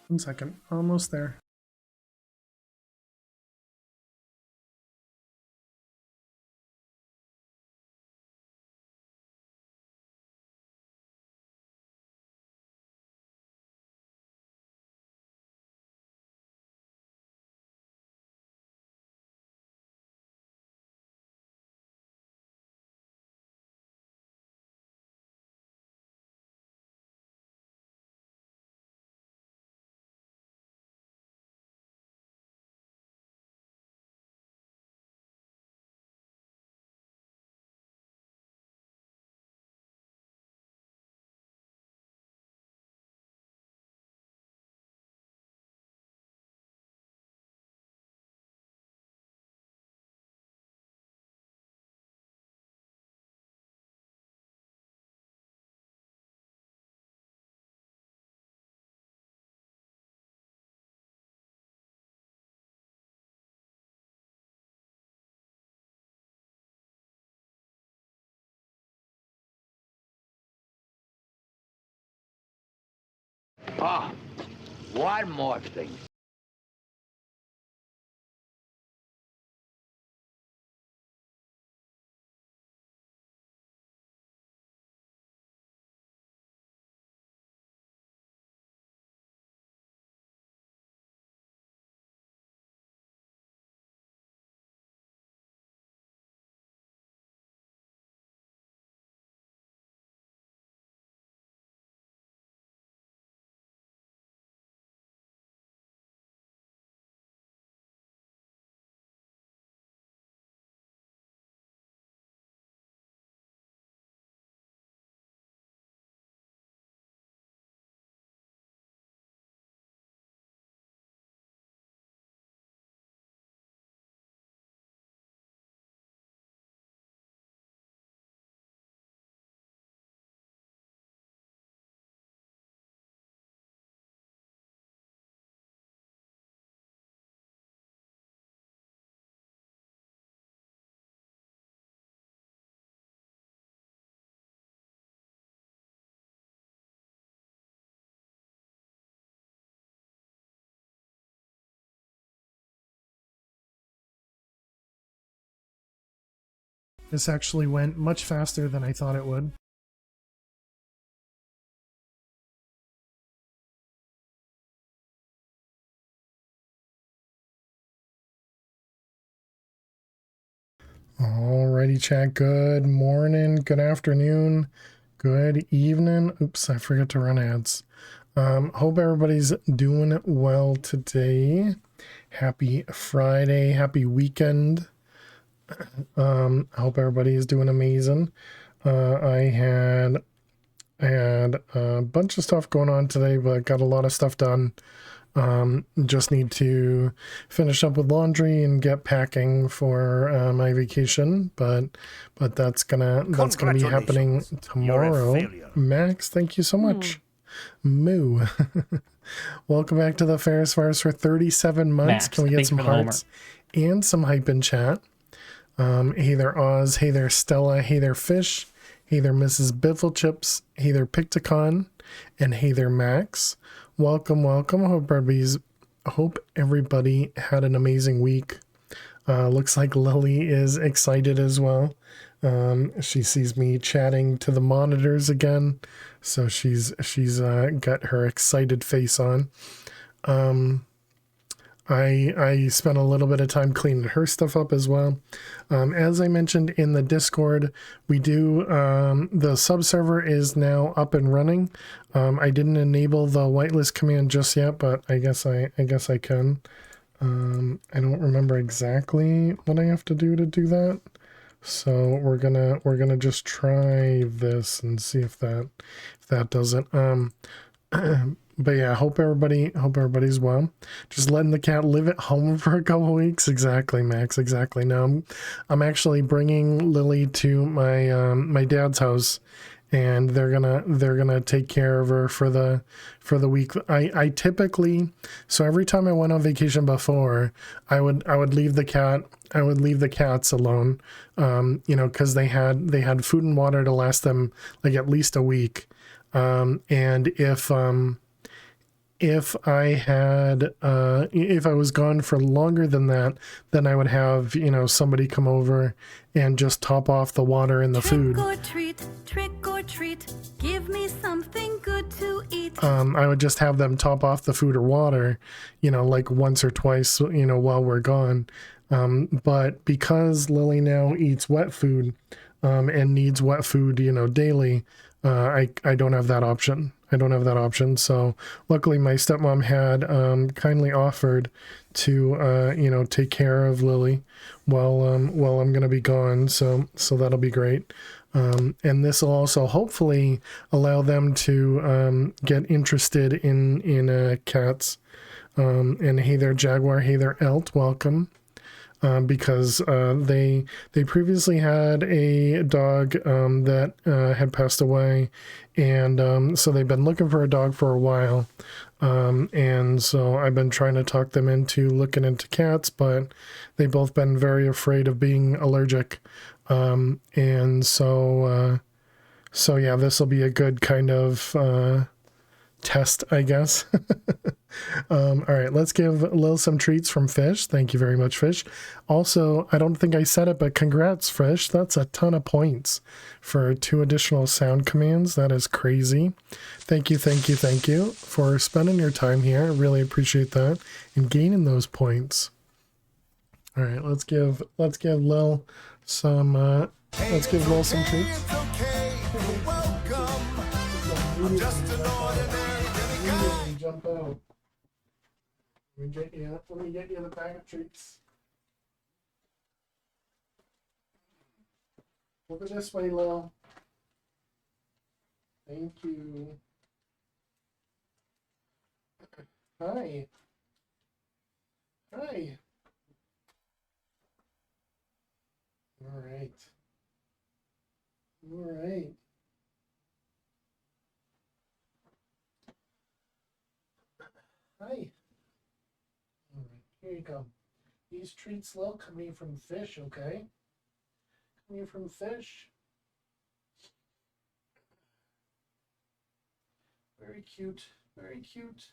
1 second. Almost there. Ah, one more thing. This actually went much faster than I thought it would. Alrighty, chat. Good morning, good afternoon, good evening. Oops, I forgot to run ads. Hope everybody's doing well today. Happy Friday, happy weekend. I hope everybody is doing amazing. I had a bunch of stuff going on today, but got a lot of stuff done. Just need to finish up with laundry and get packing for my vacation, but that's gonna be happening tomorrow. Max, thank you so much. Moo. Welcome back to the Ferris Virus for 37 months. Max, can we get some hearts and some hype in chat? Hey there Oz, hey there Stella, hey there Fish, hey there Mrs. Bifflechips, hey there Picticon, and hey there Max. Welcome. Hope everybody had an amazing week. Looks like Lily is excited as well. She sees me chatting to the monitors again, so she's got her excited face on. I spent a little bit of time cleaning her stuff up as well. As I mentioned in the Discord, we do, the subserver is now up and running. I didn't enable the whitelist command just yet, but I guess I can. I don't remember exactly what I have to do that. So we're gonna just try this and see if that does it. But yeah, hope everybody's well. Just letting the cat live at home for a couple weeks. Exactly, Max. Exactly. Now I'm actually bringing Lily to my my dad's house, and they're gonna take care of her for the week. I typically, so every time I went on vacation before, I would leave the cats alone, you know, because they had food and water to last them like at least a week, and if if I had, if I was gone for longer than that, then I would have, you know, somebody come over and just top off the water and the food. Trick or treat, give me something good to eat. I would just have them top off the food or water, you know, like once or twice, you know, while we're gone. But because Lily now eats wet food, and needs wet food, you know, daily, I don't have that option. I don't have that option. So luckily my stepmom had kindly offered to you know, take care of Lily while I'm gonna be gone. So that'll be great. And this will also hopefully allow them to get interested in cats. And hey there, Jaguar. Hey there, Elt. Welcome. Because they previously had a dog that had passed away, and so they've been looking for a dog for a while, and so I've been trying to talk them into looking into cats, but they've both been very afraid of being allergic, and so yeah, this will be a good kind of test, I guess. All right, let's give Lil some treats from Fish. Thank you very much, Fish. Also, I don't think I said it, but congrats, Fish. That's a ton of points for 2 additional sound commands. That is crazy. Thank you for spending your time here. I really appreciate that and gaining those points. All right, let's give Lil some let's give Lil some treats. Jump out. Let me get you the bag of treats. Over this way, Lil. Thank you. Hi. Hi. All right. All right. Hi. All right, here you go. These treats, Lil, coming from Fish, okay? Coming from Fish. Very cute, very cute.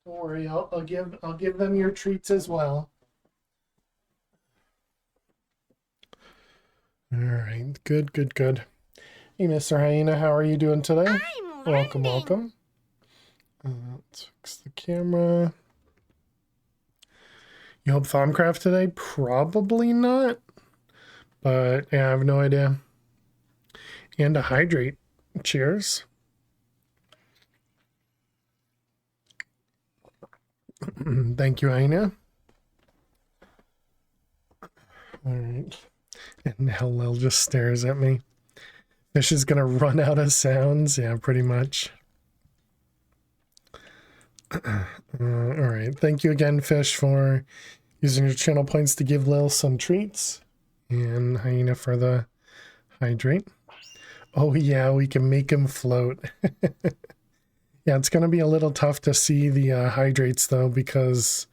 Don't worry, I'll give them your treats as well. All right, good. Hey, Mr. Hyena, how are you doing today? Welcome. Let's fix the camera. You hope Thaumcraft today? Probably not. But yeah, I have no idea. And to hydrate. Cheers. Thank you, Aina. Alright. And now Lil just stares at me. Fish is gonna run out of sounds. Yeah, pretty much. Alright. Thank you again, Fish, for using your channel points to give Lil some treats. And Hyena for the hydrate. Oh yeah, we can make him float. Yeah, it's gonna be a little tough to see the hydrates though, because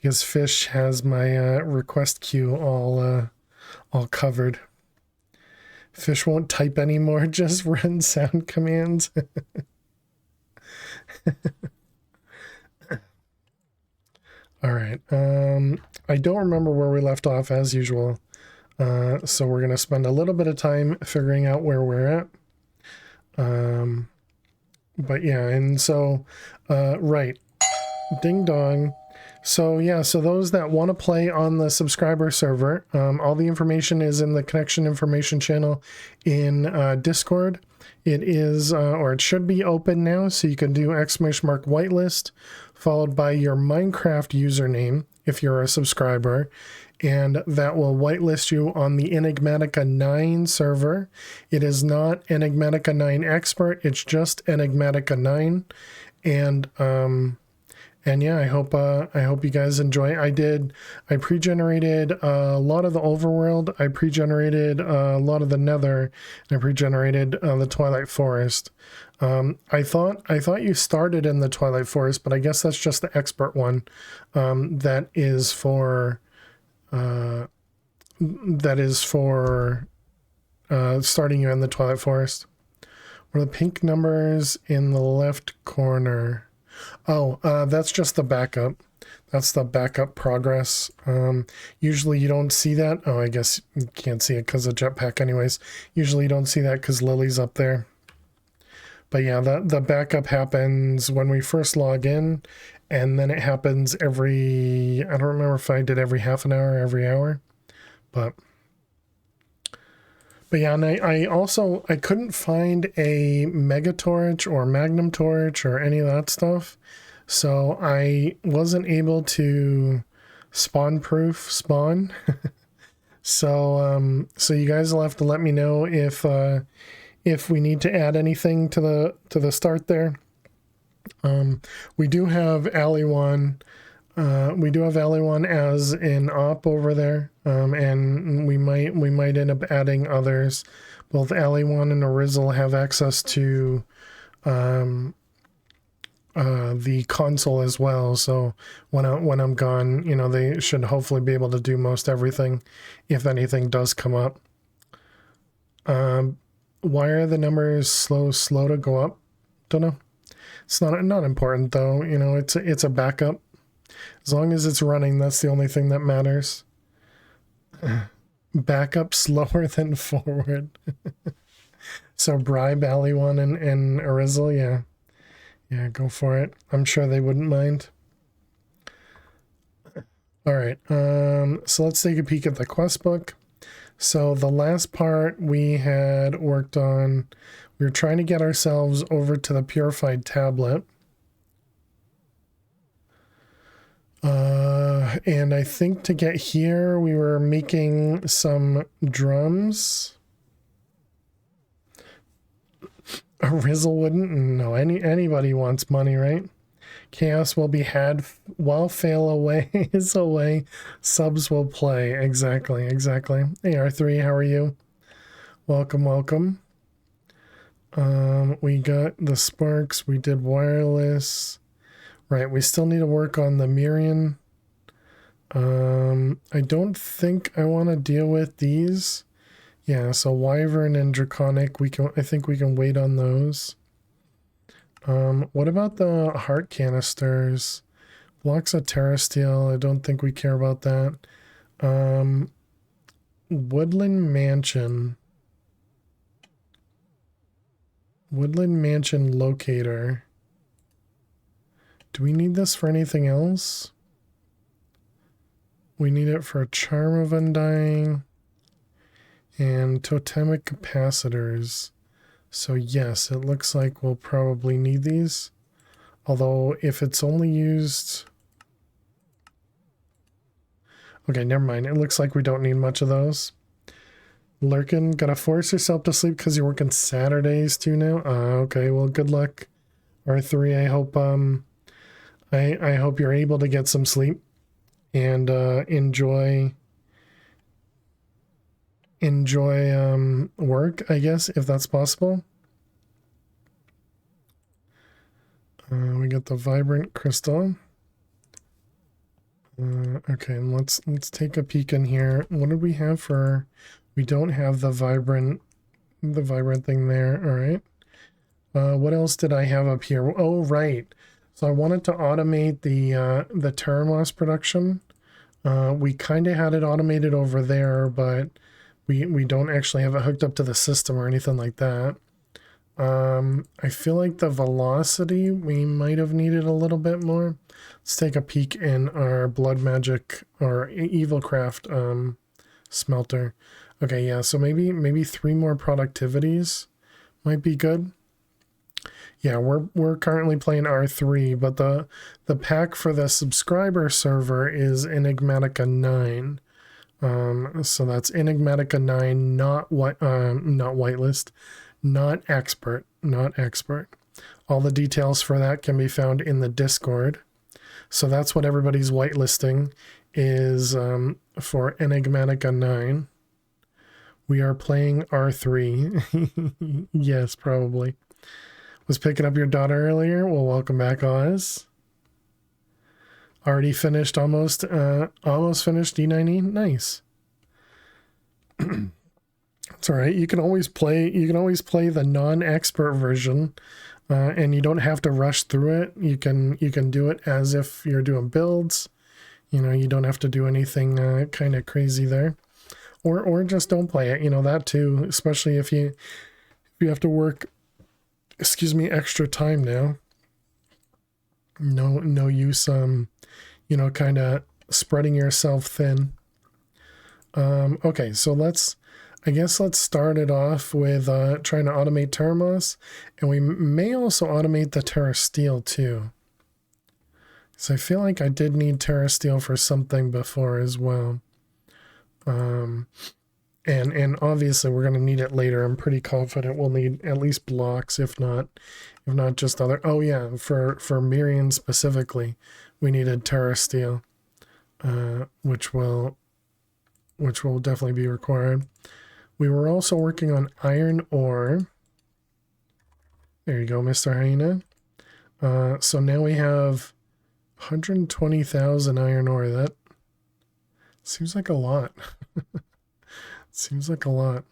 Fish has my request queue all covered. Fish won't type anymore, just run sound commands. All right. I don't remember where we left off as usual. So we're going to spend a little bit of time figuring out where we're at. But yeah, and so, right. Ding dong. So yeah, so those that want to play on the subscriber server, all the information is in the connection information channel in Discord. It is, or it should be open now, so you can do !whitelist followed by your Minecraft username if you're a subscriber, and that will whitelist you on the Enigmatica 9 server. It is not Enigmatica 9 Expert, it's just Enigmatica 9, and yeah, I hope you guys enjoy. I pre-generated a lot of the overworld, I pre-generated a lot of the nether, and I pre-generated the Twilight Forest. I thought you started in the Twilight Forest, but I guess that's just the expert one. That is for starting you in the Twilight Forest. What are the pink numbers in the left corner? Oh, that's just the backup. That's the backup progress. Usually you don't see that. Oh, I guess you can't see it because of jetpack anyways. Usually you don't see that because Lily's up there. But yeah, the backup happens when we first log in, and then it happens every, I don't remember if I did every half an hour, every hour. But yeah, and I also, I couldn't find a mega torch or magnum torch or any of that stuff. So I wasn't able to spawn-proof spawn. So you guys will have to let me know if we need to add anything to the start there. We do have Aliwan. We do have Aliwan as an op over there, and we might end up adding others. Both Aliwan and Arizzle have access to the console as well, so when I'm gone, you know, they should hopefully be able to do most everything if anything does come up. Why are the numbers slow to go up? Don't know. It's not important though, you know, it's a backup. As long as it's running, that's the only thing that matters. Backup slower than forward. So bribe Aliwan and Arizzle, yeah. Yeah, go for it. I'm sure they wouldn't mind. All right, so let's take a peek at the quest book. So the last part we had worked on, we were trying to get ourselves over to the purified tablet. And I think to get here, we were making some drums. A Rizzle wouldn't? No, anybody wants money, right? Chaos will be had while fail away is away. Subs will play. Exactly. Hey, R3, how are you? Welcome. We got the sparks. We did wireless. Right, we still need to work on the Mirian. I don't think I want to deal with these. Yeah, so Wyvern and Draconic, I think we can wait on those. What about the heart canisters? Blocks of Terrasteel, I don't think we care about that. Woodland Mansion. Woodland Mansion locator. Do we need this for anything else? We need it for a Charm of Undying and totemic capacitors. So yes, it looks like we'll probably need these. Although if it's only used... Okay, never mind. It looks like we don't need much of those. Lurkin, gotta force yourself to sleep because you're working Saturdays too now? Okay, well, good luck. R3, I hope I hope you're able to get some sleep and enjoy work, I guess, if that's possible. We got the vibrant crystal. Okay, and let's take a peek in here. What did we have for? We don't have the vibrant thing there. All right. What else did I have up here? Oh, right. So I wanted to automate the Terramos production. We kind of had it automated over there, but we don't actually have it hooked up to the system or anything like that. I feel like the velocity, we might have needed a little bit more. Let's take a peek in our blood magic or evilcraft smelter. Okay, yeah, so maybe 3 more productivities might be good. Yeah, we're currently playing R3, but the pack for the subscriber server is Enigmatica 9. So that's Enigmatica 9, not whitelist, not expert. All the details for that can be found in the Discord. So that's what everybody's whitelisting is for Enigmatica 9. We are playing R3. Yes, probably. Was picking up your daughter earlier. Well, welcome back, Oz. Already finished, almost finished D90. Nice. It's all right. You can always play the non-expert version, and you don't have to rush through it. You can do it as if you're doing builds. You know, you don't have to do anything kind of crazy there, or just don't play it. You know, that too, especially if you have to work, excuse me, extra time now. No use you know, kind of spreading yourself thin. Okay, so I guess let's start it off with trying to automate Teramos, and we may also automate the Terra Steel too. So I feel like I did need Terra Steel for something before as well. And obviously we're going to need it later. I'm pretty confident we'll need at least blocks, if not just other. Oh yeah, for Mirian specifically, we needed Terra Steel, which will definitely be required. We were also working on iron ore. There you go, Mr. Hyena. So now we have 120,000 iron ore. That seems like a lot. Seems like a lot.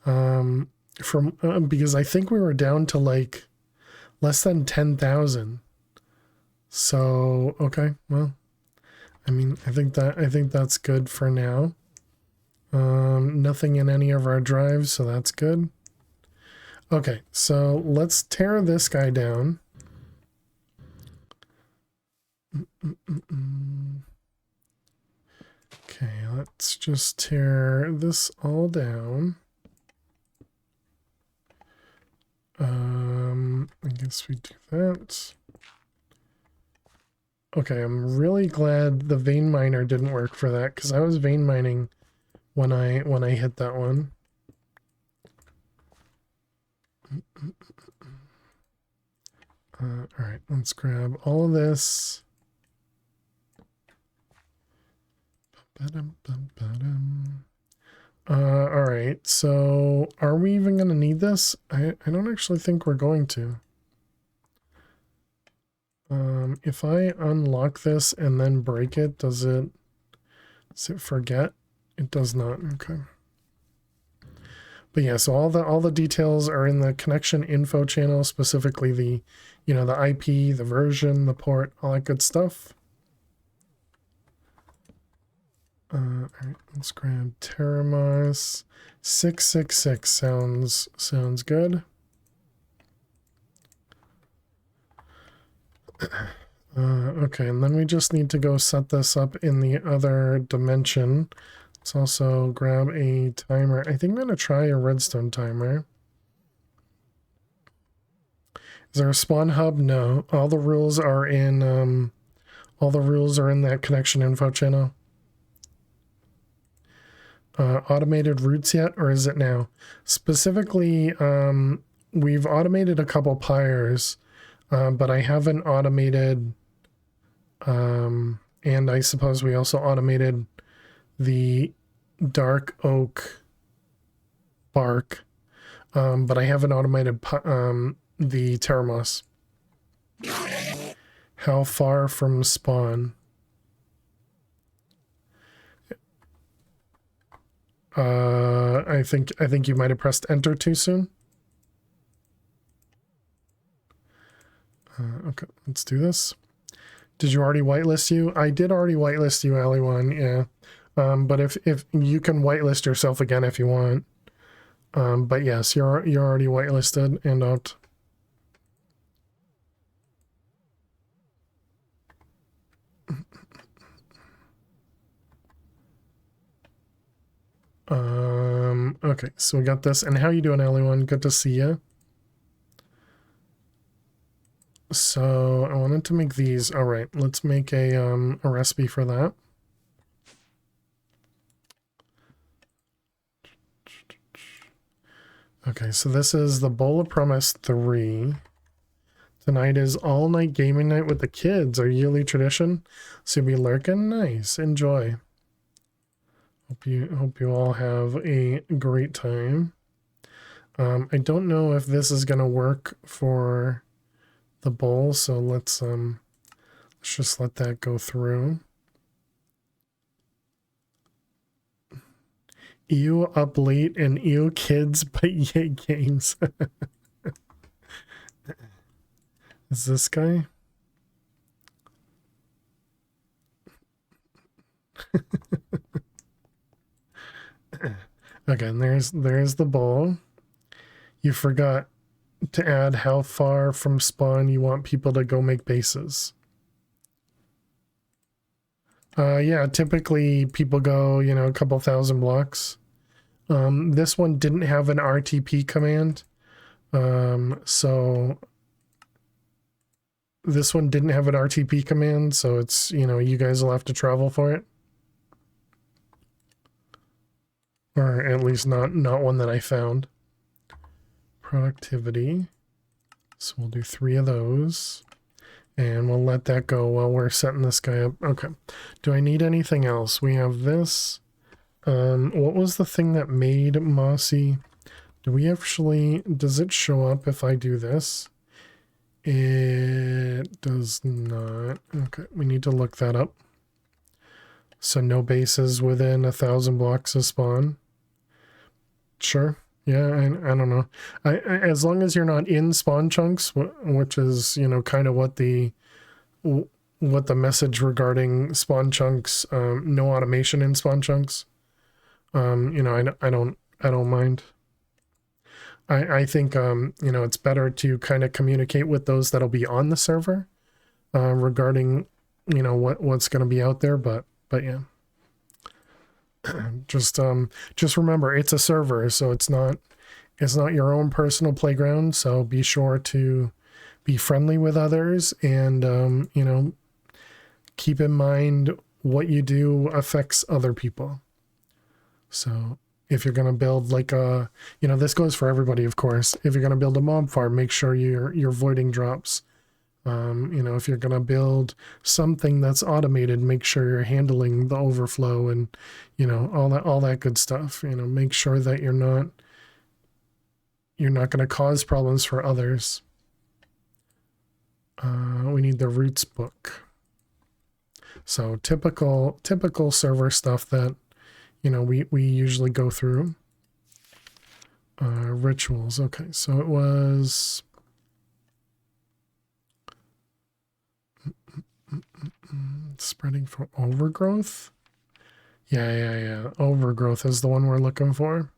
Because I think we were down to like less than 10,000. So okay, well, I mean, I think that's good for now. Nothing in any of our drives, so that's good. Okay, so let's tear this guy down. Okay, let's just tear this all down. I guess we do that. Okay, I'm really glad the vein miner didn't work for that, because I was vein mining when I hit that one. All right, let's grab all of this. All right, so are we even going to need this? I don't actually think we're going to. If I unlock this and then break it, does it forget? It does not. Okay. But yeah, so all the details are in the connection info channel, specifically the, you know, the IP, the version, the port, all that good stuff. All right, let's grab Teramos. 666 sounds good. Okay, and then we just need to go set this up in the other dimension. Let's also grab a timer. I think I'm going to try a redstone timer. Is there a spawn hub? No. All the rules are in that connection info channel. Automated routes yet, or is it now? Specifically, we've automated a couple pyres, but I haven't automated, and I suppose we also automated the dark oak bark, but I haven't automated the Teramos. How far from spawn? I think you might have pressed enter too soon. Okay, let's do this. Did you already whitelist you? I did already whitelist you, Ali1, yeah. But if you can whitelist yourself again if you want. But yes, you're already whitelisted and out. Okay, so we got this. And how you doing, Ali1? Good to see you. So I wanted to make these. All right, let's make a recipe for that. Okay, so this is the Bowl of Promise 3. Tonight is all night gaming night with the kids, our yearly tradition. So you'll be lurking. Nice, enjoy. Hope you all have a great time. I don't know if this is gonna work for the bowl, so let's just let that go through. ew up late and ew kids, but yay games. Is this guy? Okay, and there's the bowl. You forgot to add how far from spawn you want people to go make bases. Yeah, typically people go, you know, a couple thousand blocks. This one didn't have an RTP command. So this one didn't have an RTP command, so it's, you know, you guys will have to travel for it. Or at least not one that I found. Productivity. So we'll do 3 of those. And we'll let that go while we're setting this guy up. Okay. Do I need anything else? We have this. What was the thing that made Mossy? Do we actually... Does it show up if I do this? It does not. Okay, we need to look that up. So no bases within 1,000 blocks of spawn. Sure. Yeah, I don't know. As long as you're not in spawn chunks, which is, you know, kind of what the message regarding spawn chunks, no automation in spawn chunks. You know, I don't mind. I think you know, it's better to kind of communicate with those that'll be on the server regarding, you know, what's going to be out there, but yeah. Just remember, it's a server, so it's not your own personal playground, so be sure to be friendly with others and you know, keep in mind what you do affects other people. So if you're going to build like a, you know, this goes for everybody, of course. If you're going to build a mob farm, make sure you're voiding drops. You know, if you're going to build something that's automated, make sure you're handling the overflow and, you know, all that good stuff. You know, make sure that you're not going to cause problems for others. We need the roots book. So typical server stuff that, you know, we usually go through. Rituals. Okay, so it was... Spreading for overgrowth? Yeah. Overgrowth is the one we're looking for.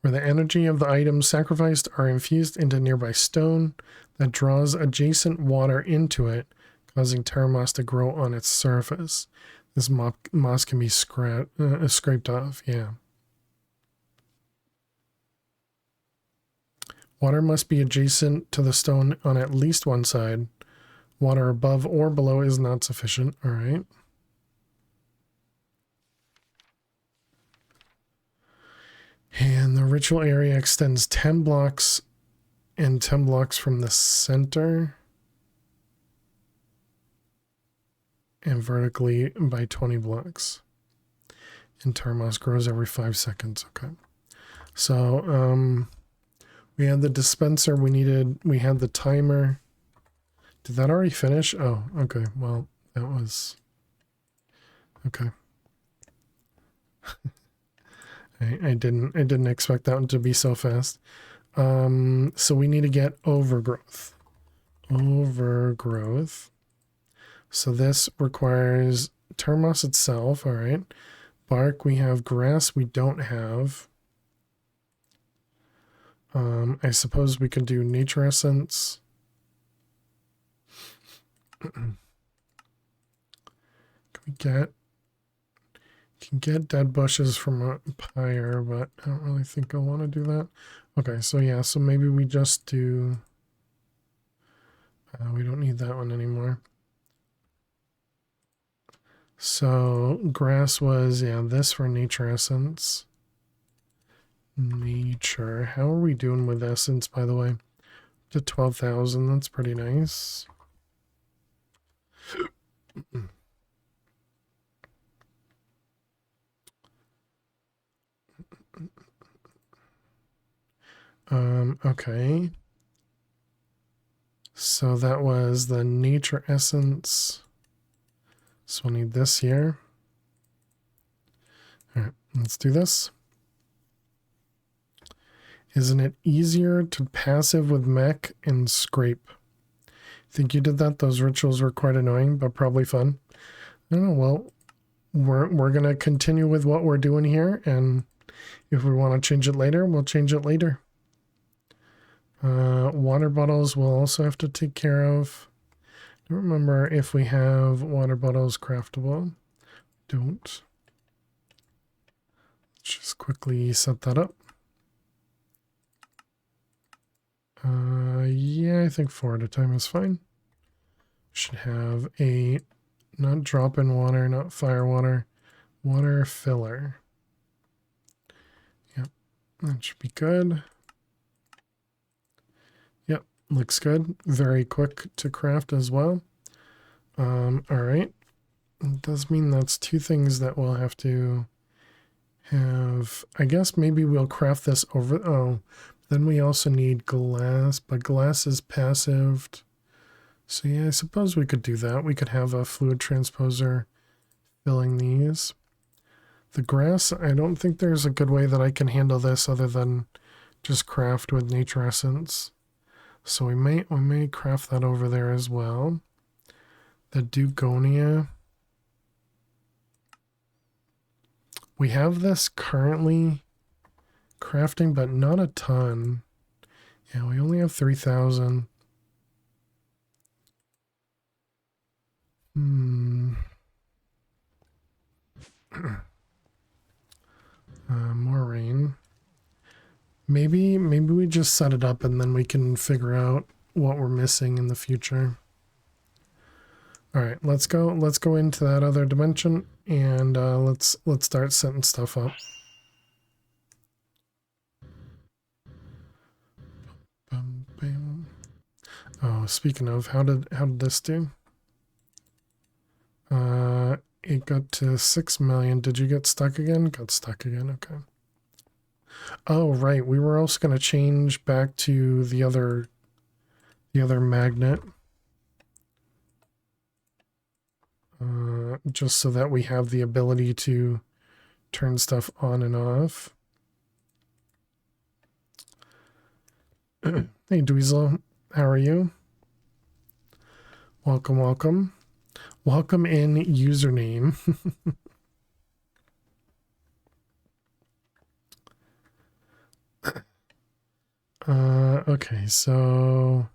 Where the energy of the items sacrificed are infused into nearby stone that draws adjacent water into it, causing terra moss to grow on its surface. This moss can be scraped off, yeah. Water must be adjacent to the stone on at least one side. Water above or below is not sufficient. All right. And the ritual area extends 10 blocks and 10 blocks from the center. And vertically by 20 blocks. And terra moss grows every 5 seconds. Okay. So, we had the dispenser we had the timer. Did that already finish? Oh, okay. Well, that was... Okay. I didn't expect that one to be so fast. So we need to get overgrowth. Overgrowth. So this requires terra moss itself, all right. Bark, we have grass, we don't have. I suppose we could do nature essence. Can get dead bushes from a pyre, but I don't really think I want to do that. Okay, so yeah, so maybe we just do... we don't need that one anymore. So grass was, yeah, this for nature essence. Nature. How are we doing with essence, by the way? To 12,000, that's pretty nice. Okay. So that was the nature essence. So we'll need this here. All right, let's do this. Isn't it easier to passive with mech and scrape? Think you did that? Those rituals were quite annoying, but probably fun. I don't know. Well, we're gonna continue with what we're doing here, and if we want to change it later, we'll change it later. Water bottles we'll also have to take care of. I don't remember if we have water bottles craftable. Don't. Let's just quickly set that up. Yeah, I think 4 at a time is fine. Should have a not drop in water, not fire water, water filler. Yep, that should be good. Yep, looks good. Very quick to craft as well. All right. It does mean that's 2 things that we'll have to have. I guess maybe we'll craft this over. Oh, then we also need glass, but glass is passived. So yeah, I suppose we could do that. We could have a fluid transposer filling these. The grass, I don't think there's a good way that I can handle this other than just craft with nature essence. So we may craft that over there as well. The Dugonia. We have this currently crafting, but not a ton. Yeah, we only have 3,000. More rain. Maybe we just set it up and then we can figure out what we're missing in the future. All right, let's go into that other dimension and let's start setting stuff up. Bum, bam. Oh, speaking of, how did this do? It got to 6 million. Did you get stuck again? Got stuck again. Okay. Oh, right. We were also going to change back to the other magnet. Just so that we have the ability to turn stuff on and off. Hey, Dweezil. How are you? Welcome, welcome. Welcome in username. Okay, so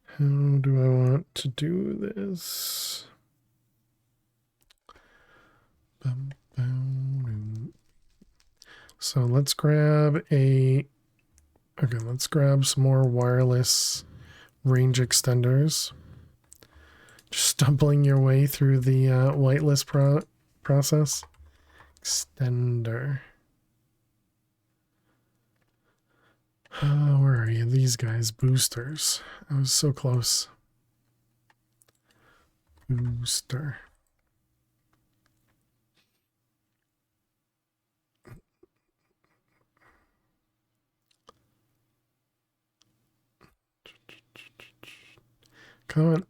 how do I want to do this? So let's grab let's grab some more wireless range extenders. Just stumbling your way through the whitelist process. Extender. Where are you? These guys, boosters. I was so close. Booster. Come on.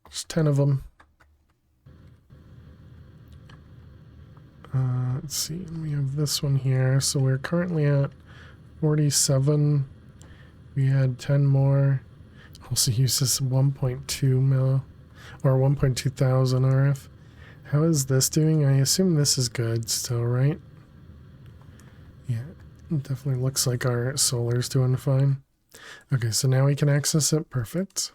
There's 10 of them. Let's see. We have this one here. So we're currently at 47. We had 10 more. Also uses 1.2 mil or 1.2 thousand RF. How is this doing? I assume this is good still, right? Yeah, it definitely looks like our solar's doing fine. Okay, so now we can access it. Perfect.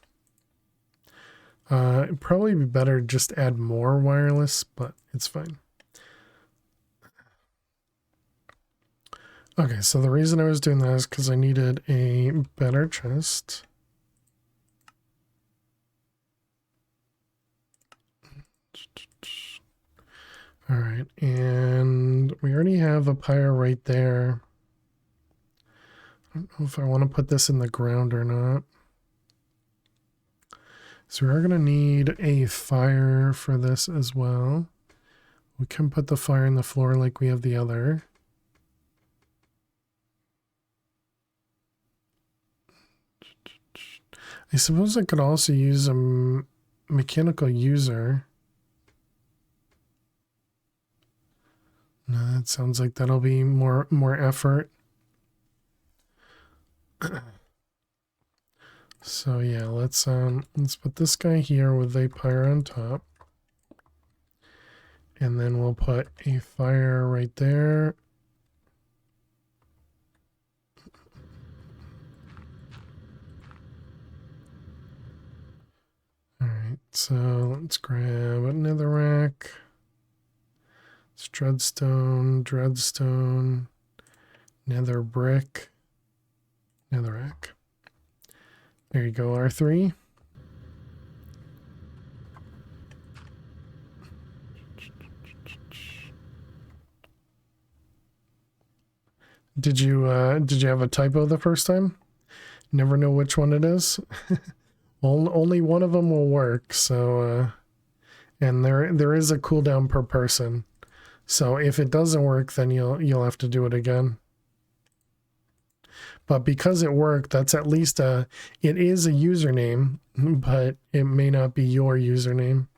It'd probably be better just add more wireless, but it's fine. Okay, so the reason I was doing that is because I needed a better chest. All right, and we already have a pyre right there. I don't know if I want to put this in the ground or not. So we are going to need a fire for this as well. We can put the fire in the floor like we have the other. I suppose I could also use a mechanical user. it sounds like that'll be more effort. So yeah, let's put this guy here with a pyre on top. And then we'll put a fire right there. Alright, so let's grab another rack. It's dreadstone, nether brick, netherrack. There you go, R3. Did you have a typo the first time? Never know which one it is. Well, only one of them will work. So, and there is a cooldown per person. So if it doesn't work, then you'll have to do it again. But because it worked, that's at least it is a username, but it may not be your username.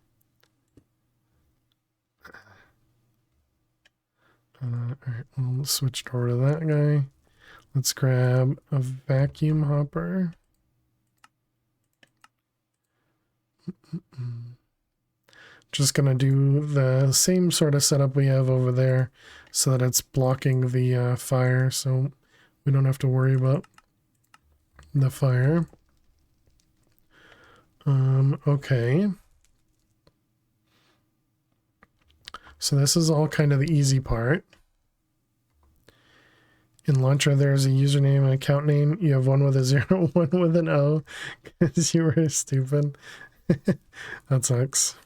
Alright, we'll switch over to that guy. Let's grab a vacuum hopper. Just gonna do the same sort of setup we have over there so that it's blocking the fire, so we don't have to worry about the fire. Okay. So this is all kind of the easy part. In Launcher, there's a username and account name. You have one with a 0, one with an O, because you were stupid. That sucks.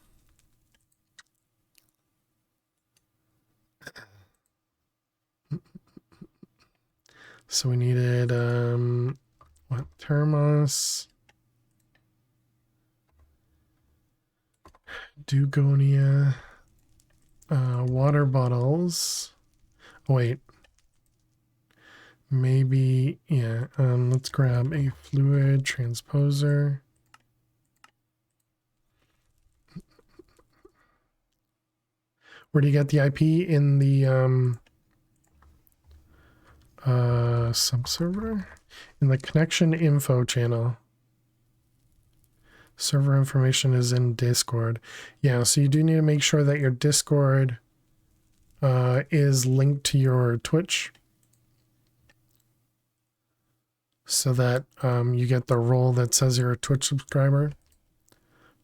So we needed, what, Thermos, Dugonia, water bottles. Oh, wait. Maybe, yeah, let's grab a fluid transposer. Where do you get the IP? In the subserver? In the connection info channel. Server information is in Discord. Yeah, so you do need to make sure that your Discord is linked to your Twitch, so that you get the role that says you're a Twitch subscriber.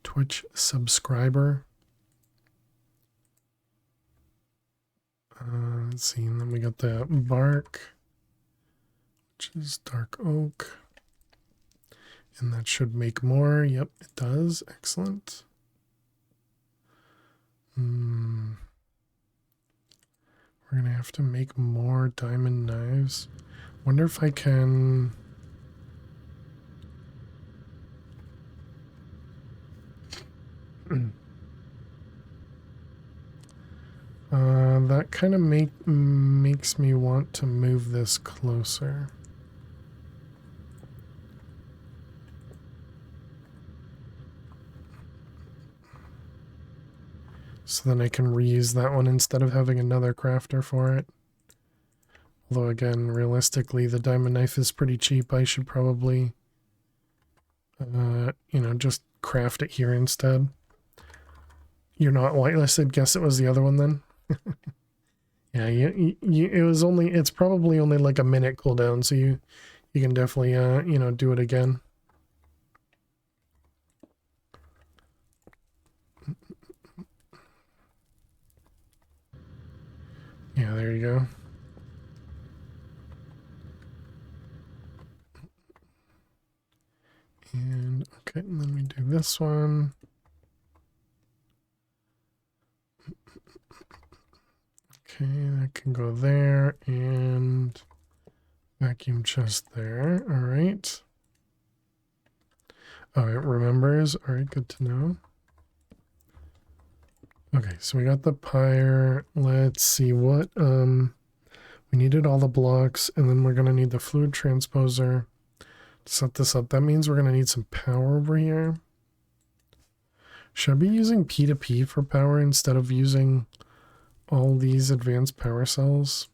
Twitch subscriber. Let's see, and then we got the bark, which is dark oak. And that should make more. Yep, it does. Excellent. We're going to have to make more diamond knives. Wonder if I can... that kind of makes me want to move this closer. So then I can reuse that one instead of having another crafter for it. Although again, realistically, the diamond knife is pretty cheap. I should probably, you know, just craft it here instead. You're not whitelisted. Guess it was the other one then. Yeah, it's probably only like a minute cooldown, so you can definitely, you know, do it again. Yeah, there you go. And okay, and then we do this one. Okay, that can go there, and vacuum chest there. All right. Oh, it remembers. All right, good to know. Okay, so we got the pyre. Let's see what, we needed all the blocks, and then we're going to need the fluid transposer to set this up. That means we're going to need some power over here. Should I be using P2P for power instead of using all these advanced power cells.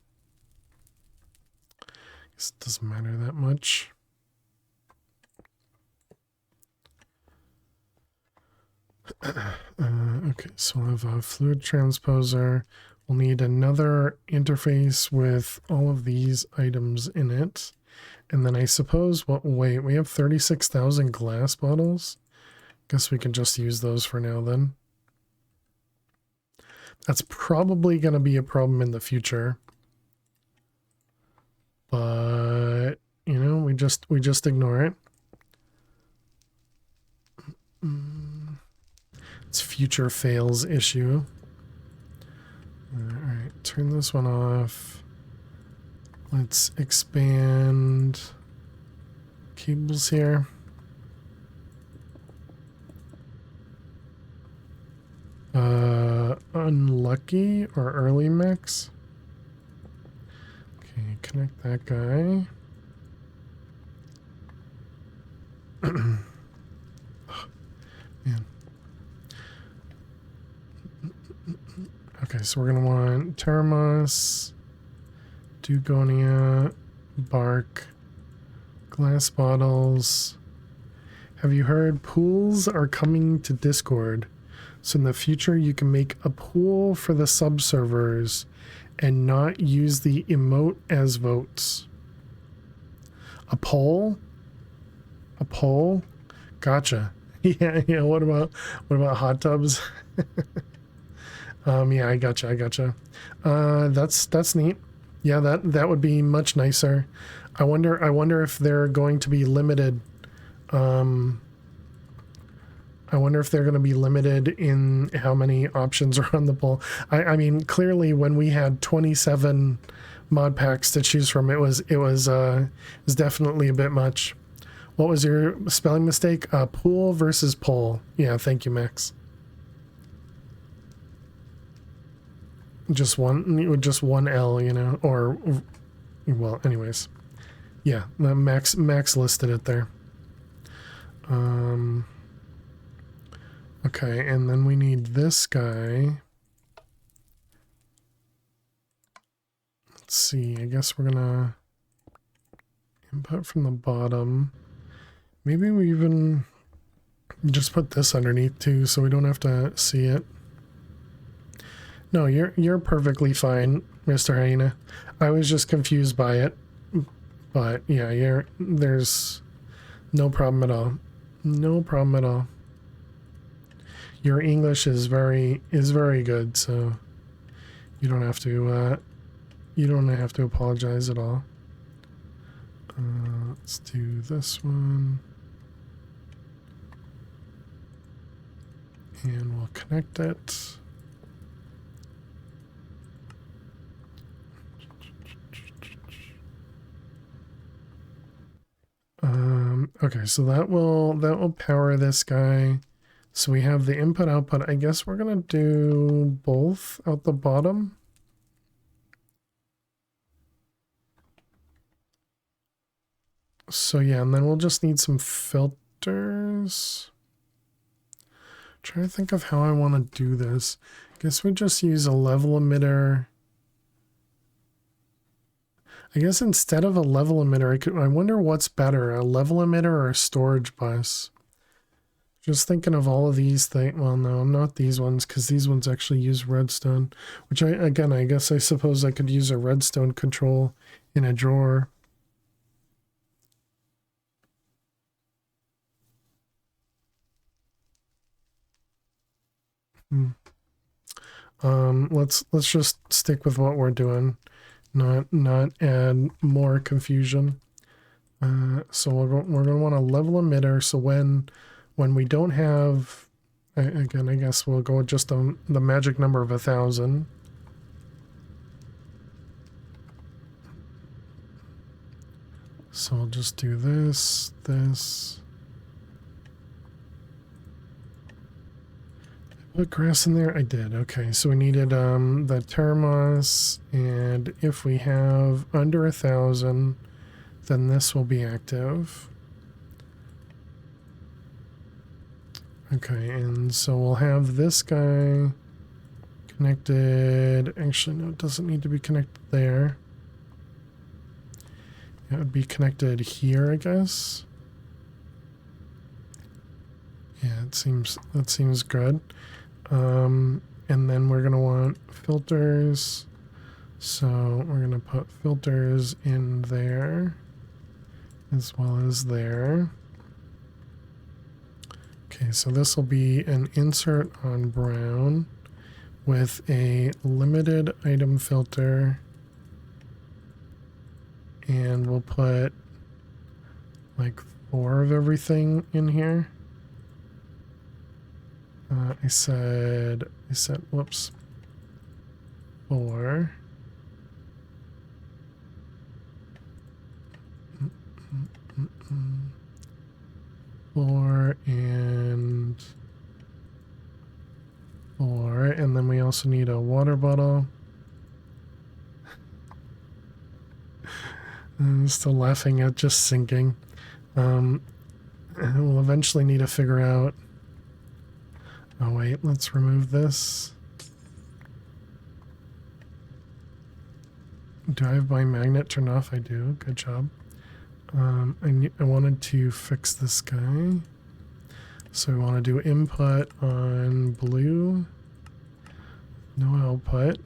Guess it doesn't matter that much. Okay, so we'll have a fluid transposer. We'll need another interface with all of these items in it. And then I suppose, wait, we have 36,000 glass bottles? Guess we can just use those for now then. That's probably going to be a problem in the future. But, you know, we just ignore it. It's future fails issue. Alright, turn this one off. Let's expand cables here. Unlucky or early mix. Okay, connect that guy. Oh, man. Okay, so we're gonna want Termos, Dugonia, bark, glass bottles. Have you heard pools are coming to Discord? So in the future, you can make a pool for the subservers and not use the emote as votes. A poll? A poll? Gotcha. Yeah. What about hot tubs? Yeah, I gotcha. That's neat. Yeah, that would be much nicer. I wonder if they're going to be limited. I wonder if they're going to be limited in how many options are on the poll. I mean, clearly when we had 27 mod packs to choose from, it was definitely a bit much. What was your spelling mistake? Pool versus poll. Yeah, thank you, Max. Just one L, you know, or, well, anyways. Yeah, Max listed it there. Okay, and then we need this guy. Let's see, I guess we're gonna input from the bottom. Maybe we even just put this underneath too, so we don't have to see it. No, you're perfectly fine, Mr. Hyena. I was just confused by it. But yeah, there's no problem at all. No problem at all. Your English is very good, so you don't have to apologize at all. Let's do this one. And we'll connect it. Okay, so that will power this guy. So we have the input output. I guess we're gonna do both out the bottom. So yeah, and then we'll just need some filters. Trying to think of how I want to do this. I guess we just use a level emitter. I guess instead of a level emitter, I wonder what's better, a level emitter or a storage bus. Just thinking of all of these things. Well, no, not these ones, because these ones actually use redstone. Which I guess I suppose I could use a redstone control in a drawer. Let's just stick with what we're doing. Not add more confusion. So we're gonna want a level emitter. So when we don't have, again, I guess we'll go with just the magic number of 1,000. So I'll just do this. Put grass in there? I did. Okay, so we needed the Termos, and if we have under 1,000, then this will be active. Okay, and so we'll have this guy Connected. Actually, no, it doesn't need to be connected there. It would be connected here, I guess. Yeah, that seems good. And then we're gonna want filters. So we're gonna put filters in there as well as there. Okay, so this will be an insert on brown with a limited item filter, and we'll put like 4 of everything in here. I said, whoops, 4. Four and 4, and then we also need a water bottle. I'm still laughing at just sinking. We'll eventually need to figure out. Oh wait, let's remove this. Do I have my magnet turned off? I do. Good job. I wanted to fix this guy. So we want to do input on blue. No output.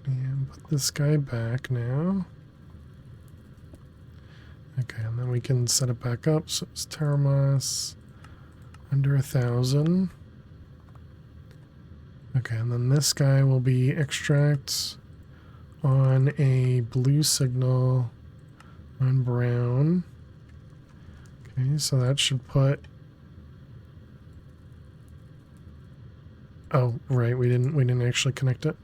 And put this guy back now. Okay, and then we can set it back up. So it's Teramos under 1,000. Okay, and then this guy will be extract on a blue signal on brown. Okay, so that should put. Oh, right, we didn't actually connect it.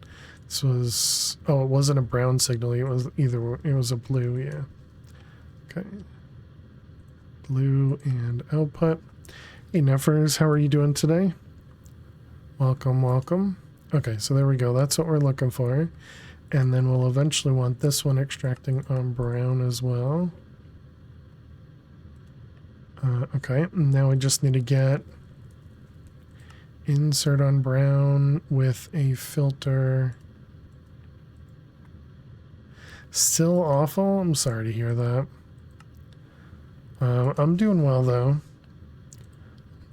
This was, oh, it wasn't a brown signal. It was a blue, yeah. Okay. Blue and output. Hey, Neffers, how are you doing today? Welcome, welcome. Okay, so there we go. That's what we're looking for. And then we'll eventually want this one extracting on brown as well. Okay, now we just need to get insert on brown with a filter. Still awful? I'm sorry to hear that. I'm doing well though.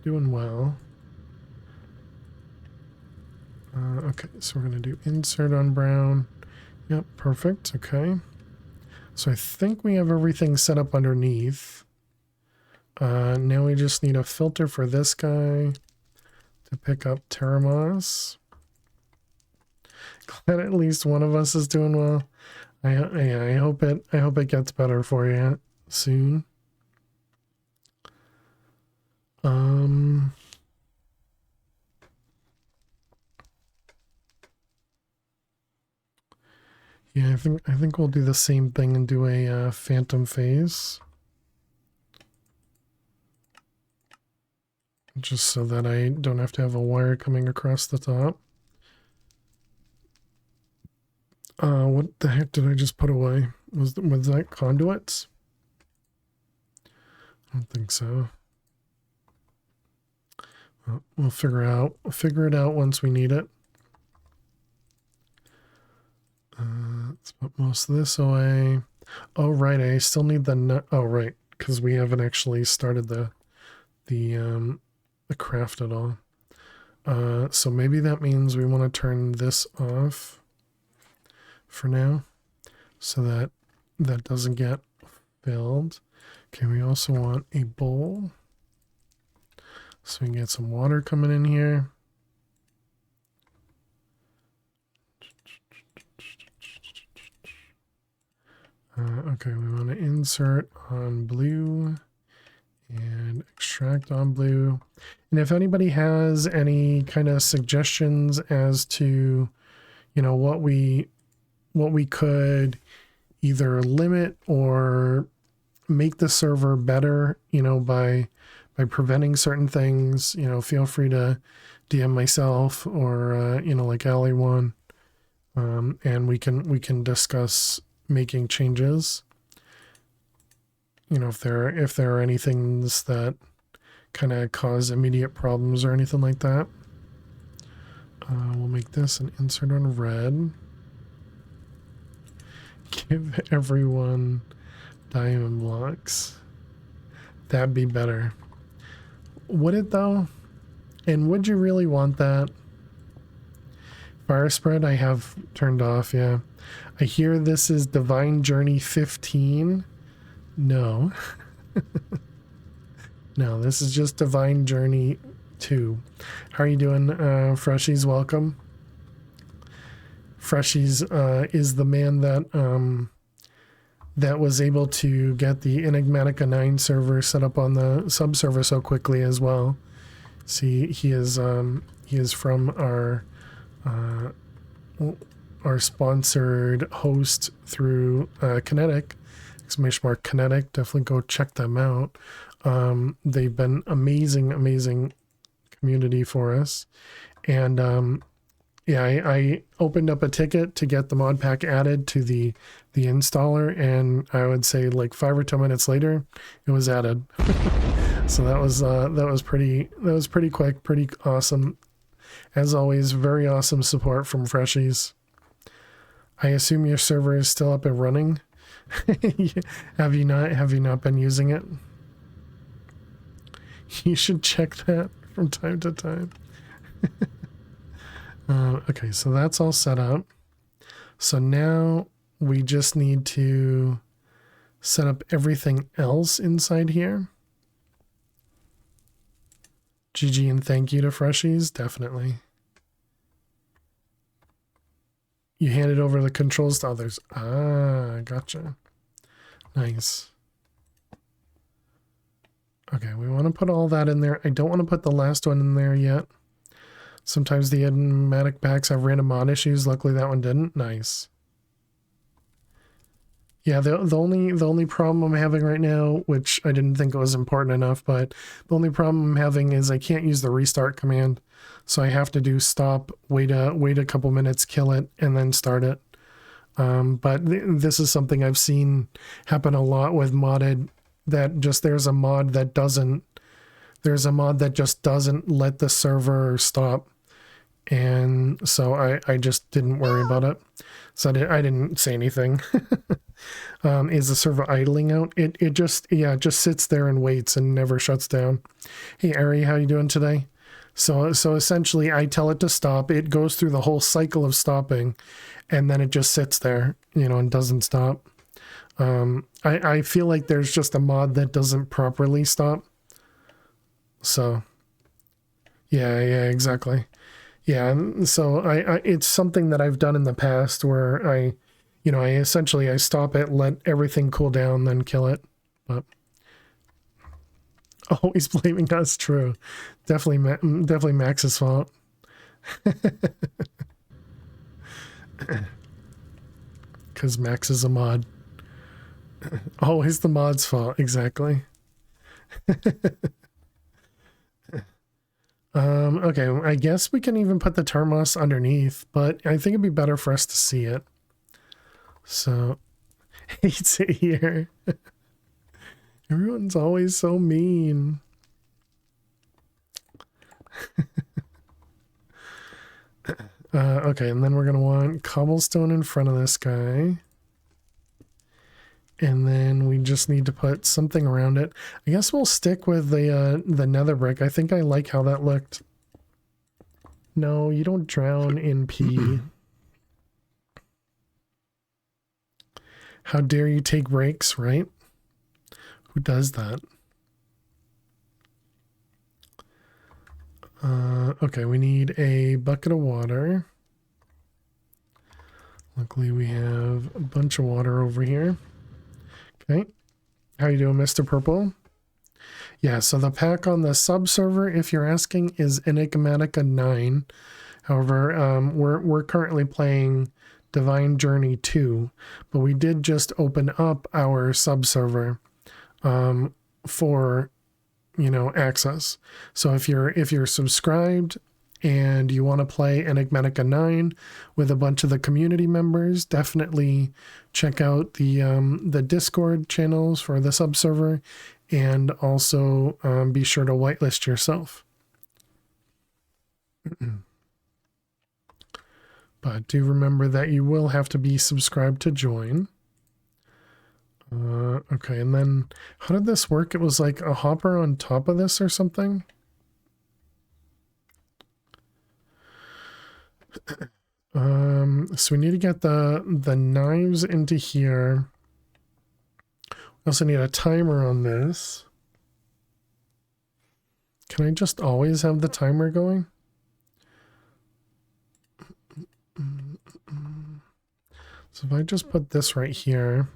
Doing well. Okay, so we're going to do insert on brown. Yep, perfect. Okay. So I think we have everything set up underneath. Now we just need a filter for this guy to pick up Teramos. Glad at least one of us is doing well. I hope it gets better for you soon. Yeah, I think we'll do the same thing and do a phantom phase. Just so that I don't have to have a wire coming across the top. What the heck did I just put away? Was that conduits? I don't think so. Well, we'll figure it out once we need it. Let's put most of this away. Oh right, I still need the nut. Oh right, because we haven't actually started the craft at all. So maybe that means we want to turn this off for now, so that doesn't get filled. Okay, we also want a bowl, so we can get some water coming in here. Okay, we want to insert on blue and extract on blue. And if anybody has any kind of suggestions as to, you know, what we could either limit or make the server better, you know, by preventing certain things, you know, feel free to DM myself or you know, like Ali1, and we can discuss making changes. You know, if there are any things that kind of cause immediate problems or anything like that. We'll make this an insert on red. Give everyone diamond blocks. That'd be better. Would it though? And would you really want that? Fire spread I have turned off, yeah. I hear this is Divine Journey 15. No. No, this is just Divine Journey 2. How are you doing, Freshies? Welcome. Freshies is the man that that was able to get the Enigmatica 9 server set up on the subserver so quickly as well. See, he is from our sponsored host through Kinetic, !! Kinetic. Definitely go check them out. They've been amazing community for us, and yeah, I opened up a ticket to get the mod pack added to the installer, and I would say like 5 or 10 minutes later it was added. So that was pretty quick, pretty awesome. As always, very awesome support from Freshies. I assume your server is still up and running. Have you not been using it? You should check that from time to time. Okay, so that's all set up. So now we just need to set up everything else inside here. GG and thank you to Freshies, definitely. You handed over the controls to others. Ah, gotcha. Nice. Okay, we want to put all that in there. I don't want to put the last one in there yet. Sometimes the enigmatic packs have random mod issues. Luckily that one didn't. Nice. Yeah, the only problem I'm having right now, which I didn't think it was important enough, but the only problem I'm having is I can't use the restart command. So I have to do stop, wait a couple minutes, kill it, and then start it. But this is something I've seen happen a lot with modded, that just there's a mod that just doesn't let the server stop. And so I just didn't worry about it. So I didn't say anything. Is the server idling out? It just sits there and waits and never shuts down. Hey Ari, how you doing today? So essentially I tell it to stop. It goes through the whole cycle of stopping, and then it just sits there, and doesn't stop. I feel like there's just a mod that doesn't properly stop. So yeah, exactly. Yeah, so I it's something that I've done in the past where I essentially stop it, let everything cool down, then kill it. But always blaming us, true. Definitely Max's fault. Because Max is a mod. Always the mod's fault, exactly. Okay, I guess we can even put the Termos underneath, but I think it'd be better for us to see it. So, hates it here. Everyone's always so mean. Okay, and then we're going to want cobblestone in front of this guy. And then we just need to put something around it. I guess we'll stick with the nether brick. I think I like how that looked. No, you don't drown in pee. How dare you take breaks, right? Who does that? Okay, we need a bucket of water. Luckily we have a bunch of water over here. Okay, how you doing, Mr. Purple? Yeah, so the pack on the sub server, if you're asking, is Enigmatica 9. However, we're currently playing Divine Journey 2, but we did just open up our sub server for access. So if you're subscribed and you want to play Enigmatica 9 with a bunch of the community members, definitely check out the Discord channels for the sub server and also be sure to whitelist yourself. But do remember that you will have to be subscribed to join. Okay, and then how did this work? It was like a hopper on top of this or something? So we need to get the knives into here. We also need a timer on this. Can I just always have the timer going? So if I just put this right here,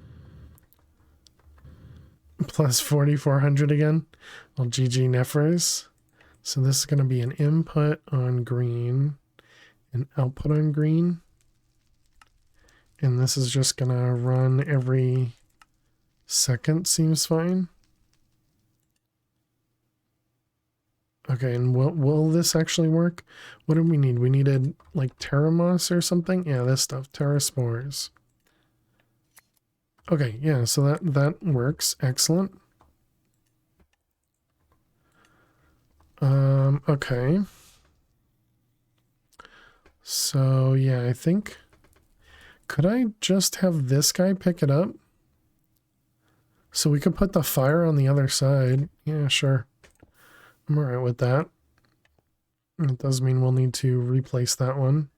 plus 4,400 again, well, GG Nefers. So this is going to be an input on green, an output on green. And this is just going to run every second, seems fine. Okay, and will this actually work? What do we need? We needed like Terramoss or something? Yeah, this stuff, Terraspores. Okay, yeah, so that works. Excellent. Okay. So yeah, I think, could I just have this guy pick it up? So we could put the fire on the other side. Yeah, sure. I'm alright with that. It does mean we'll need to replace that one.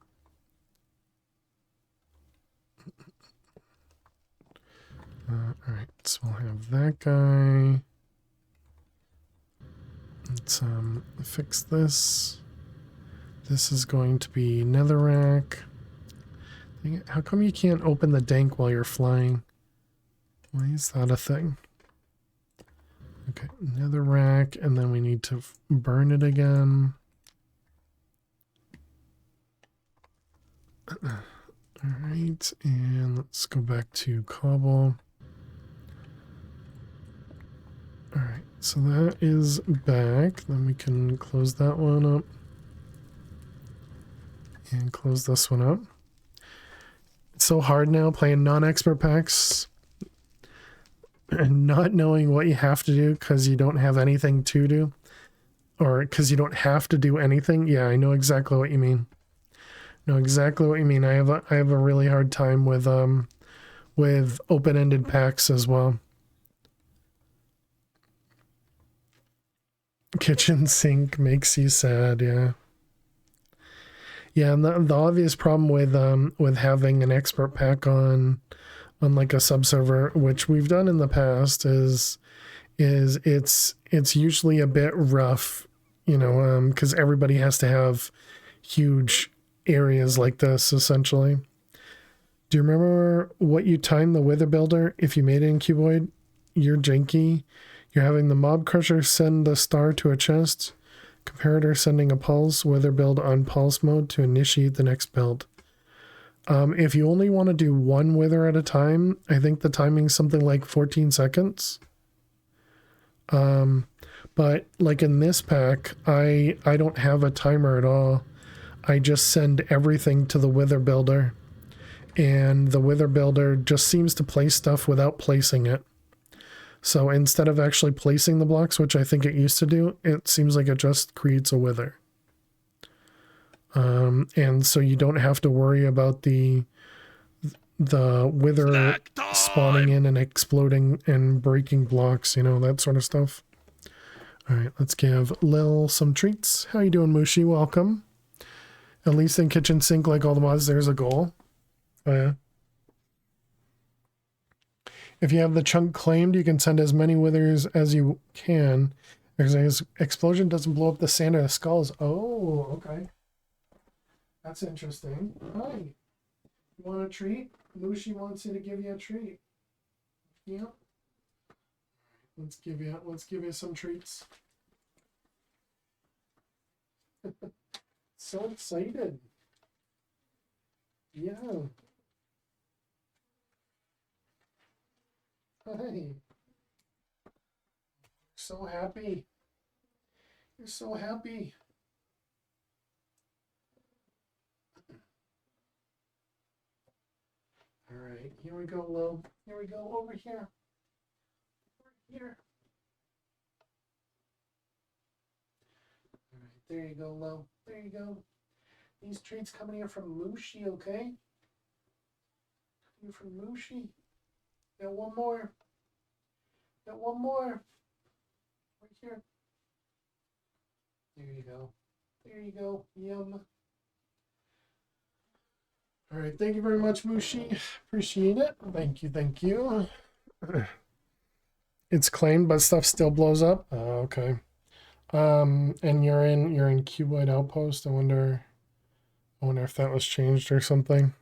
Alright, so we'll have that guy. Let's fix this. This is going to be netherrack. How come you can't open the dank while you're flying? Why is that a thing? Okay, netherrack, and then we need to burn it again. Alright, and let's go back to cobble. Alright, so that is back. Then we can close that one up. And close this one up. It's so hard now playing non-expert packs and not knowing what you have to do because you don't have anything to do. Or because you don't have to do anything. Yeah, I know exactly what you mean. I know exactly what you mean. I have a really hard time with open-ended packs as well. Kitchen sink makes you sad, yeah. Yeah, and the obvious problem with having an expert pack on like a subserver, which we've done in the past, is it's usually a bit rough, you know, because everybody has to have huge areas like this essentially. Do you remember what you timed the Wither Builder if you made it in Cuboid? You're janky. You're having the Mob Crusher send the star to a chest. Comparator sending a pulse, Wither build on pulse mode to initiate the next build. If you only want to do one Wither at a time, I think the timing's something like 14 seconds. But like in this pack, I don't have a timer at all. I just send everything to the Wither Builder. And the Wither Builder just seems to place stuff without placing it. So instead of actually placing the blocks, which I think it used to do, it seems like it just creates a wither. And so you don't have to worry about the wither spawning in and exploding and breaking blocks, you know, that sort of stuff. All right, let's give Lil some treats. How you doing, Mushi? Welcome. At least in Kitchen Sink, like all the mods, there's a goal. Oh, yeah. If you have the chunk claimed, you can send as many withers as you can. Because explosion doesn't blow up the sand or the skulls. Oh, okay. That's interesting. Hi. You want a treat? Lucy wants you to give you a treat. Yeah. Let's give you some treats. So excited. Yeah. Hi. So happy. You're so happy. All right, here we go, Lo. Here we go, over here. Over here. There you go, Lo. There you go. These treats coming here from Mushi, okay? Coming from Mushi. Got one more. Got one more. Right here. There you go. There you go. Yum. All right. Thank you very much, Mushi. Appreciate it. Thank you. Thank you. It's claimed, but stuff still blows up. Oh, okay. And you're in Cuboid Outpost. I wonder if that was changed or something.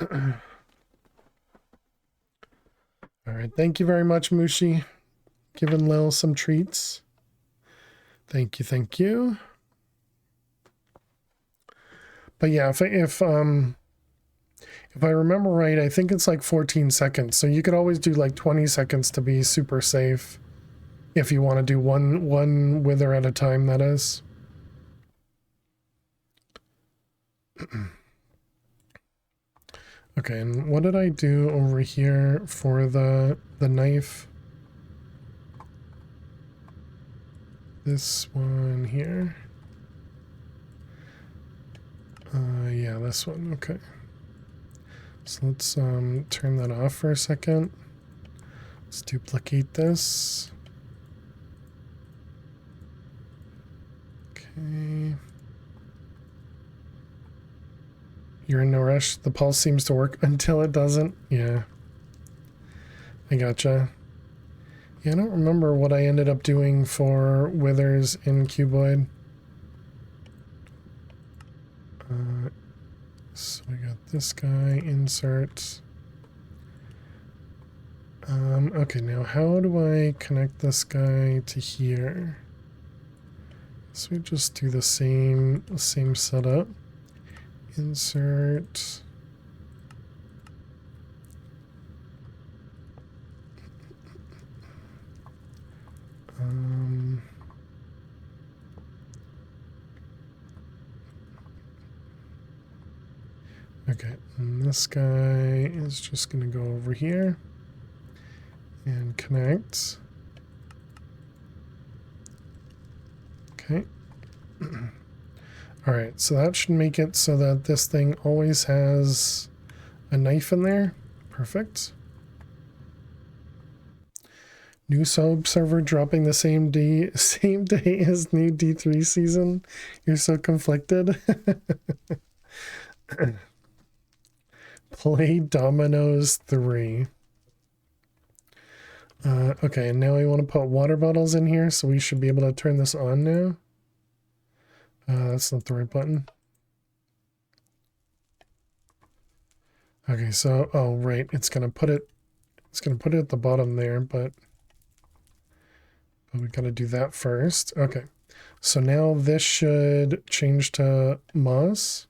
All right. Thank you very much, Mushi. Giving Lil some treats. Thank you. Thank you. But yeah, if I remember right, I think it's like 14 seconds. So you could always do like 20 seconds to be super safe. If you want to do one wither at a time, that is. Okay, and what did I do over here for the knife? This one here. Yeah, this one. Okay. So let's turn that off for a second. Let's duplicate this. Okay. You're in no rush. The pulse seems to work until it doesn't. Yeah. I gotcha. Yeah, I don't remember what I ended up doing for withers in Cuboid. So we got this guy, insert. Okay, now how do I connect this guy to here? So we just do the same setup. Insert. Okay, and this guy is just going to go over here and connect. Okay. All right, so that should make it so that this thing always has a knife in there. Perfect. New sub server dropping the same day as new D3 season. You're so conflicted. Play Dominoes 3. Okay, and now we want to put water bottles in here, so we should be able to turn this on now. That's not the right button. Okay, so oh right, it's gonna put it at the bottom there, but we gotta do that first. Okay, so now this should change to moss.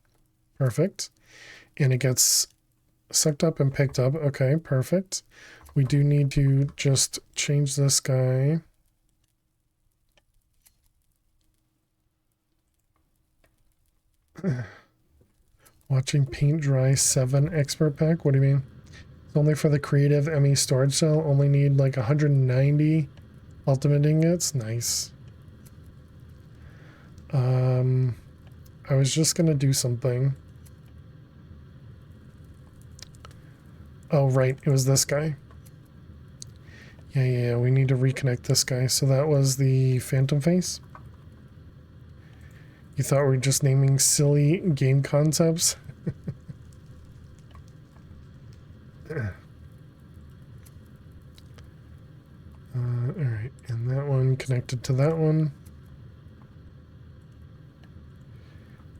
Perfect, and it gets sucked up and picked up. Okay, perfect. We do need to just change this guy. Watching paint dry 7 expert pack. What do you mean? It's only for the creative ME storage cell. Only need like 190 ultimate ingots. Nice. I was just gonna do something. Oh right, it was this guy. Yeah, we need to reconnect this guy. So that was the phantom face. You thought we were just naming silly game concepts? Alright, and that one connected to that one.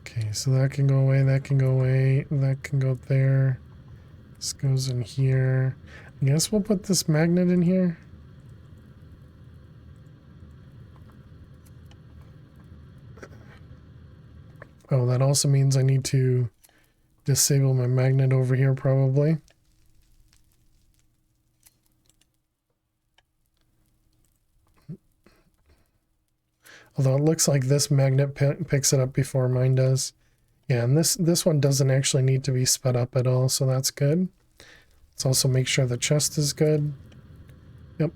Okay, so that can go away, that can go away, that can go there. This goes in here. I guess we'll put this magnet in here. Oh, that also means I need to disable my magnet over here probably. Although it looks like this magnet picks it up before mine does. Yeah, and this one doesn't actually need to be sped up at all, so that's good. Let's also make sure the chest is good. Yep.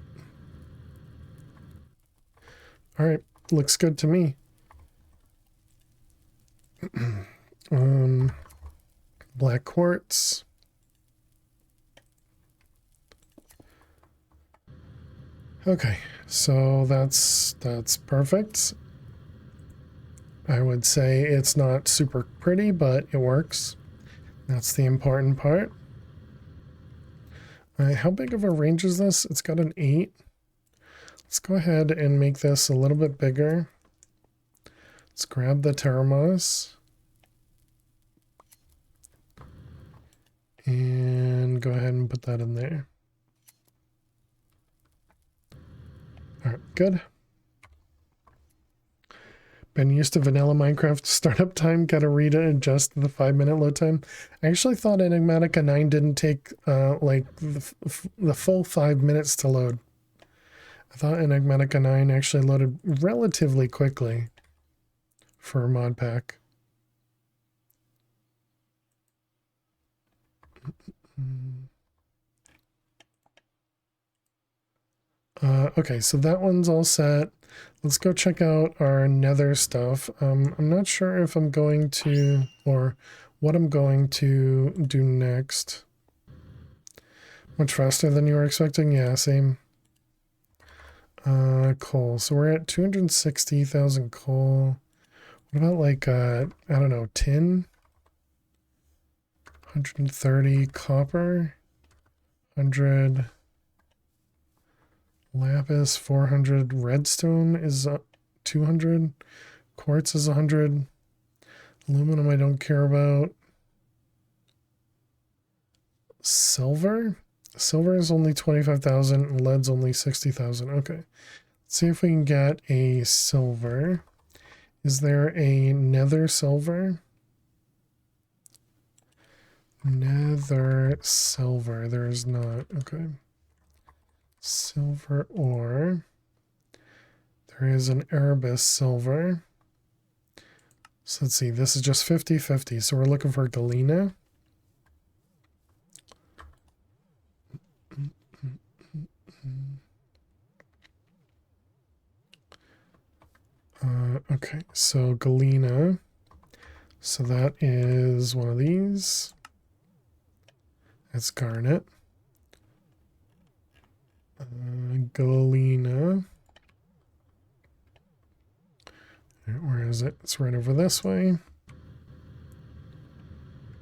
All right, looks good to me. Black quartz. Okay, so that's perfect. I would say it's not super pretty, but it works. That's the important part. How big of a range is this? It's got an 8. Let's go ahead and make this a little bit bigger. Let's grab the Teramos. And go ahead and put that in there. Alright, good. Been used to vanilla Minecraft startup time, gotta readjust the 5-minute load time. I actually thought Enigmatica 9 didn't take like the full 5 minutes to load. I thought Enigmatica 9 actually loaded relatively quickly for a mod pack. Okay, so that one's all set. Let's go check out our nether stuff. I'm not sure if I'm going to, or what I'm going to do next. Much faster than you were expecting? Yeah, same. Coal. So we're at 260,000 coal. What about like, I don't know, tin? 130 copper. 100 lapis. 400 redstone is 200. Quartz is 100. Aluminum I don't care about. Silver? Silver is only 25,000 and lead's only 60,000. Okay. Let's see if we can get a silver. Is there a nether silver? Nether silver. There is not. Okay. Silver ore. There is an Erebus silver. So let's see. This is just 50-50. So we're looking for galena. Okay, so galena. So that is one of these. That's garnet. Galena. Where is it? It's right over this way.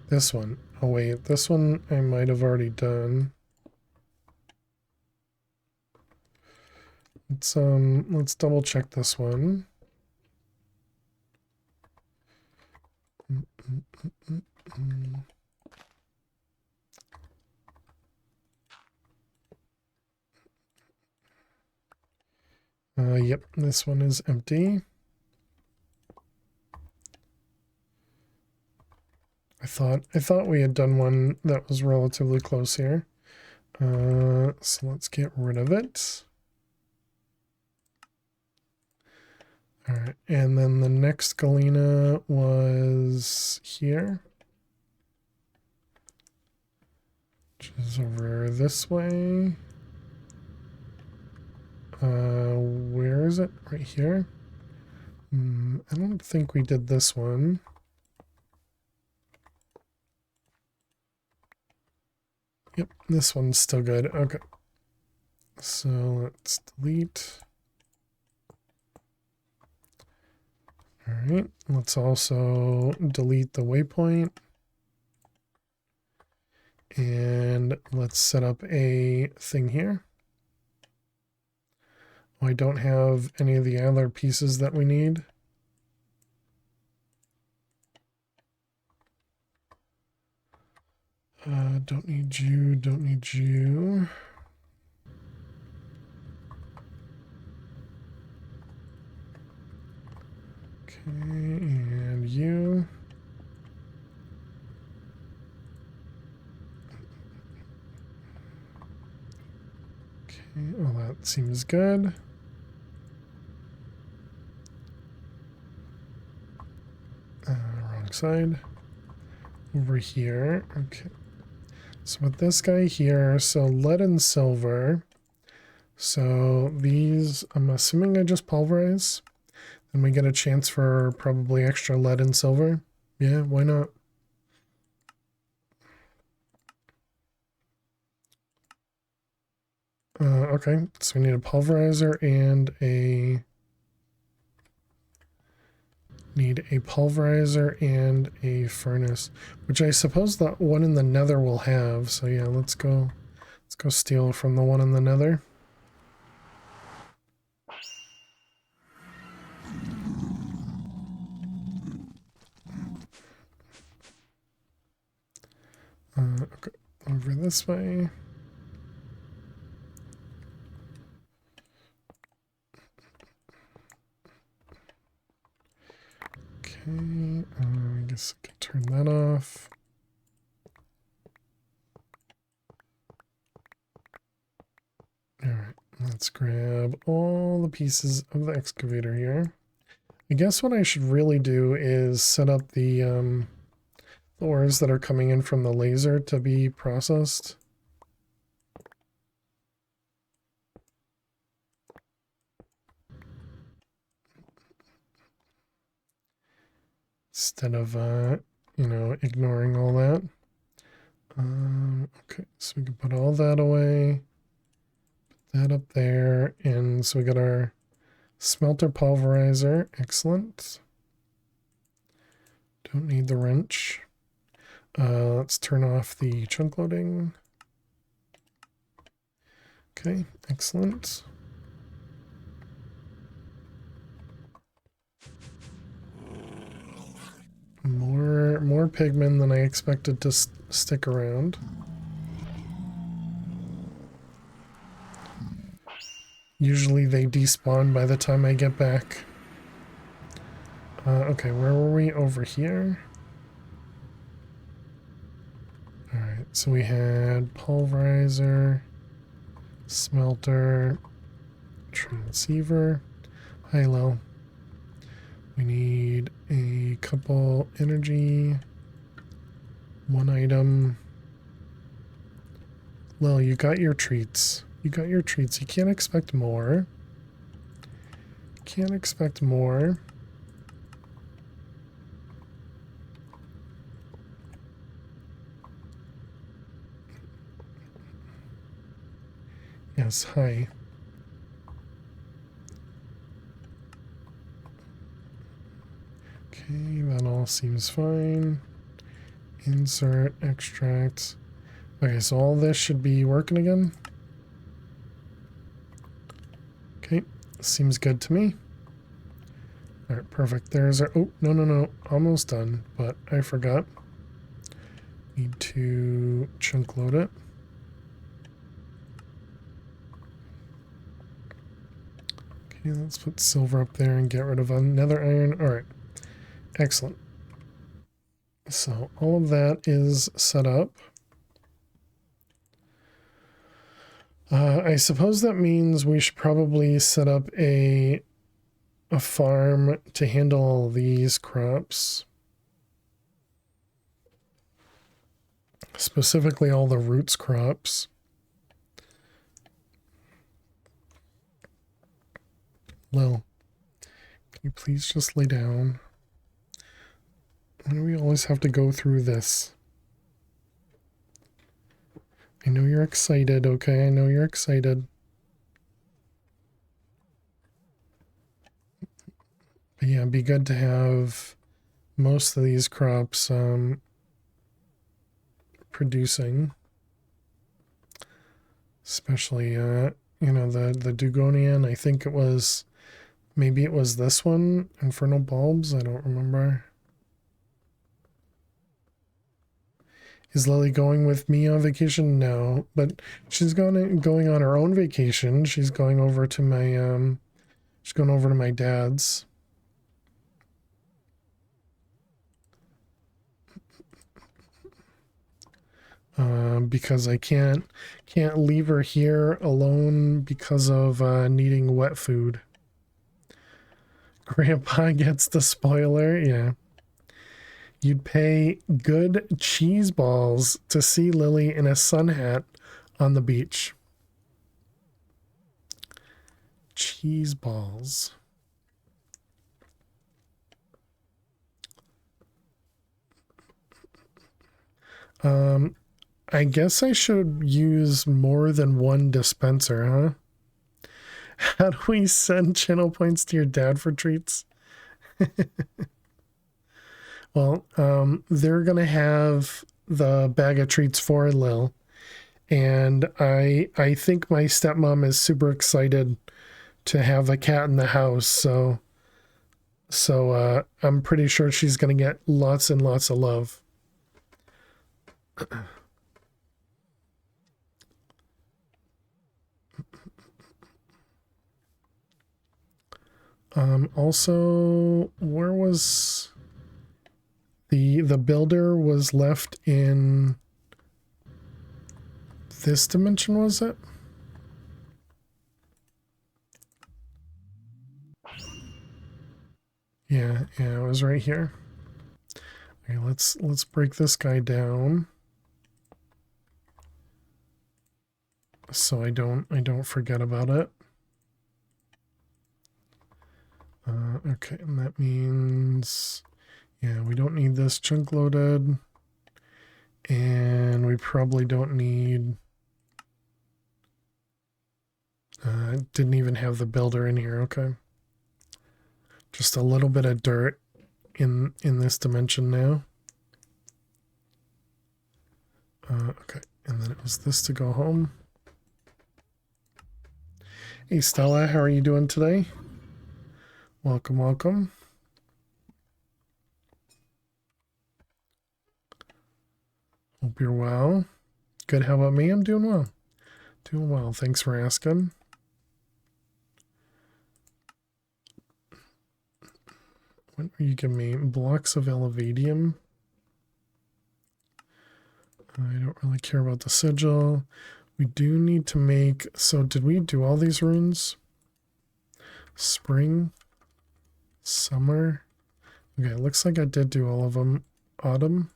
This one. Oh wait, this one I might have already done. Let's double check this one. Yep, this one is empty. I thought we had done one that was relatively close here. So let's get rid of it. All right, and then the next galena was here, which is over this way. Where is it? Right here. I don't think we did this one. Yep, this one's still good. Okay. So let's delete. All right, let's also delete the waypoint. And let's set up a thing here. I don't have any of the other pieces that we need. Don't need you, don't need you. Okay, and you. Okay, well that seems good. Wrong side. Over here, okay. So with this guy here, so lead and silver, So these, I'm assuming I just pulverize. And we get a chance for probably extra lead and silver. Yeah, why not? Okay, so we need a pulverizer and a... Need a pulverizer and a furnace, which I suppose the one in the nether will have. So yeah, let's go steal from the one in the nether. Okay, over this way. Okay, I guess I can turn that off. Alright, let's grab all the pieces of the excavator here. I guess what I should really do is set up the ores that are coming in from the laser to be processed. Instead of, you know, ignoring all that. Okay, so we can put all that away. Put that up there. And so we got our smelter pulverizer. Excellent. Don't need the wrench. Let's turn off the chunk loading. Okay, excellent. More pigmen than I expected to stick around. Usually they despawn by the time I get back. Okay, where were we? Over here. Alright, so we had pulverizer, smelter, transceiver, high-low. We need a couple energy, one item. Lil, you got your treats. You got your treats. You can't expect more. Can't expect more. Yes, hi. Okay, that all seems fine. Insert, extract. Okay, so all this should be working again. Okay, seems good to me. Alright, perfect. There's our... Oh, no. Almost done, but I forgot. Need to chunk load it. Okay, let's put silver up there and get rid of another iron. Alright, excellent. So all of that is set up. I suppose that means we should probably set up a farm to handle all these crops. Specifically all the roots crops. Lil, can you please just lay down? Why do we always have to go through this? I know you're excited, okay? I know you're excited. But yeah, it'd be good to have most of these crops producing. Especially, you know, the Dugonian. I think it was, maybe it was this one, Infernal Bulbs. I don't remember. Is Lily going with me on vacation? No, but she's going on her own vacation. She's going over to my she's going over to my dad's. Because I can't leave her here alone because of needing wet food. Grandpa gets the spoiler, yeah. You'd pay good cheese balls to see Lily in a sun hat on the beach. cheese balls. I guess I should use more than one dispenser, huh? How do we send channel points to your dad for treats? Well, they're gonna have the bag of treats for Lil, and I think my stepmom is super excited to have a cat in the house, so I'm pretty sure she's gonna get lots and lots of love. Also, where was the builder was left in this dimension, was it? Yeah, it was right here. Okay, let's break this guy down so I don't forget about it. Okay, and that means, yeah, we don't need this chunk loaded, and we probably don't need. Didn't even have the builder in here. Okay, just a little bit of dirt in this dimension now. Okay, and then it was this to go home. Hey Stella, how are you doing today? Welcome, welcome. Hope you're well. Good, how about me? I'm doing well. Doing well, thanks for asking. What are you giving me? Blocks of elevadium. I don't really care about the sigil. We do need to make... So did we do all these runes? Spring. Summer. Okay, it looks like I did do all of them. Autumn.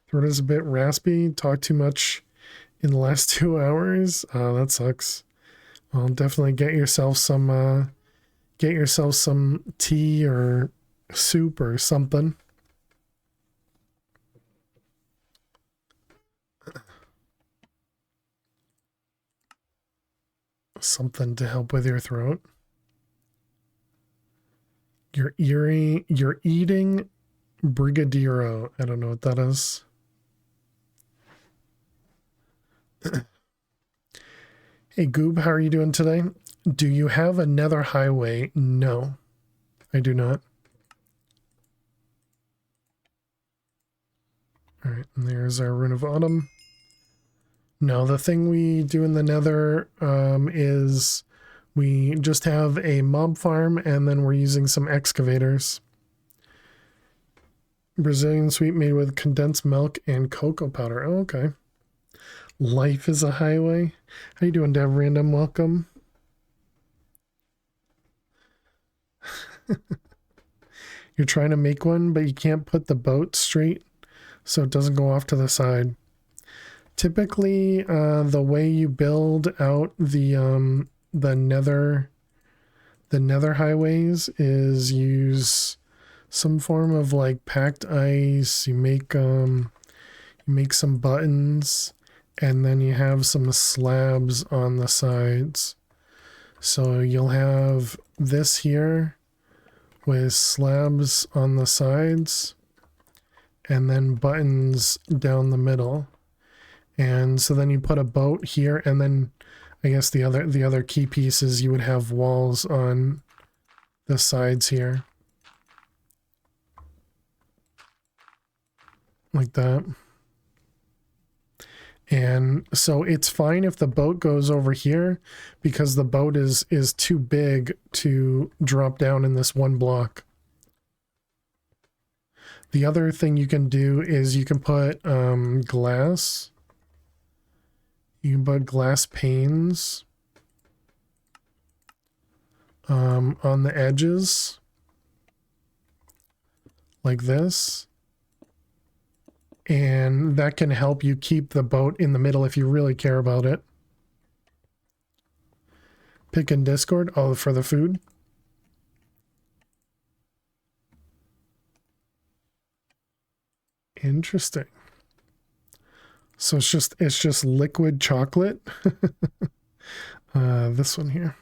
Throat is a bit raspy. Talked too much in the last 2 hours. That sucks. Well, definitely get yourself some tea or soup or something. Something to help with your throat. You're eating Brigadiro. I don't know what that is. Hey Goob, how are you doing today? Do you have a nether highway? No, I do not. All right, and there's our Rune of Autumn. No, the thing we do in the nether is we just have a mob farm and then we're using some excavators. Brazilian sweet made with condensed milk and cocoa powder. Oh, okay. Life is a highway. How you doing, Dev Random? Welcome. You're trying to make one, but you can't put the boat straight so it doesn't go off to the side. Typically, the way you build out the nether highways is use some form of like packed ice. You make some buttons, and then you have some slabs on the sides. So you'll have this here with slabs on the sides and then buttons down the middle. And so then you put a boat here, and then I guess the other key pieces, you would have walls on the sides here. Like that. And so it's fine if the boat goes over here because the boat is too big to drop down in this one block. The other thing you can do is you can put glass. You can put glass panes on the edges like this. and that can help you keep the boat in the middle if you really care about it. Pick in Discord, oh, for the food. Interesting. So it's just liquid chocolate. This one here.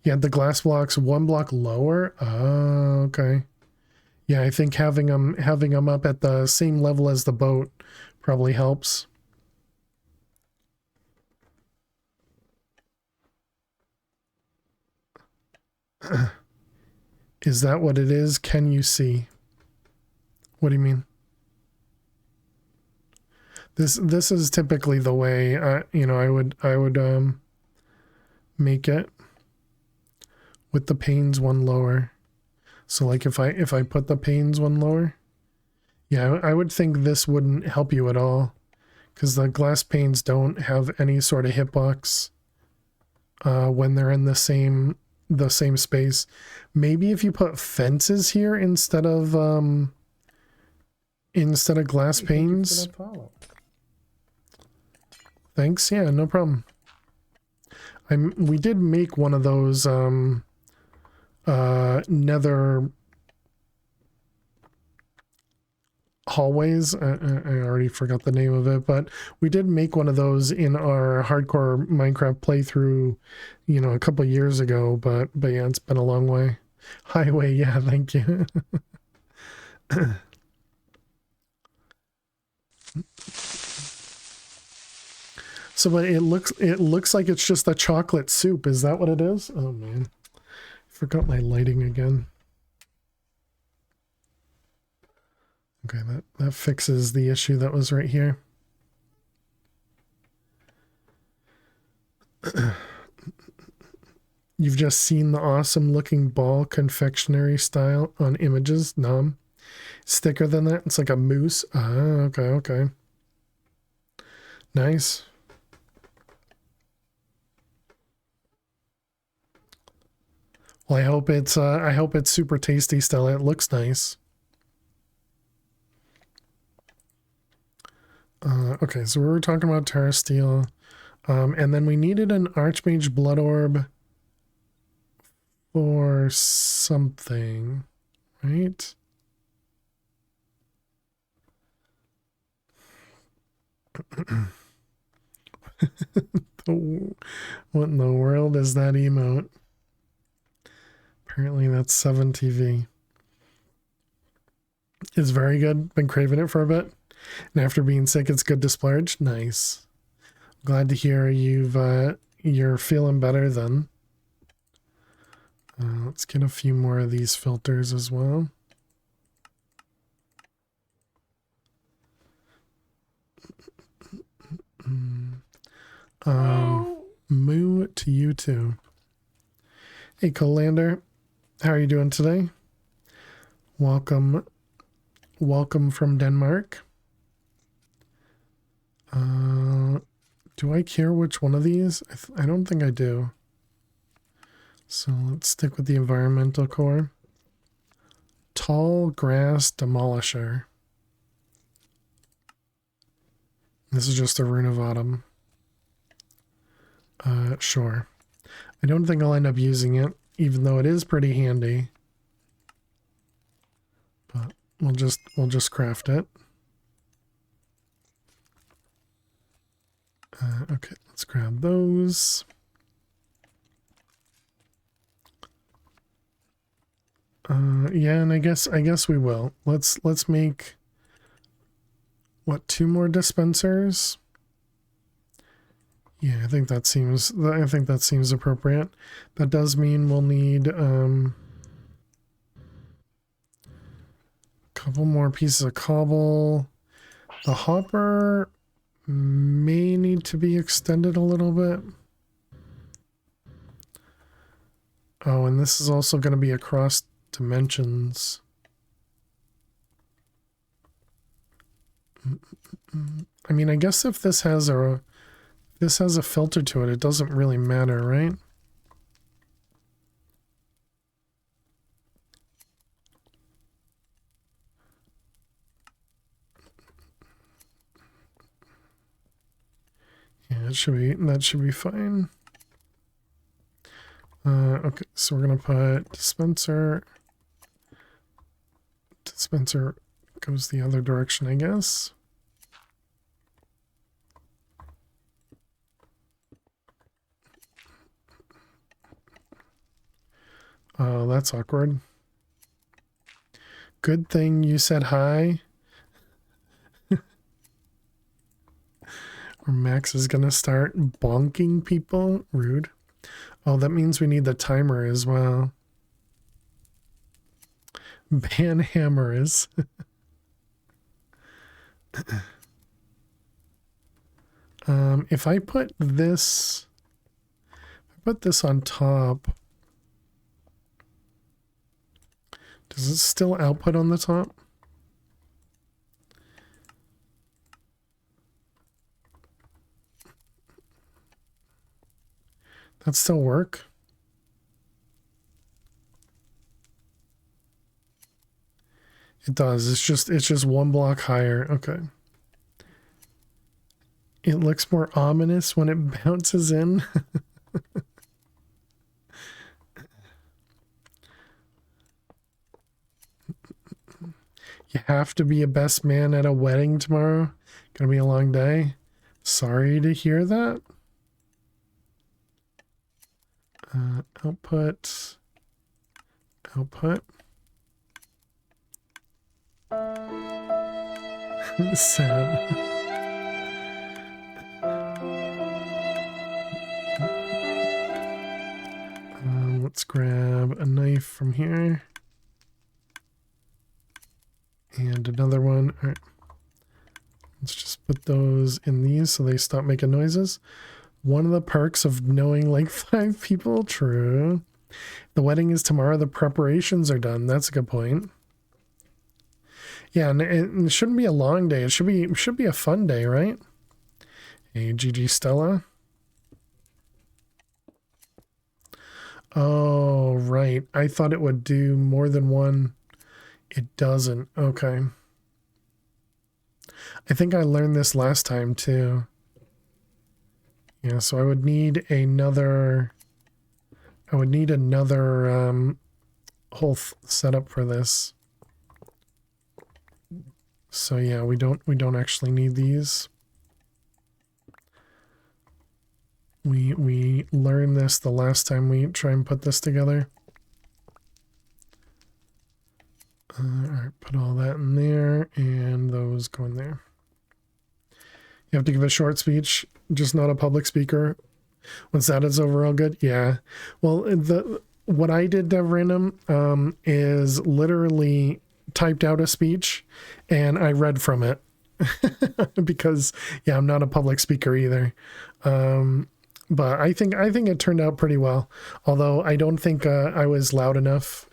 Yeah, the glass blocks 1 block lower. Oh, okay. Yeah, I think having them up at the same level as the boat probably helps. Is that what it is? Can you see? What do you mean? This is typically the way you know, I would make it with the panes one lower. So like if I put the panes one lower, yeah, I would think this wouldn't help you at all, because the glass panes don't have any sort of hitbox when they're in the same space. Maybe if you put fences here instead of glass panes. Thanks. Yeah, no problem. We did make one of those nether hallways. I already forgot the name of it, but we did make one of those in our hardcore Minecraft playthrough, you know, a couple years ago, but yeah, it's been a long way. Highway, yeah, thank you. So, but it looks like it's just a chocolate soup. Is that what it is? Oh man, forgot my lighting again. Okay, that fixes the issue that was right here. You've just seen the awesome looking ball confectionery style on images. Nom. It's thicker than that. It's like a mousse. Ah, okay, okay. Nice. Well, I hope it's super tasty still. It looks nice. Okay, so we were talking about Terra Steel. And then we needed an Archmage Blood Orb for something, right? What in the world is that emote? Apparently that's 7TV. It's very good. Been craving it for a bit. And after being sick, it's good to splurge. Nice. Glad to hear you're feeling better then. Let's get a few more of these filters as well. Moo to you too. Hey, Colander, how are you doing today? Welcome from Denmark. Do I care which one of these? I don't think I do. So let's stick with the environmental core. Tall grass demolisher. This is just a rune of autumn. Sure. I don't think I'll end up using it, even though it is pretty handy. But we'll just craft it. Okay, let's grab those. Yeah, and I guess we will. Let's make what, 2 more dispensers? Yeah, I think that seems appropriate. That does mean we'll need a couple more pieces of cobble. The hopper may need to be extended a little bit. Oh, and this is also going to be across dimensions. I mean, I guess if this has a filter to it, it doesn't really matter, right? Yeah, that should be fine. Okay, so we're gonna put dispenser. Dispenser goes the other direction, I guess. Oh, that's awkward. Good thing you said hi. Or Max is gonna start bonking people. Rude. Oh, that means we need the timer as well. Ban hammers. If I put this on top, does it still output on the top? That still work? It does. It's just one block higher. Okay. It looks more ominous when it bounces in. You have to be a best man at a wedding tomorrow. Gonna be a long day. Sorry to hear that. Output. Sad. Let's grab a knife from here. And another one. All right. Let's just put those in these so they stop making noises. One of the perks of knowing like 5 people, true. The wedding is tomorrow. The preparations are done. That's a good point. Yeah, and it shouldn't be a long day. It should be a fun day, right? Hey, GG Stella. Oh, right. I thought it would do more than one. It doesn't. Okay. I think I learned this last time too. Yeah, so I would need another whole setup for this. So yeah, we don't actually need these. We learned this the last time we try and put this together. All right, put all that in there, and those go in there. You have to give a short speech, just not a public speaker. Once that is overall good, yeah. Well, what I did at random is literally typed out a speech, and I read from it because yeah, I'm not a public speaker either. But I think it turned out pretty well. Although I don't think I was loud enough.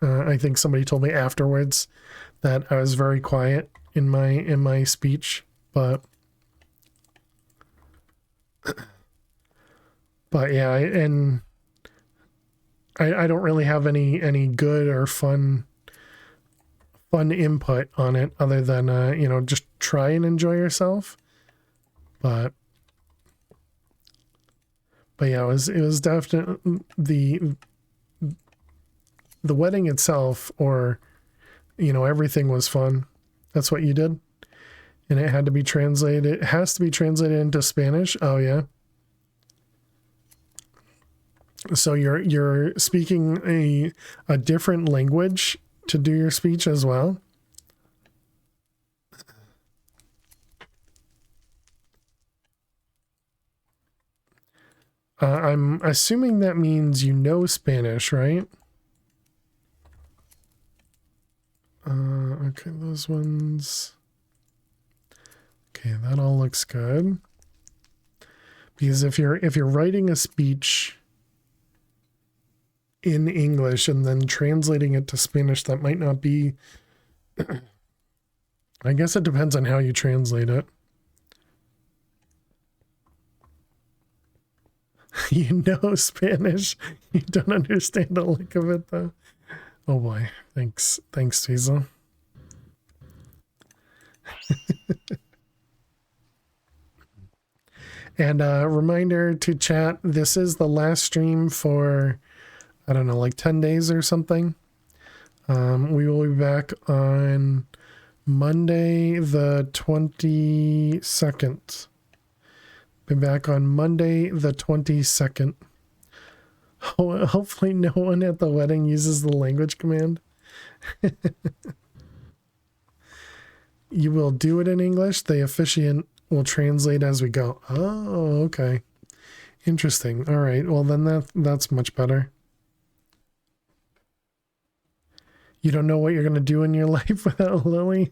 I think somebody told me afterwards that I was very quiet in my speech, but yeah, I don't really have any good or fun input on it other than just try and enjoy yourself. But yeah, it was definitely the wedding itself, or everything was fun. That's what you did, and it had to be translated. It has to be translated into Spanish. Oh yeah. So you're speaking a different language to do your speech as well. I'm assuming that means you know Spanish, right? Okay, those ones. Okay, that all looks good. Because if you're writing a speech in English and then translating it to Spanish, that might not be. I guess it depends on how you translate it. You know Spanish. You don't understand a lick of it though. Oh boy. Thanks, Diesel. And reminder to chat, this is the last stream for, I don't know, like 10 days or something. We will be back on Monday the 22nd. Be back on Monday the 22nd. Hopefully no one at the wedding uses the language command. You will do it in English. The officiant will translate as we go. Oh, okay. Interesting. All right. Well, then that's much better. You don't know what you're going to do in your life without Lily?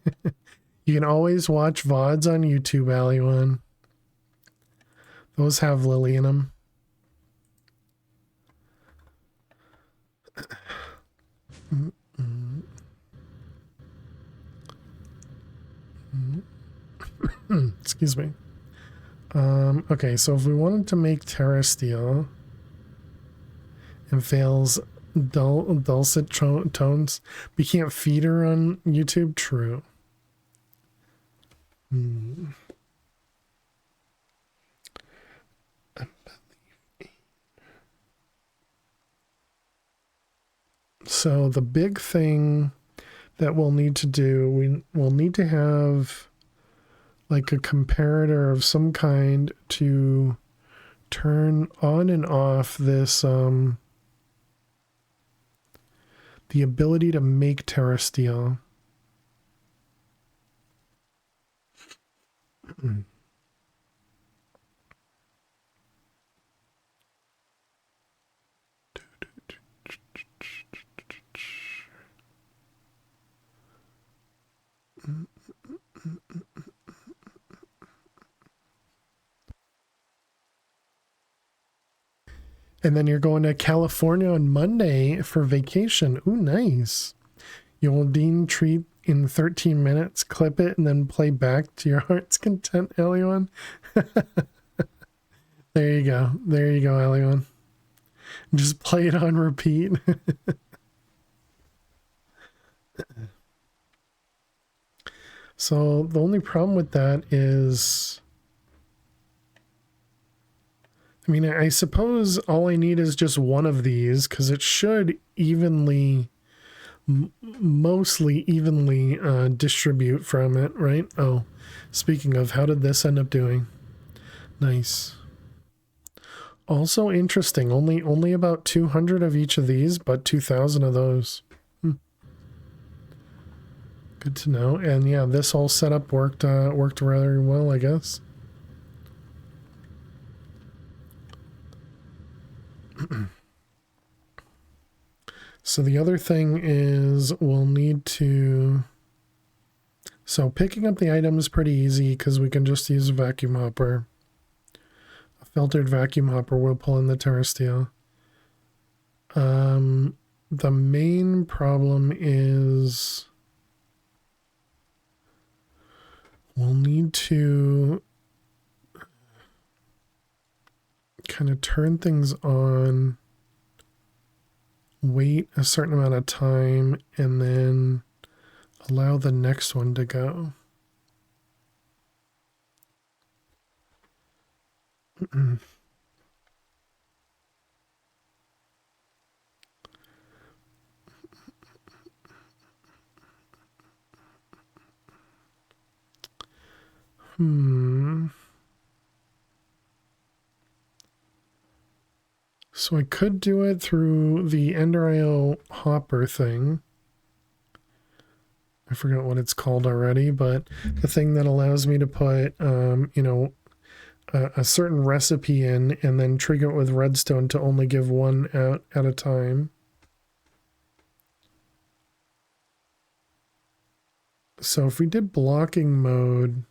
You can always watch VODs on YouTube, Aliwan. Those have Lily in them. Excuse me. Okay, so if we wanted to make Terra Steel and fails dulcet tones, we can't feed her on YouTube. True. So the big thing that we'll need to do, we will need to have like a comparator of some kind to turn on and off this the ability to make Terra Steel. And then you're going to California on Monday for vacation. Ooh, nice. You'll deem treat in 13 minutes, clip it, and then play back to your heart's content, Elion. There you go. There you go, Elion. Just play it on repeat. So the only problem with that is, I mean, I suppose all I need is just one of these because it should evenly, mostly evenly distribute from it, right? Oh, speaking of, how did this end up doing? Nice. Also interesting, only about 200 of each of these, but 2,000 of those. Good to know. And yeah, this whole setup worked rather well, I guess. So the other thing is we'll need to, so picking up the item is pretty easy because we can just use a vacuum hopper. A filtered vacuum hopper will pull in the Terra Steel. The main problem is we'll need to kind of turn things on, wait a certain amount of time, and then allow the next one to go. So I could do it through the Ender.io hopper thing. I forgot what it's called already, but the thing that allows me to put, you know, a certain recipe in and then trigger it with redstone to only give one out at a time. So if we did blocking mode,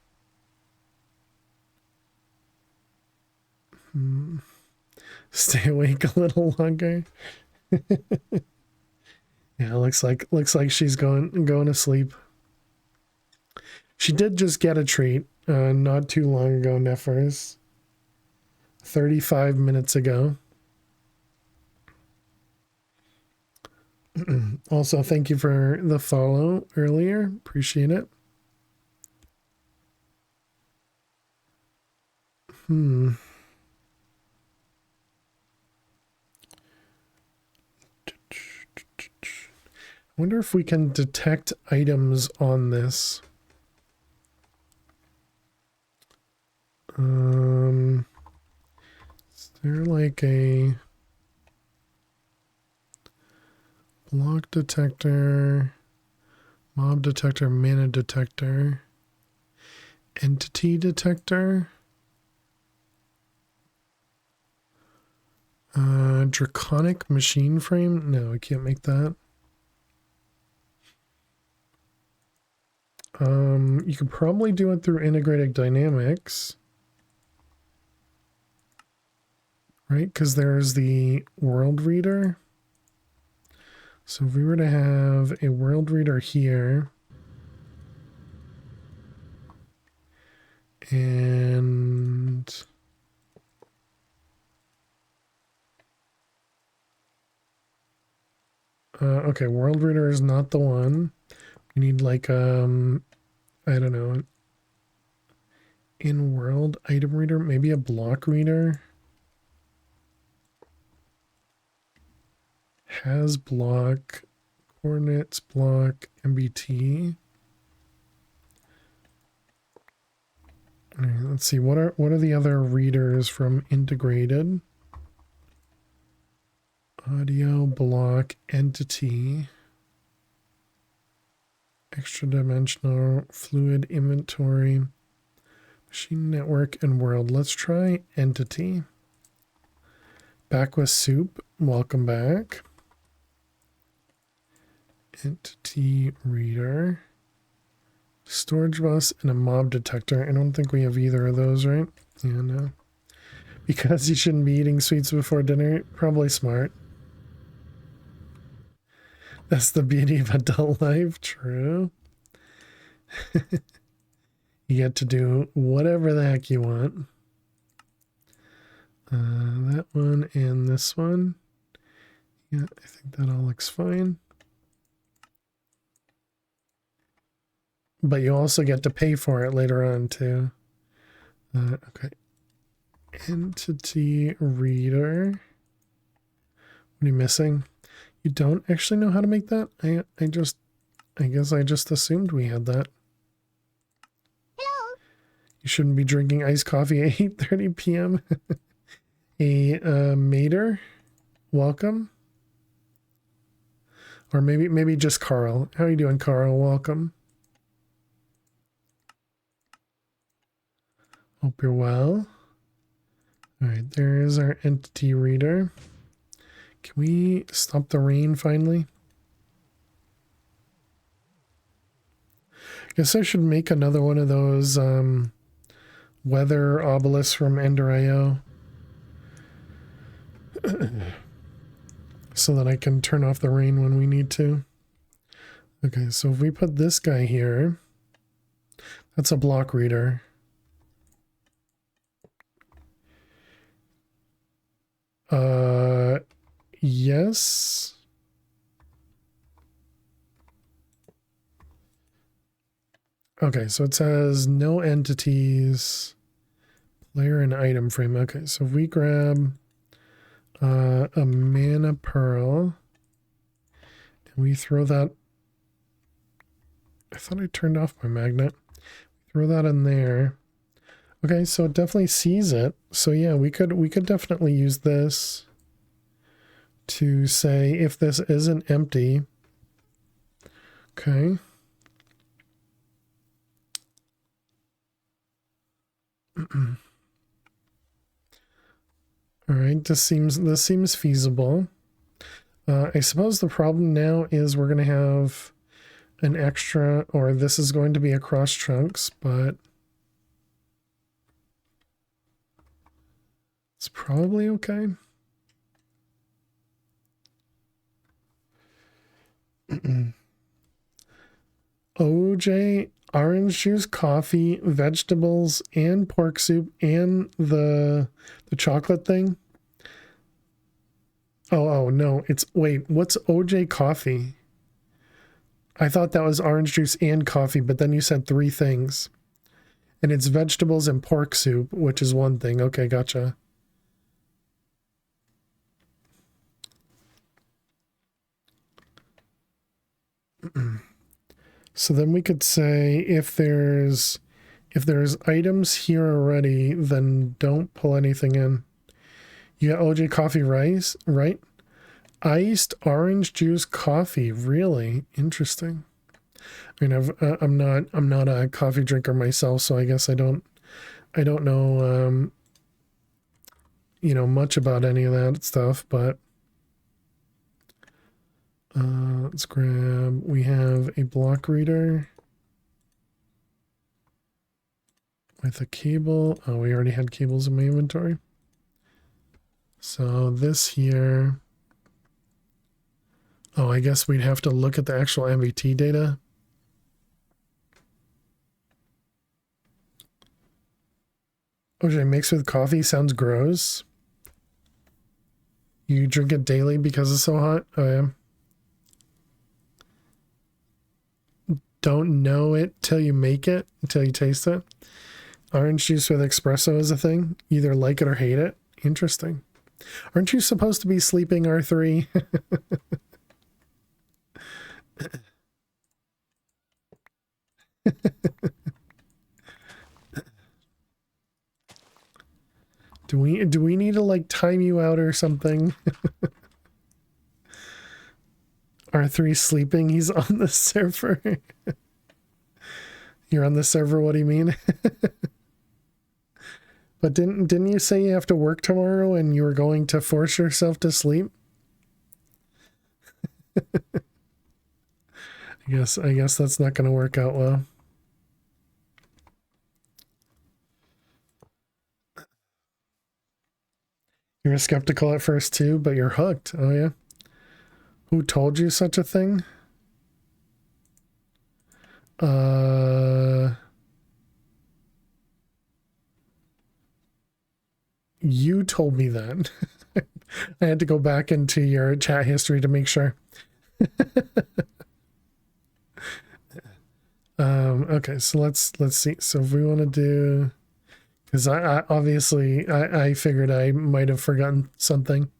stay awake a little longer. Yeah, looks like she's going to sleep. She did just get a treat not too long ago, Nefers. 35 minutes ago. Also, thank you for the follow earlier. Appreciate it. I wonder if we can detect items on this. Is there like a block detector, mob detector, mana detector, entity detector, draconic machine frame? No, I can't make that. You could probably do it through integrated dynamics, right? Because there's the world reader. So if we were to have a world reader here, and okay, world reader is not the one. We need like I don't know, in world item reader, maybe a block reader. Has block, coordinates block, MBT. All right, let's see, what are the other readers from integrated? Audio, block, entity, extra dimensional, fluid, inventory, machine network, and world. Let's try entity. Back with soup. Welcome back. Entity reader. Storage bus and a mob detector. I don't think we have either of those, right? Yeah, no. Because you shouldn't be eating sweets before dinner. Probably smart. That's the beauty of adult life. True. You get to do whatever the heck you want. That one and this one. Yeah, I think that all looks fine. But you also get to pay for it later on too. Okay. Entity reader. What are you missing? You don't actually know how to make that? I guess I just assumed we had that. Hello. You shouldn't be drinking iced coffee at 8:30 p.m. A mater, welcome. Or maybe just Carl. How are you doing, Carl? Welcome. Hope you're well. All right, there is our entity reader. Can we stop the rain finally? Guess I should make another one of those weather obelisks from Ender.io so that I can turn off the rain when we need to. Okay, so if we put this guy here, that's a block reader. Yes. Okay, so it says no entities, player and item frame. Okay, so if we grab a mana pearl and we throw that, I thought I turned off my magnet. Throw that in there. Okay, so it definitely sees it. So yeah, we could definitely use this to say if this isn't empty. Okay. All right, this seems feasible. I suppose the problem now is we're going to have an extra, or this is going to be across chunks, but it's probably okay. OJ, orange juice, coffee, vegetables, and pork soup, and the chocolate thing. Oh no, wait, what's OJ coffee? I thought that was orange juice and coffee, but then you said three things. And it's vegetables and pork soup, which is one thing. Okay, gotcha. So then we could say if there's items here already, then don't pull anything in. You got OJ coffee rice, right? Iced orange juice coffee. Really interesting. I mean, I'm not a coffee drinker myself, so I guess I don't know you know, much about any of that stuff, but let's grab, we have a block reader with a cable. Oh, we already had cables in my inventory. So this here, oh, I guess we'd have to look at the actual MVT data. OJ, mixed with coffee sounds gross. You drink it daily because it's so hot? Oh, yeah. Don't know it till you make it, until you taste it. Orange juice with espresso is a thing. Either like it or hate it. Interesting. Aren't you supposed to be sleeping, R3? Do we need to like time you out or something? R3 sleeping, he's on the server. You're on the server, what do you mean? But didn't you say you have to work tomorrow and you were going to force yourself to sleep? I guess that's not going to work out well. You were skeptical at first too, but you're hooked. Oh yeah. Who told you such a thing? You told me that. I had to go back into your chat history to make sure. Okay, so let's see. So if we want to do, because I obviously I figured I might have forgotten something.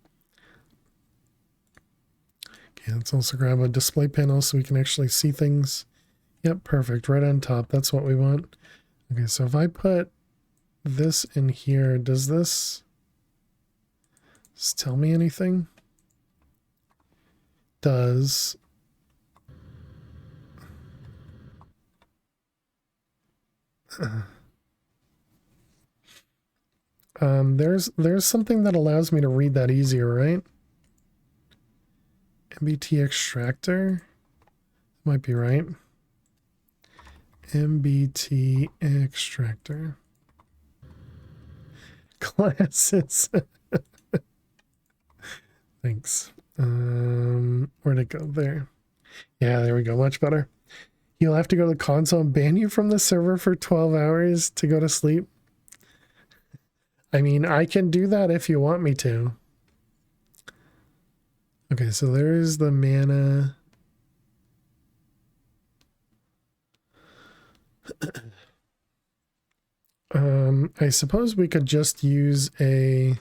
Okay, let's also grab a display panel so we can actually see things. Yep, perfect. Right on top. That's what we want. Okay, so if I put this in here, does this tell me anything? Does there's something that allows me to read that easier, right? MBT extractor might be right. MBT extractor classes. Thanks. Where'd it go? There. Yeah, there we go. Much better. You'll have to go to the console and ban you from the server for 12 hours to go to sleep. I mean, I can do that if you want me to. Okay, so there's the mana. I suppose we could just use a,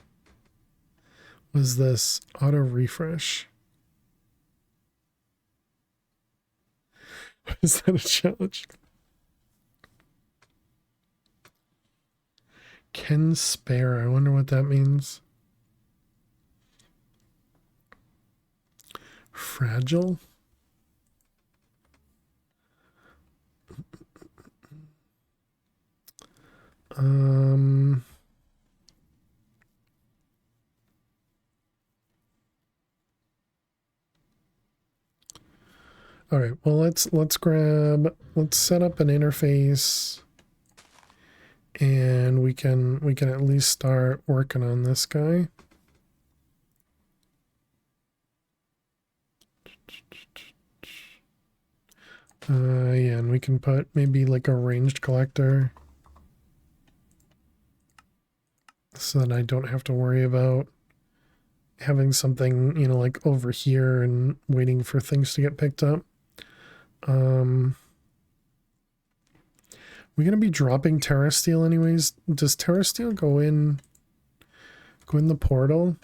was this auto refresh? Is that a challenge? Can spare. I wonder what that means. Fragile. All right, well, let's set up an interface and we can at least start working on this guy. Yeah, and we can put maybe like a ranged collector so that I don't have to worry about having something, you know, like over here and waiting for things to get picked up. we gonna be dropping Terra Steel anyways? Does Terra Steel go in the portal?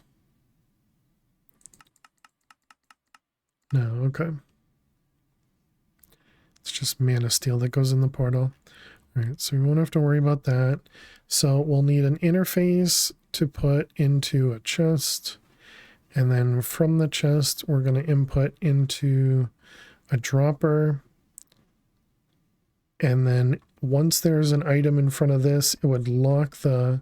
No, okay. It's just Mana Steel that goes in the portal. All right, so we won't have to worry about that. So we'll need an interface to put into a chest. And then from the chest, we're going to input into a dropper. And then once there's an item in front of this, it would lock the,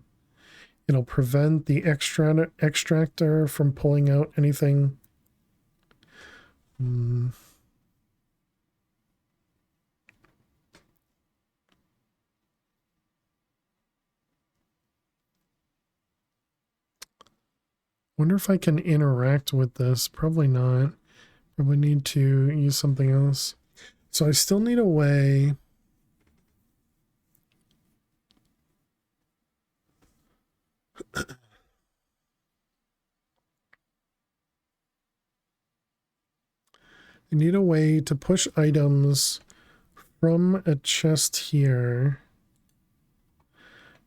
it'll prevent the extractor from pulling out anything. Wonder if I can interact with this. Probably not. Probably need to use something else. So I still need a way. I need a way to push items from a chest here.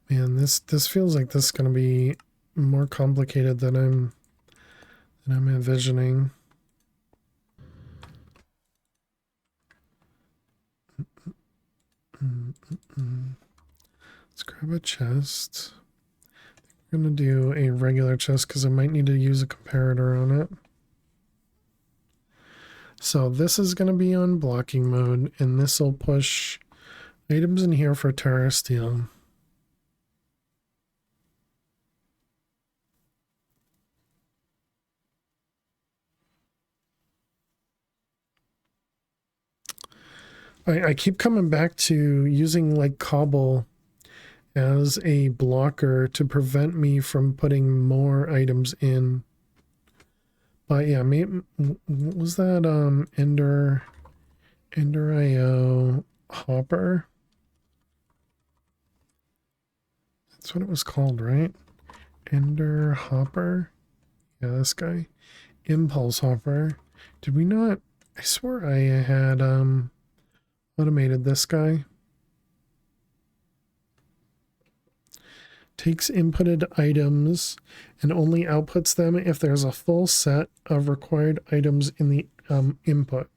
Man, this feels like this is going to be more complicated than I'm envisioning. Let's grab a chest. I'm going to do a regular chest because I might need to use a comparator on it. So this is going to be on blocking mode, and this will push items in here for Terra Steel. I keep coming back to using like cobble as a blocker to prevent me from putting more items in. But yeah, maybe, what was that Ender IO hopper? That's what it was called, right? Ender hopper? Yeah, this guy. Impulse hopper. Did we not? I swear I had automated this guy. Takes inputted items and only outputs them if there's a full set of required items in the input.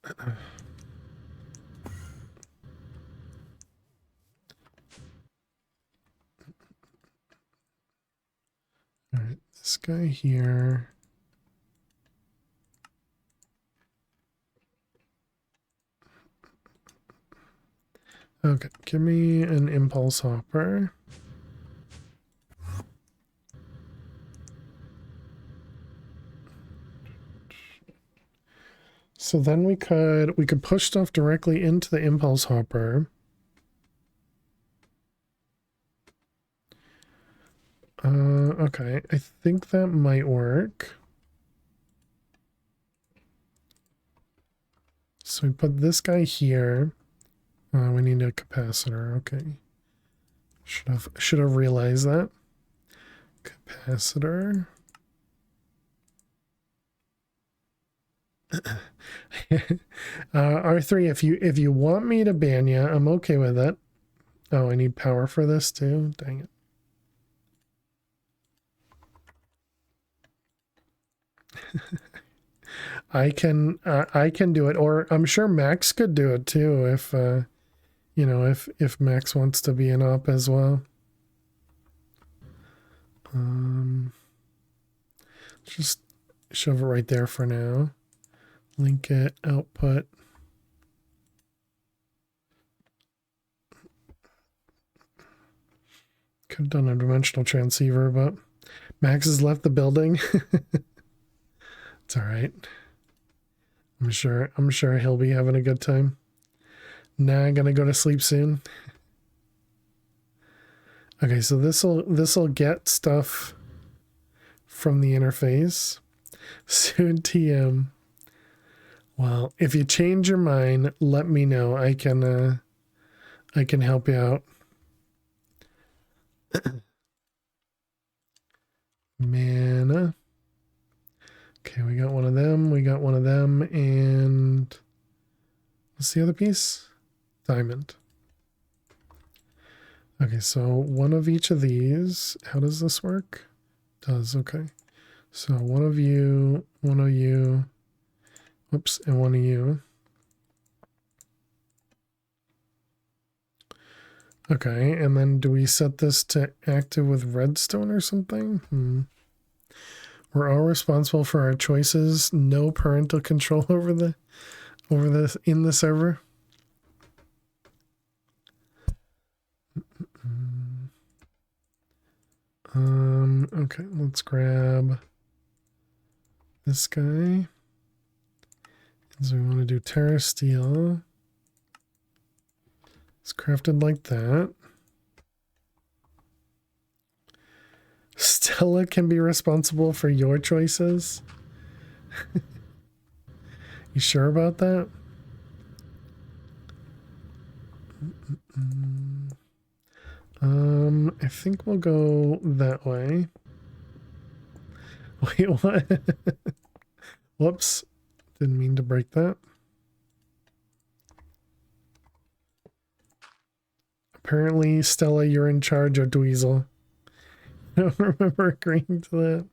All right, this guy here. Okay, give me an impulse hopper. So then we could push stuff directly into the impulse hopper. Okay, I think that might work. So we put this guy here. We need a capacitor. Okay, should have realized that. Capacitor. R3, if you want me to ban you, I'm okay with it. Oh, I need power for this too. Dang it. I can do it, or I'm sure Max could do it too if you know, if Max wants to be an op as well. Just shove it right there for now. Link it, output. Could have done a dimensional transceiver, but Max has left the building. It's all right. I'm sure he'll be having a good time. Nah, I'm gonna go to sleep soon. Okay, so this'll get stuff from the interface. Soon TM. Well, if you change your mind, let me know. I can help you out. Mana. Okay, we got one of them. We got What's the other piece? Diamond. Okay, so one of each of these. How does this work? Does, okay. So one of you, whoops, and one of you. Okay, and then do we set this to active with redstone or something? We're all responsible for our choices. No parental control over the in the server. Okay, let's grab this guy. So we want to do Terra Steel. It's crafted like that. Stella can be responsible for your choices. You sure about that? I think we'll go that way. Wait, what? Whoops. Didn't mean to break that. Apparently, Stella, you're in charge of Dweezil. I don't remember agreeing to that.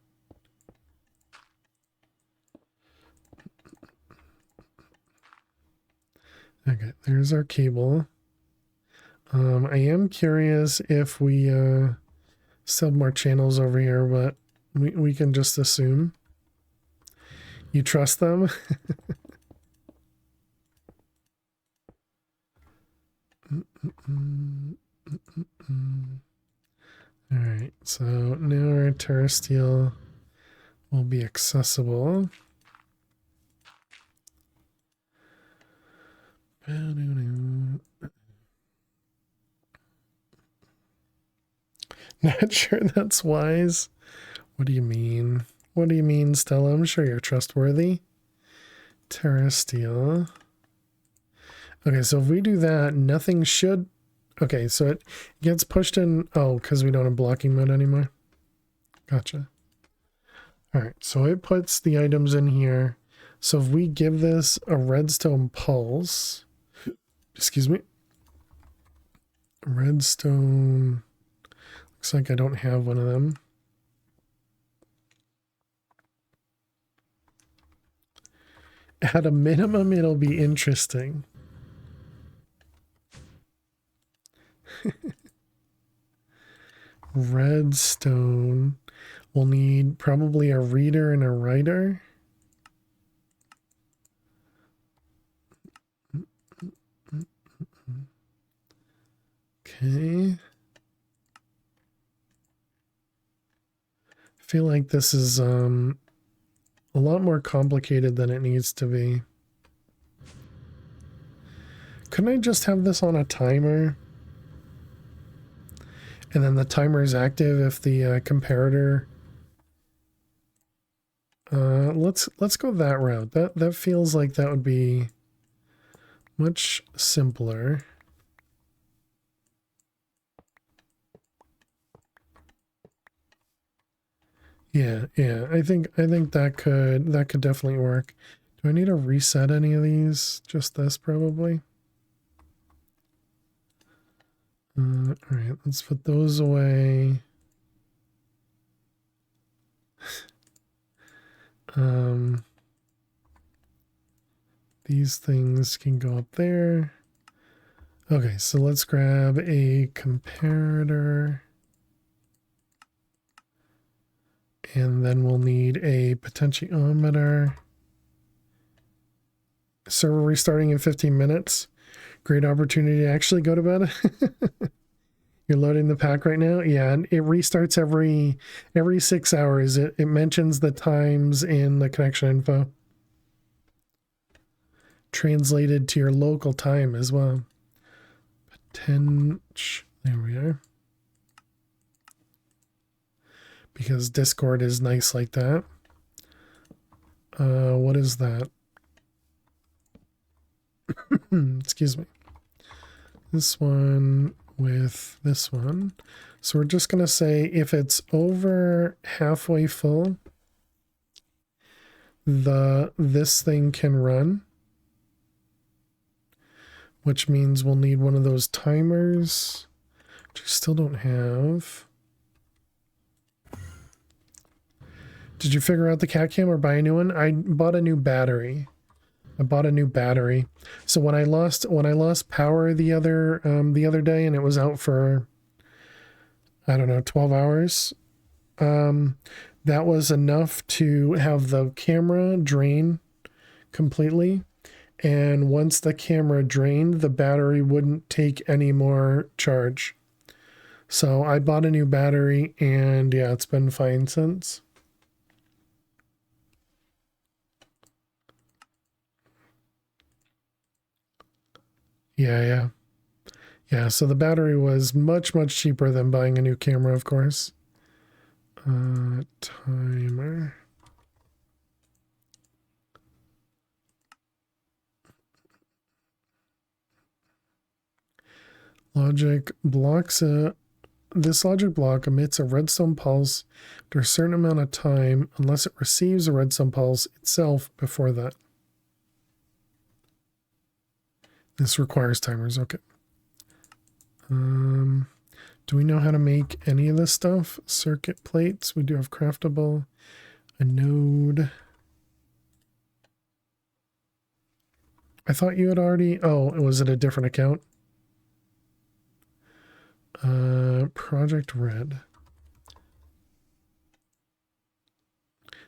Okay, there's our cable. I am curious if we still have more channels over here, but we can just assume. You trust them? Alright, so now our Terra Steel will be accessible. Not sure that's wise. What do you mean? What do you mean, Stella? I'm sure you're trustworthy. Terra Steel. Okay, so if we do that, nothing should... Okay, so it gets pushed in... Oh, because we don't have blocking mode anymore. Gotcha. Alright, so it puts the items in here. So if we give this a redstone pulse... Excuse me. Redstone... Looks like I don't have one of them. At a minimum, it'll be interesting. Redstone. We'll need probably a reader and a writer. Okay. I feel like this is a lot more complicated than it needs to be. Couldn't I just have this on a timer? And then the timer is active if the comparator... let's go that route. That feels like that would be much simpler. Yeah, I think that could definitely work. Do I need to reset any of these? Just this probably. All right, let's put those away. These things can go up there. Okay, so let's grab a comparator. And then we'll need a potentiometer. Server restarting in 15 minutes. Great opportunity to actually go to bed. You're loading the pack right now? Yeah, and it restarts every 6 hours. It mentions the times in the connection info. Translated to your local time as well. There we are. Because Discord is nice like that. What is that? Excuse me. This one with this one. So we're just going to say if it's over halfway full, this thing can run. which means we'll need one of those timers, which I still don't have. Did you figure out the cat cam or buy a new one? I bought a new battery. So when I lost power the other day and it was out for, I don't know, 12 hours, that was enough to have the camera drain completely. And once the camera drained, the battery wouldn't take any more charge. So I bought a new battery and yeah, it's been fine since. Yeah. So the battery was much cheaper than buying a new camera, of course. Timer. Logic blocks this logic block emits a redstone pulse after a certain amount of time unless it receives a redstone pulse itself before that. This requires timers, okay. Do we know how to make any of this stuff? Circuit plates, we do have craftable. A node. I thought you had already, oh, was it a different account? Project Red.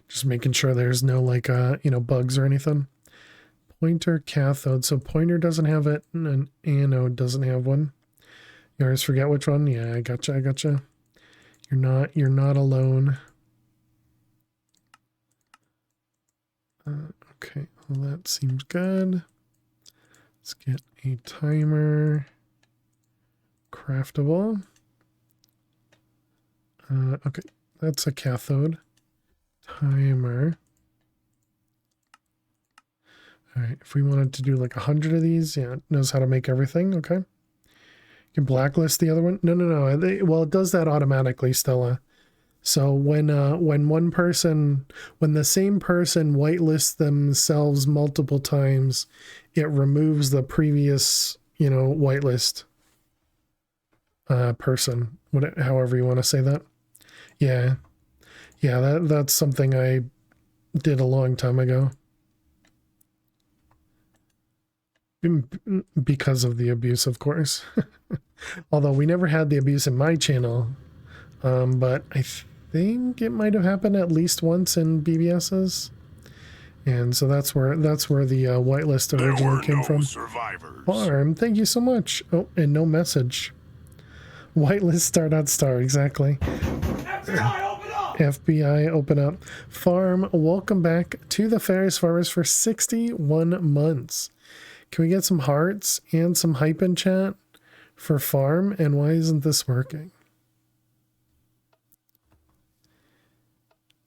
Just making sure there's no like, bugs or anything. Pointer cathode. So pointer doesn't have it and an anode doesn't have one. You always forget which one? Yeah, I gotcha. You're not alone. Okay, well that seems good. Let's get a timer. Craftable. Okay, that's a cathode. Timer. All right, if we wanted to do like 100 of these, yeah, it knows how to make everything, okay. You can blacklist the other one. No. Well, it does that automatically, Stella. So when the same person whitelists themselves multiple times, it removes the previous, whitelist person, however you want to say that. Yeah, that's something I did a long time ago. Because of the abuse, of course. Although we never had the abuse in my channel. But I think it might have happened at least once in BBS's. And so that's where the whitelist originally came from. Farm, thank you so much. Oh, and no message. Whitelist star.star, exactly. FBI, open up! FBI, open up. Farm, welcome back to the Fairies Farmers for 61 months. Can we get some hearts and some hype in chat for Farm? And why isn't this working?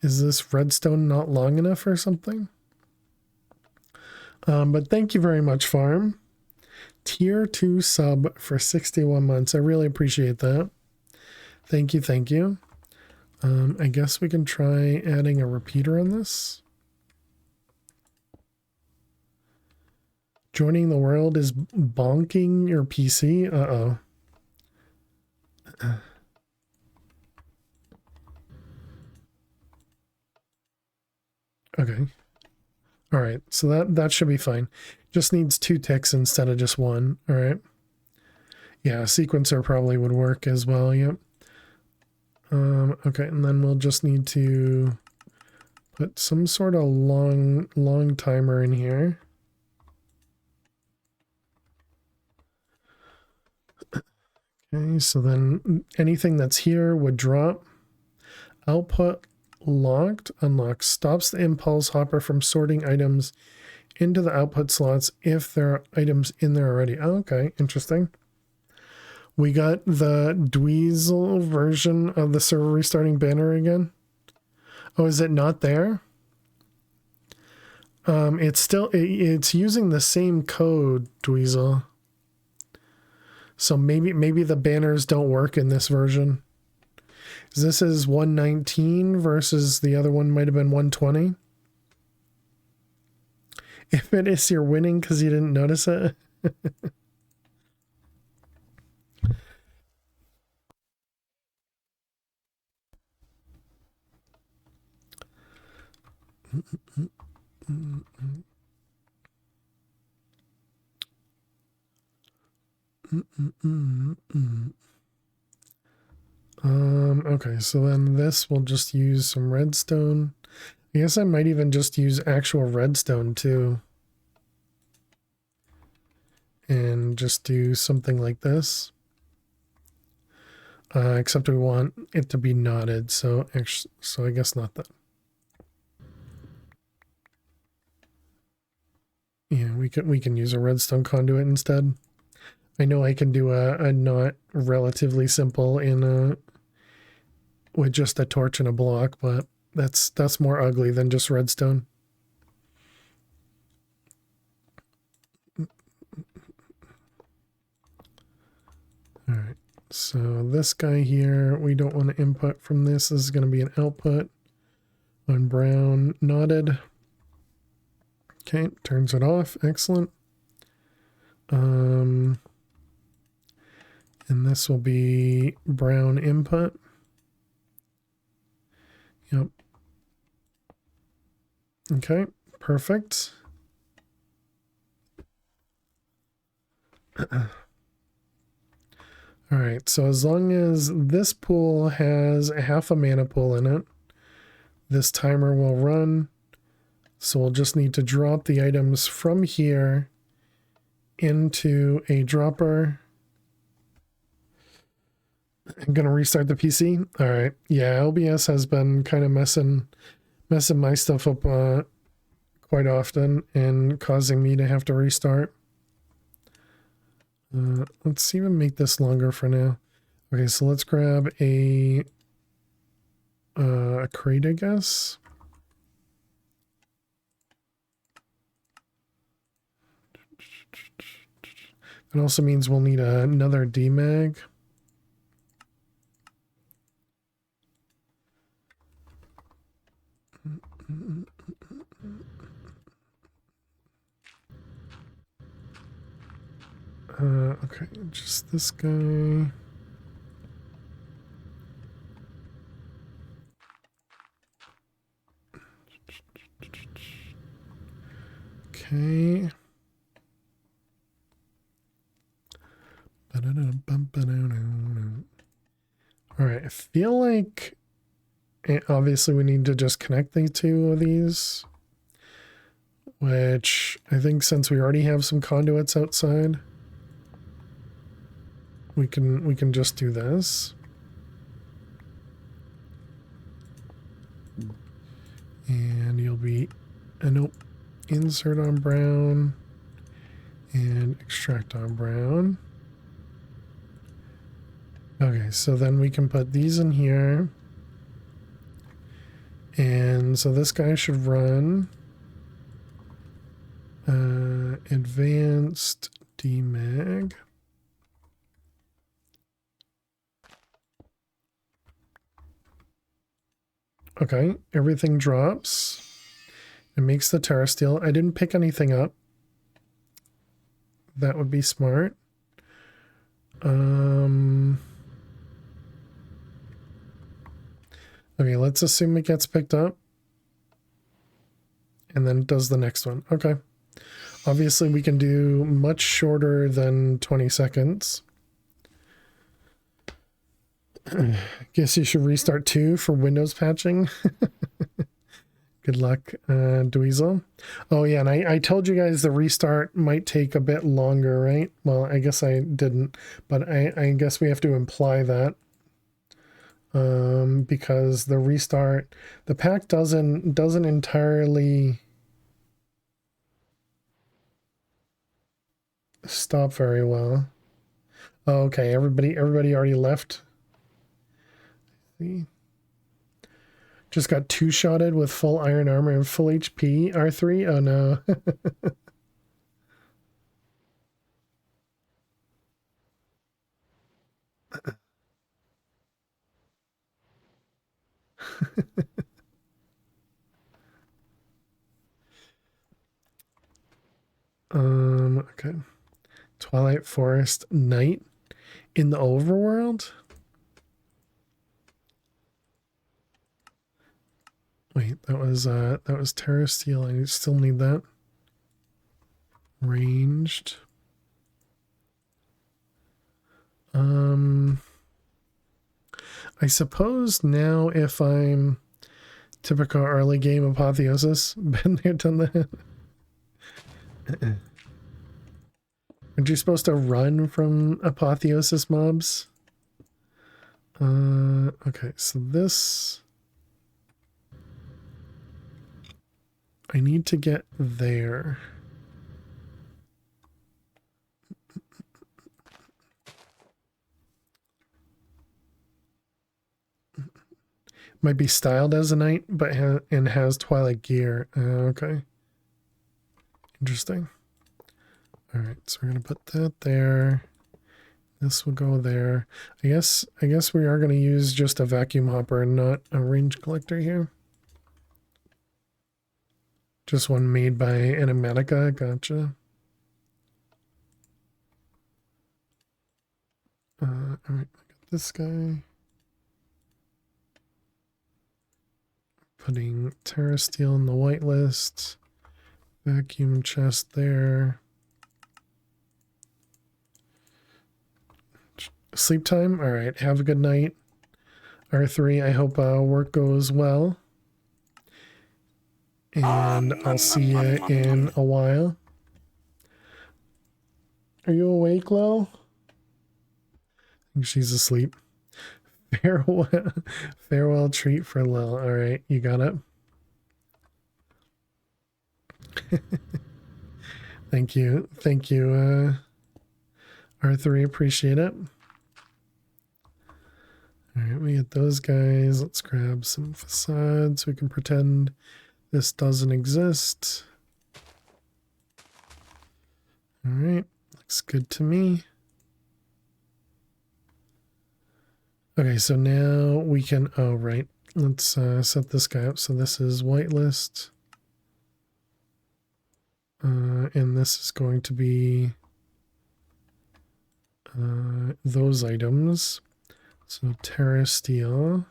Is this redstone not long enough or something? But thank you very much, Farm. Tier 2 sub for 61 months. I really appreciate that. Thank you. I guess we can try adding a repeater on this. Joining the world is bonking your PC. Uh-oh. Okay. All right. So that should be fine. Just needs 2 ticks instead of just 1. All right. Yeah, sequencer probably would work as well. Yep. Okay, and then we'll just need to put some sort of long timer in here. Okay, so then anything that's here would drop. Output locked, unlocked, stops the impulse hopper from sorting items into the output slots if there are items in there already. Oh, okay, interesting. We got the Dweezil version of the server restarting banner again. Oh, is it not there? It's using the same code, Dweezil. So maybe the banners don't work in this version. This is 119 versus the other one might have been 120. If it is, you're winning because you didn't notice it. Okay, so then this will just use some redstone. I guess I might even just use actual redstone too. And just do something like this. Except we want it to be knotted, so I guess not that. Yeah, we can use a redstone conduit instead. I know I can do a knot relatively simple in with just a torch and a block, but that's more ugly than just redstone. All right. So this guy here, we don't want to input from this. This is going to be an output on brown knotted. Okay, turns it off. Excellent. And this will be brown input. Yep. Okay, perfect. All right, so as long as this pool has half a mana pool in it, this timer will run. So we'll just need to drop the items from here into a dropper. I'm gonna restart the PC. All right, yeah, LBS has been kind of messing my stuff up quite often and causing me to have to restart. Let's even make this longer for now. Okay, so let's grab a crate, I guess. It also means we'll need another demag. Okay, just this guy. Okay. All right, I feel like obviously we need to just connect the two of these, which I think since we already have some conduits outside, we can just do this. And you'll be nope, insert on brown and extract on brown. Okay, so then we can put these in here. And so this guy should run advanced demag. Okay, everything drops. It makes the terrasteel. I didn't pick anything up. That would be smart. Okay, let's assume it gets picked up. And then it does the next one. Okay. Obviously, we can do much shorter than 20 seconds. Guess you should restart too for Windows patching. Good luck, Dweezil. Oh yeah, and I told you guys the restart might take a bit longer, right? Well, I guess I didn't, but I guess we have to imply that. Because the restart, the pack doesn't entirely stop very well. Oh, okay, everybody already left. See? Just got two-shotted with full iron armor and full HP, R3? Oh no. Okay. Twilight Forest Night in the overworld? Wait, that was Terra Steel. I still need that. Ranged. I suppose now if I'm typical early game apotheosis, been there, done that. Aren't you supposed to run from apotheosis mobs? Okay, so this... I need to get there. Might be styled as a knight, but has Twilight gear. Okay. Interesting. Alright, so we're gonna put that there. This will go there. I guess we are gonna use just a vacuum hopper and not a range collector here. Just one made by Animatica, gotcha. Alright, I got this guy. Putting Terra Steel in the whitelist. Vacuum chest there. Sleep time? Alright, have a good night. R3, I hope work goes well. And I'll see you in a while. Are you awake, Lil? I think she's asleep. Farewell treat for Lil. Alright, you got it. Thank you. Thank you, R3, appreciate it. Alright, we get those guys. Let's grab some facades. We can pretend this doesn't exist. Alright, looks good to me. Okay, so now we can, oh right, let's set this guy up. So this is whitelist. And this is going to be those items. So Terra Steel.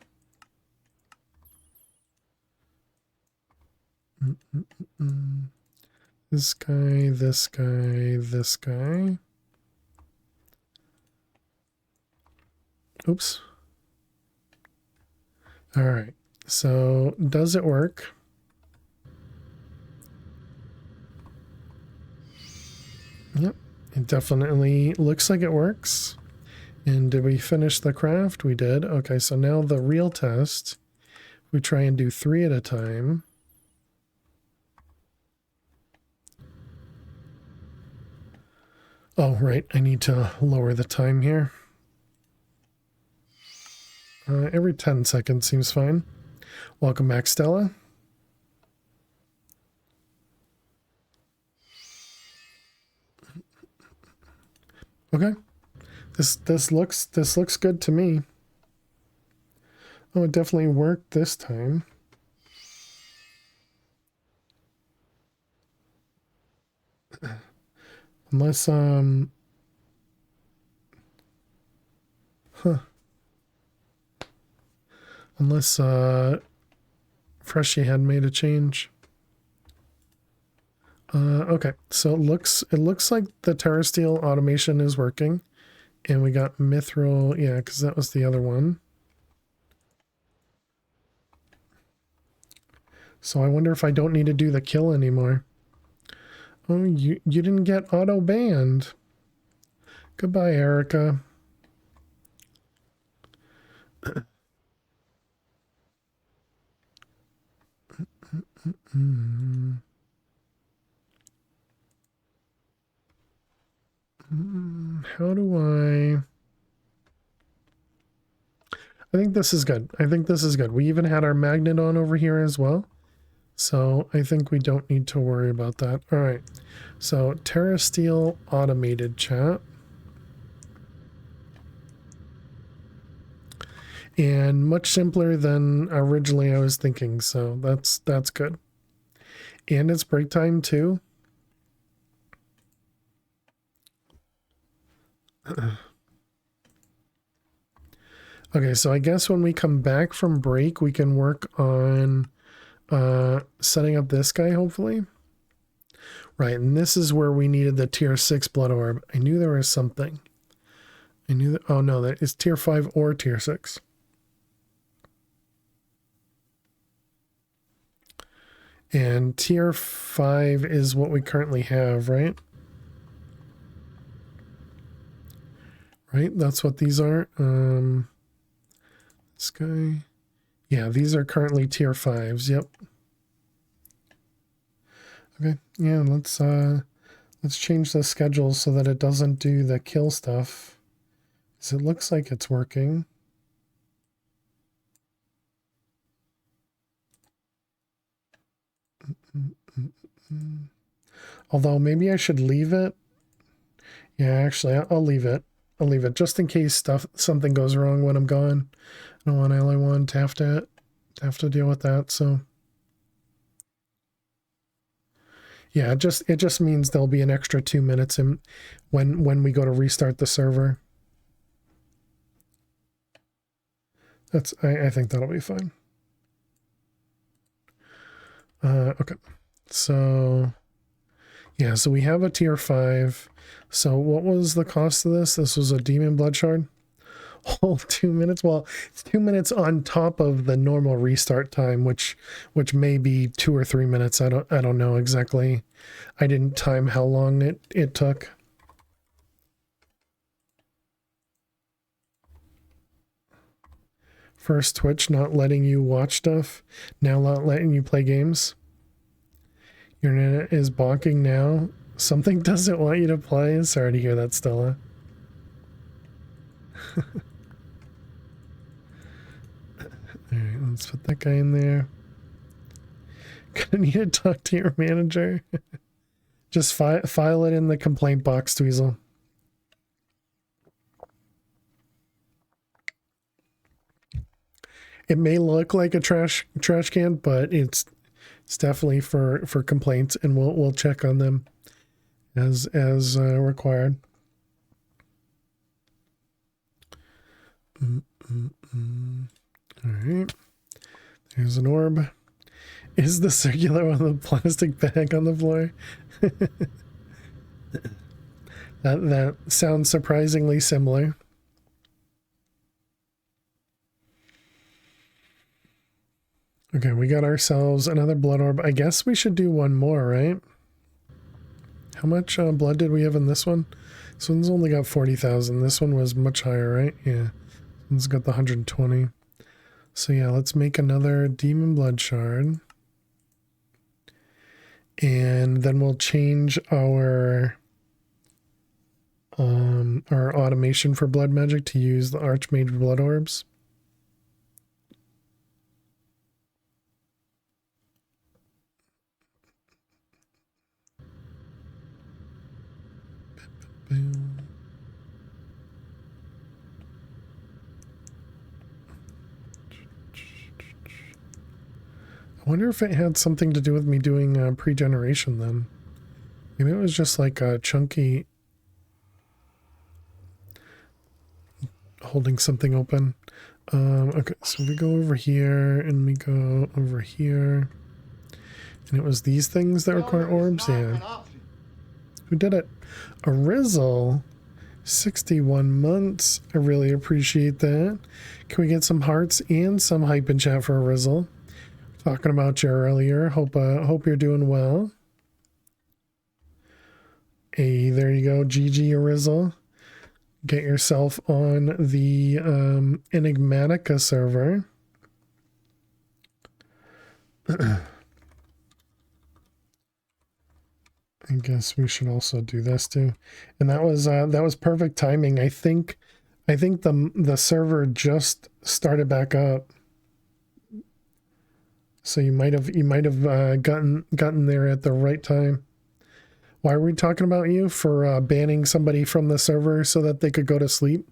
This guy, this guy, this guy. Oops. All right. So does it work? Yep. It definitely looks like it works. And did we finish the craft? We did. Okay, so now the real test. We try and do 3 at a time. Oh, right. I need to lower the time here. Every 10 seconds seems fine. Welcome back, Stella. Okay. This looks good to me. Oh, it definitely worked this time. Unless unless Freshie had made a change. Okay, so it looks like the Terra Steel automation is working. And we got Mithril, yeah, because that was the other one. So I wonder if I don't need to do the kill anymore. Oh, you didn't get auto banned. Goodbye, Erica. How do I think this is good. I think this is good. We even had our magnet on over here as well. So I think we don't need to worry about that. All right. So Terra Steel automated chat. And much simpler than originally I was thinking. So that's good. And it's break time too. Okay, so I guess when we come back from break, we can work on setting up this guy, hopefully. Right, and this is where we needed the tier 6 blood orb. I knew there was something. I knew that. Oh no, that is tier 5 or tier 6. And tier 5 is what we currently have, right? Right, that's what these are. This guy. Yeah, these are currently tier 5s. Yep. Okay, yeah, let's change the schedule so that it doesn't do the kill stuff. Because it looks like it's working. Although maybe I should leave it. Yeah, actually, I'll leave it. I'll leave it just in case something goes wrong when I'm gone. I don't want LA1 to have to deal with that. So yeah, it just means there'll be an extra 2 minutes in when we go to restart the server. I think that'll be fine. Okay, so yeah, so we have a tier 5. So what was the cost of this? This was a demon blood shard. Oh, 2 minutes. Well, it's 2 minutes on top of the normal restart time, which may be 2 or 3 minutes. I don't know exactly. I didn't time how long it took. First Twitch not letting you watch stuff, now not letting you play games. Your internet is bonking now. Something doesn't want you to play. Sorry to hear that, Stella. Alright, let's put that guy in there. Gonna need to talk to your manager. Just file it in the complaint box, Tweezle. It may look like a trash can, but it's definitely for complaints, and we'll check on them as required. All right, there's an orb. Is the circular one the plastic bag on the floor? that sounds surprisingly similar. Okay, we got ourselves another blood orb. I guess we should do one more, right? How much blood did we have in this one? This one's only got 40,000. This one was much higher, right? Yeah. This one's got the 120. So yeah, let's make another demon blood shard. And then we'll change our automation for blood magic to use the Archmage blood orbs. Boom. I wonder if it had something to do with me doing pre-generation then. Maybe it was just like a chunky holding something open. Okay, so we go over here and we go over here. And it was these things that require orbs? Yeah. Who did it? A Rizzle. 61 months. I really appreciate that. Can we get some hearts and some hype in chat for a Rizzle? Talking about you earlier. Hope you're doing well. Hey, there you go. GG Rizzle. Get yourself on the Enigmatica server. I guess we should also do this too. And that was perfect timing. I think the server just started back up. So you might have gotten there at the right time. Why are we talking about you? For banning somebody from the server so that they could go to sleep,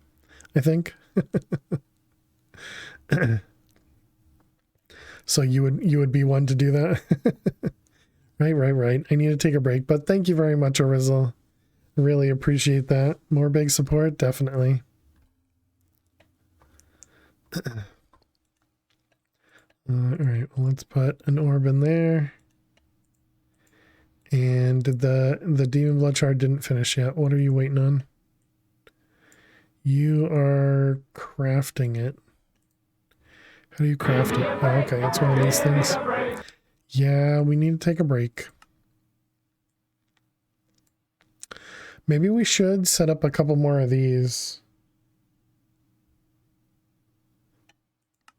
I think. So you would be one to do that. Right. I need to take a break, but thank you very much, Arizel. Really appreciate that. More big support, definitely. Alright, well, let's put an orb in there. And the demon blood shard didn't finish yet. What are you waiting on? You are crafting it. How do you craft it? Oh, okay, it's one of these things. Yeah, we need to take a break. Maybe we should set up a couple more of these.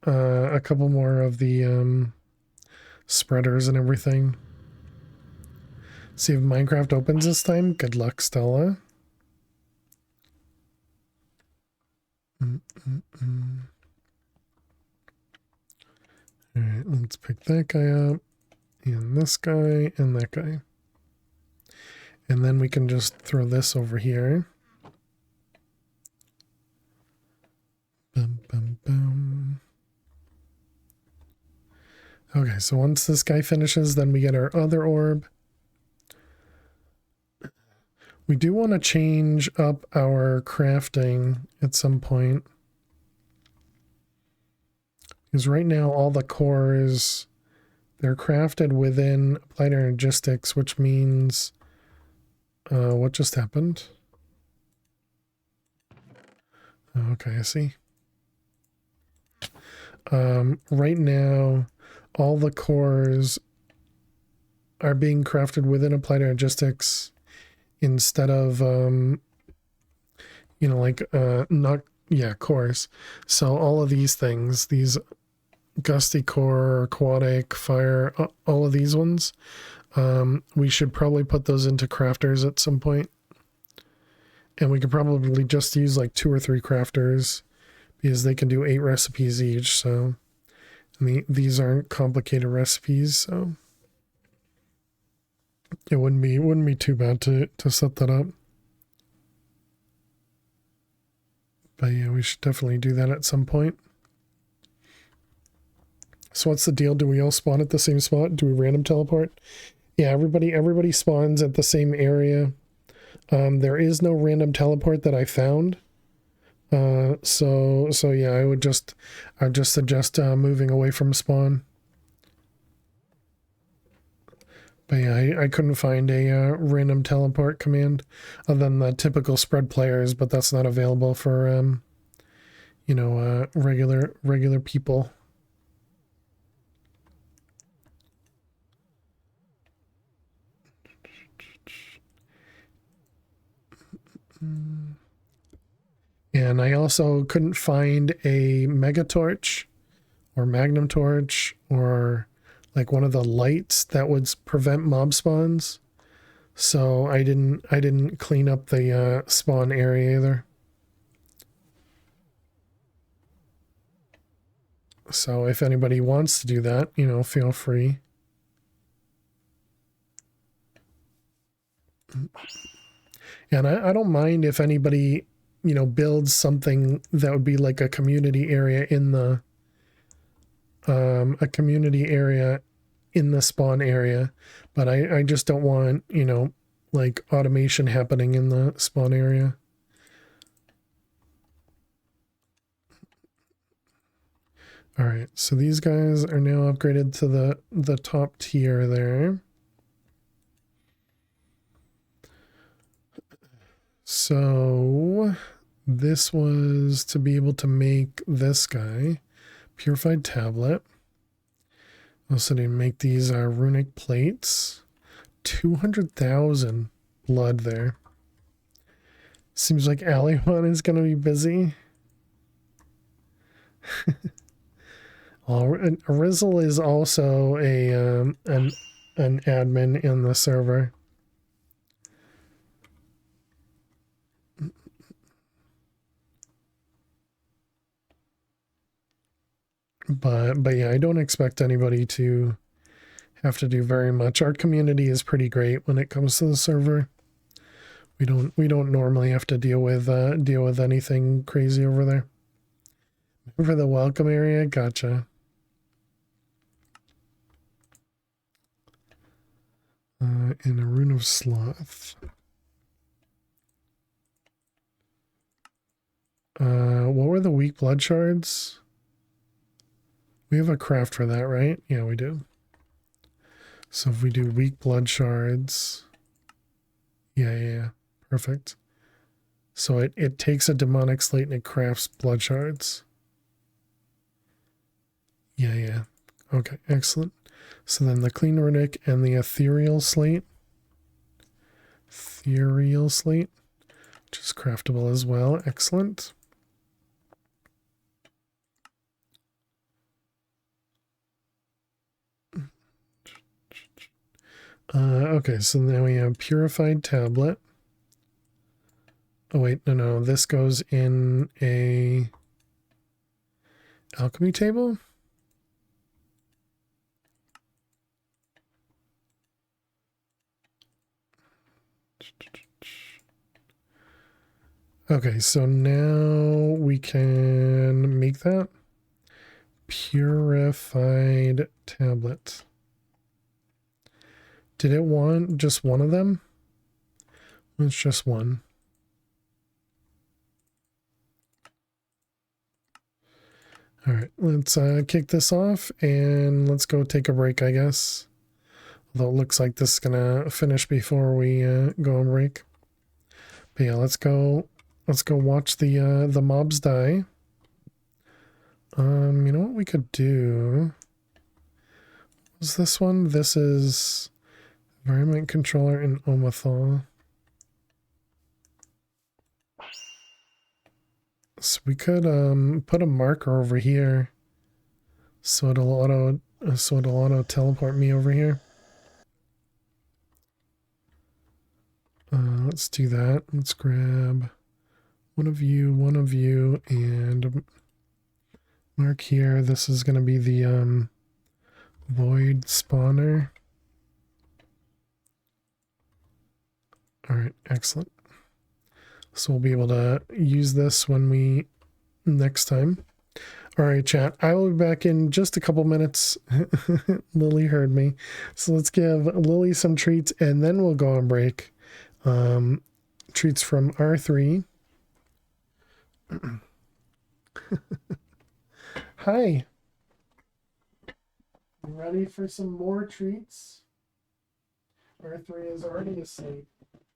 A couple more of the spreaders and everything. See if Minecraft opens this time. Good luck, Stella. Alright, let's pick that guy up. And this guy and that guy. And then we can just throw this over here. Bum, bum, bum. Okay, so once this guy finishes, then we get our other orb. We do want to change up our crafting at some point. Because right now all the cores, they're crafted within applied energistics, which means... what just happened? Okay, I see. Right now, all the cores are being crafted within applied energistics instead of, you know, like, not, yeah, cores. So all of these things, these gusty core, aquatic, fire, all of these ones, we should probably put those into crafters at some point. And we could probably just use like 2 or 3 crafters because they can do 8 recipes each. So and these aren't complicated recipes, so it wouldn't be too bad to set that up. But yeah, we should definitely do that at some point. So what's the deal? Do we all spawn at the same spot? Do we random teleport? Yeah, everybody spawns at the same area. There is no random teleport that I found. So yeah, I'd just suggest moving away from spawn. But yeah, I couldn't find a random teleport command other than the typical spread players, but that's not available for you know, regular people. And I also couldn't find a mega torch or magnum torch or like one of the lights that would prevent mob spawns. So I didn't clean up the spawn area either. So if anybody wants to do that, you know, feel free. And I don't mind if anybody, you know, builds something that would be like a community area in the spawn area, but I just don't want, you know, like automation happening in the spawn area. All right, so these guys are now upgraded to the top tier there. So this was to be able to make this guy purified tablet. Also to make these runic plates. 200,000 blood there. Seems like Aliwan is going to be busy. Rizzle is also an admin in the server. But yeah, I don't expect anybody to have to do very much. Our community is pretty great when it comes to the server. We don't normally have to deal with anything crazy over there. For the welcome area, gotcha. In a rune of sloth. What were the weak blood shards? We have a craft for that, right? Yeah, we do. So if we do weak blood shards, yeah, perfect. So it takes a demonic slate and it crafts blood shards. Yeah. Okay, excellent. So then the clean runic and the ethereal slate. Ethereal slate, which is craftable as well. Excellent. Okay, so now we have purified tablet. Oh wait, no, this goes in a alchemy table. Okay, so now we can make that purified tablet. Did it want just one of them? It's just one. All right, let's kick this off and let's go take a break, I guess. Although it looks like this is gonna finish before we go on break. But yeah, let's go watch the mobs die. You know what we could do? What's this one? This is environment controller in Omathal. So we could put a marker over here so it'll auto teleport me over here. Let's do that. Let's grab one of you, and mark here. This is going to be the void spawner. All right, excellent. So we'll be able to use this when we next time. All right, chat. I will be back in just a couple minutes. Lily heard me. So let's give Lily some treats and then we'll go on break. Treats from R3. Hi. You ready for some more treats? R3 is already asleep,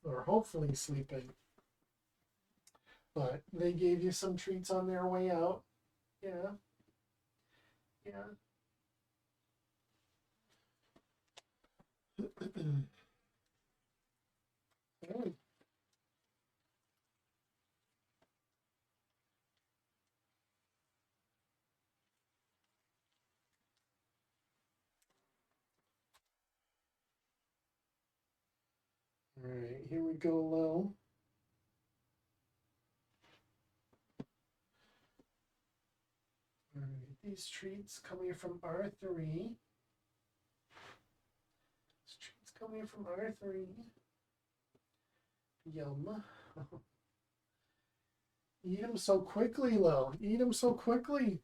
or hopefully sleeping. But they gave you some treats on their way out. Yeah. Hey. All right, here we go, Lil. All right, these treats coming from R3. These treats coming from R3. Yum. Eat them so quickly, Lil. Eat them so quickly.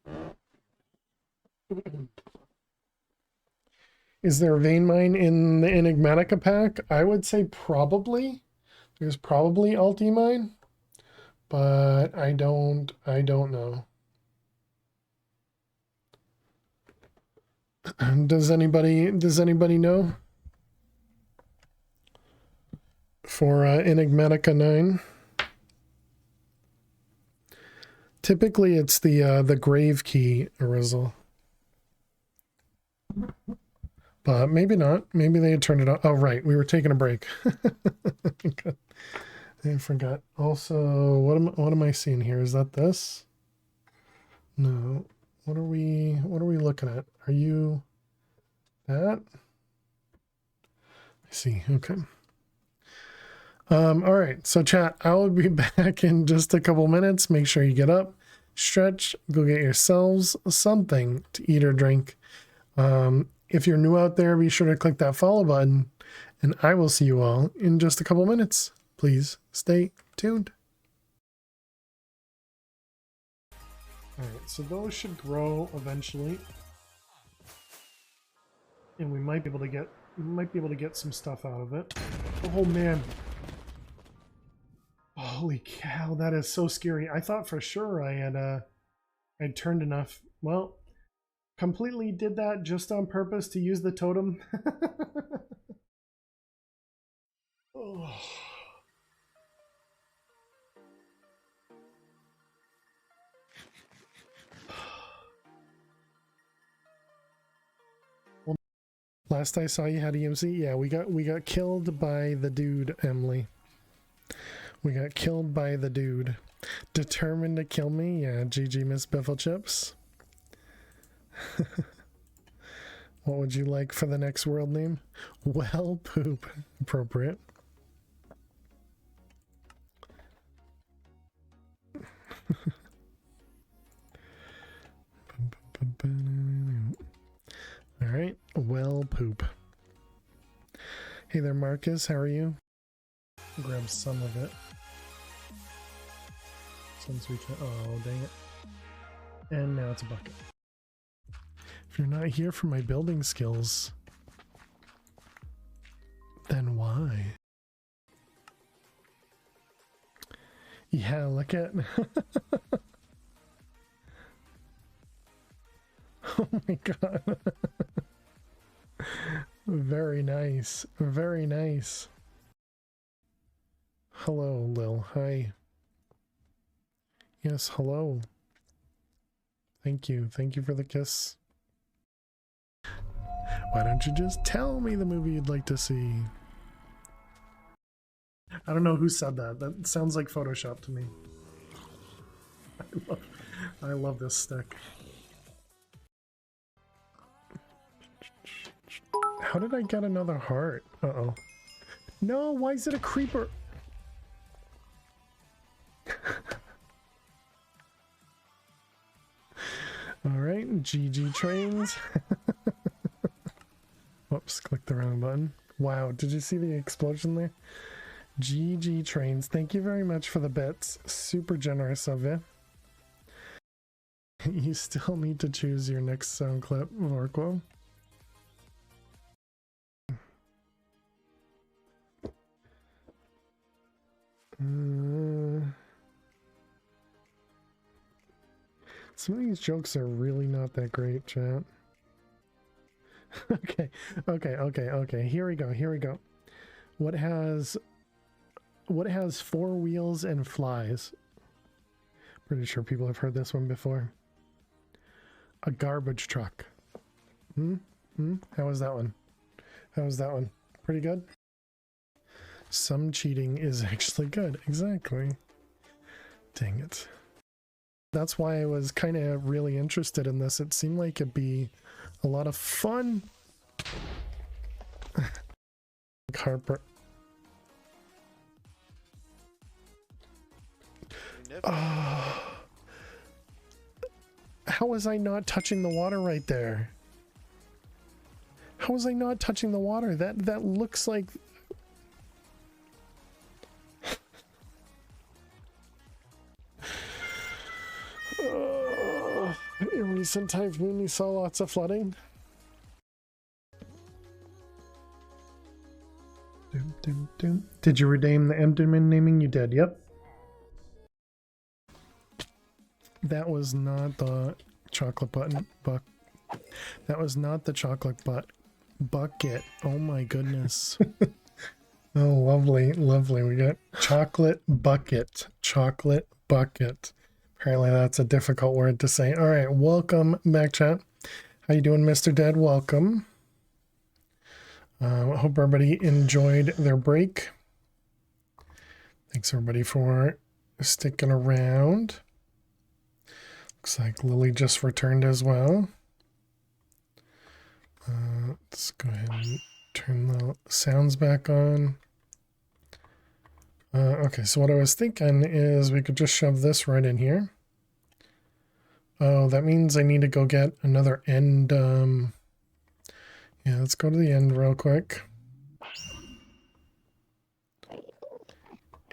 Is there a vein mine in the Enigmatica pack? I would say probably. There's probably ulti mine, but I don't know. Does anybody know? For Enigmatica 9. Typically it's the grave key, Arizel. But maybe not. Maybe they had turned it on. Oh, right. We were taking a break. I forgot. Also, what am I seeing here? Is that this? No. What are we looking at? Are you that? I see. Okay. All right. So chat, I will be back in just a couple minutes. Make sure you get up, stretch, go get yourselves something to eat or drink. If you're new out there, be sure to click that follow button, and I will see you all in just a couple minutes. Please stay tuned. All right, so those should grow eventually, and we might be able to get some stuff out of it. Oh man! Holy cow, that is so scary. I thought for sure I had turned enough. Well, completely did that just on purpose to use the totem. Oh. Well, last I saw you had EMC. Yeah, we got killed by the dude, Emily. We got killed by the dude. Determined to kill me? Yeah, GG Miss Biffle Chips. What would you like for the next world name? Well, poop. Appropriate. Alright, well, poop. Hey there, Marcus, how are you? Grab some of it. Since we can. Oh, dang it. And now it's a bucket. If you're not here for my building skills, then why? Yeah, look at. Oh my god. Very nice. Very nice. Hello, Lil. Hi. Yes, hello. Thank you. Thank you for the kiss. Why don't you just tell me the movie you'd like to see? I don't know who said that. That sounds like Photoshop to me. I love this stick. How did I get another heart? Uh-oh. No, why is it a creeper? Alright, GG trains. Whoops, click the wrong button. Wow, did you see the explosion there? GG trains. Thank you very much for the bits. Super generous of you. You still need to choose your next sound clip, Vorquo. Some of these jokes are really not that great, chat. Okay. Here we go. What has 4 wheels and flies? Pretty sure people have heard this one before. A garbage truck. How was that one? Pretty good? Some cheating is actually good. Exactly. Dang it. That's why I was kind of really interested in this. It seemed like it'd be a lot of fun. Harper. How was I not touching the water right there? How was I not touching the water? That looks like... In recent times, we saw lots of flooding. Did you redeem the Emderman naming? You did, yep. That was not the chocolate button, that was not the chocolate bucket. Oh my goodness. Oh, lovely. We got chocolate bucket. Apparently that's a difficult word to say. All right, welcome back, chat. How you doing, Mr. Dead? Welcome. Hope everybody enjoyed their break. Thanks everybody for sticking around. Looks like Lily just returned as well. Let's go ahead and turn the sounds back on. Okay, so what I was thinking is we could just shove this right in here. Oh, that means I need to go get another end. Yeah, let's go to the end real quick.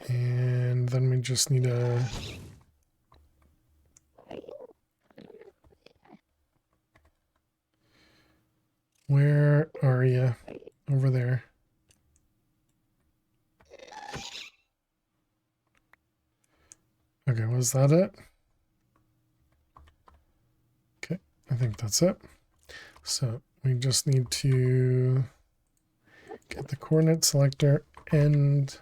And then we just need to... Where are you? Over there. Okay, was that it? Okay, I think that's it. So we just need to get the coordinate selector and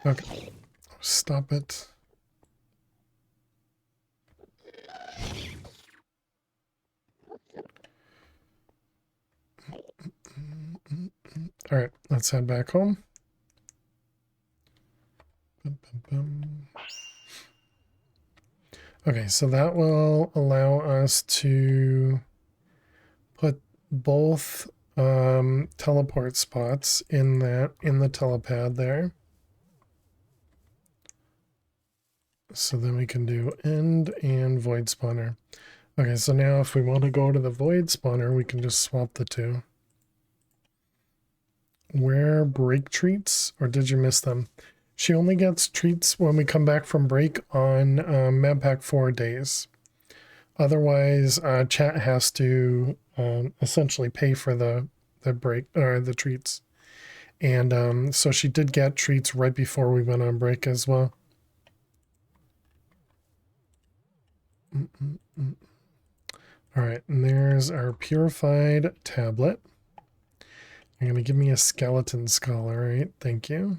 okay, stop it. All right, let's head back home. Okay, so that will allow us to put both teleport spots in the telepad there. So then we can do end and void spawner. Okay, so now if we want to go to the void spawner, we can just swap the two. Where break treats, or did you miss them? She only gets treats when we come back from break on map pack 4 days. Otherwise, chat has to essentially pay for the break or the treats. And so she did get treats right before we went on break as well. All right, and there's our purified tablet. You're going to give me a skeleton skull, all right? Thank you.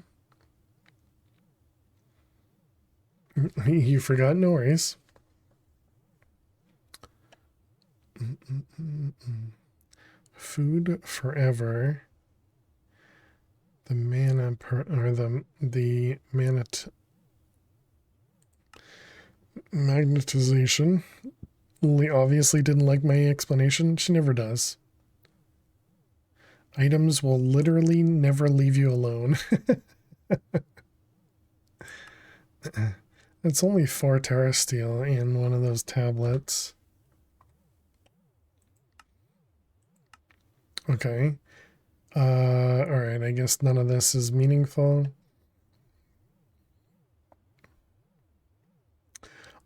You forgot, no worries. Food forever. The mana or the magnetization. Lily obviously didn't like my explanation. She never does. Items will literally never leave you alone. It's only 4 Terra Steel in one of those tablets. Okay. Alright, I guess none of this is meaningful.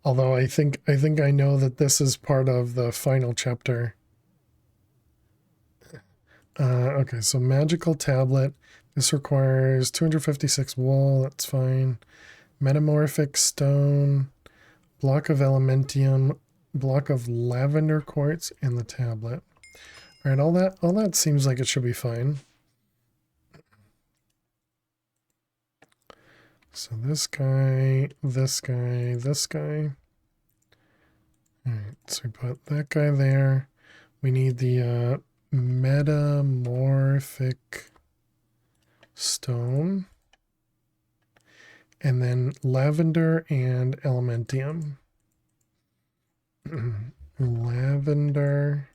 Although I think I know that this is part of the final chapter. Okay, so magical tablet. This requires 256 wool, that's fine. Metamorphic stone, block of elementium, block of lavender quartz, and the tablet. All right, all that seems like it should be fine. So this guy, this guy, this guy. All right, so we put that guy there. We need the metamorphic stone. And then lavender and elementium. Lavender.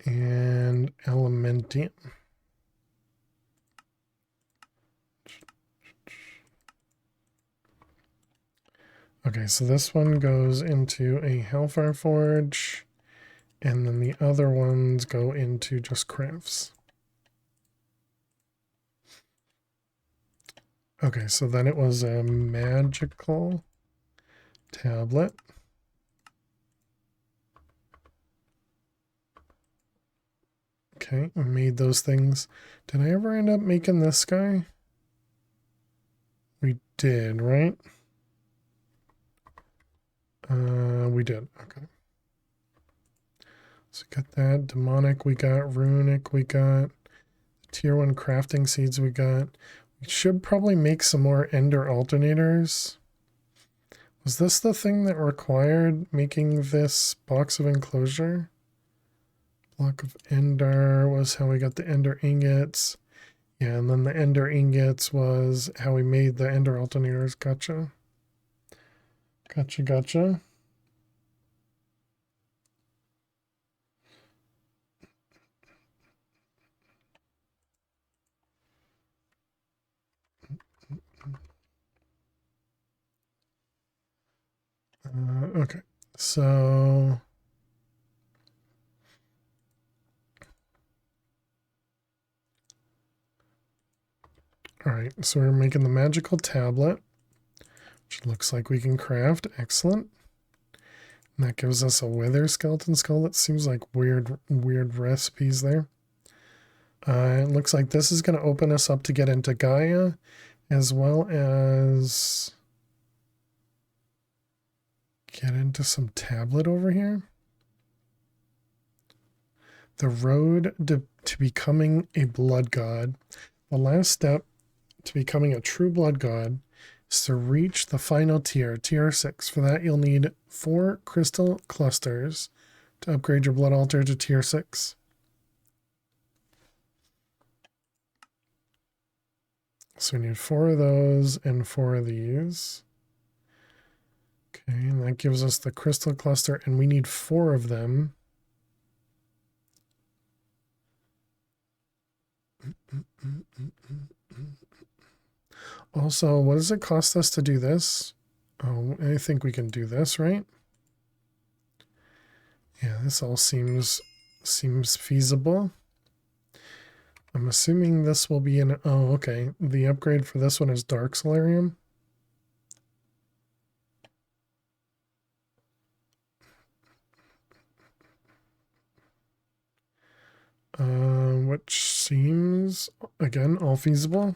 And elementium. Okay, so this one goes into a Hellfire Forge, and then the other ones go into just crafts. Okay, so then it was a magical tablet. Okay, I made those things. Did I ever end up making this guy? We did, right? We did. Okay. So we got that. Demonic we got. Runic we got. Tier 1 crafting seeds we got. We should probably make some more ender alternators. Was this the thing that required making this box of enclosure? Block of ender was how we got the ender ingots. Yeah, and then the ender ingots was how we made the ender alternators. Gotcha. Gotcha. Okay, so all right, so we're making the magical tablet, which looks like we can craft. Excellent. And that gives us a wither skeleton skull. That seems like weird recipes there. It looks like this is going to open us up to get into Gaia, as well as get into some tablet over here. The road to becoming a blood god. The last step to becoming a true blood god is to reach the final tier, tier 6. For that, you'll need 4 crystal clusters to upgrade your blood altar to tier 6. So we need 4 of those and 4 of these. Okay, and that gives us the crystal cluster, and we need 4 of them. Also, what does it cost us to do this? Oh, I think we can do this, right? Yeah, this all seems feasible. I'm assuming this will be an... Oh, okay. The upgrade for this one is Dark Solarium. Which seems, again, all feasible.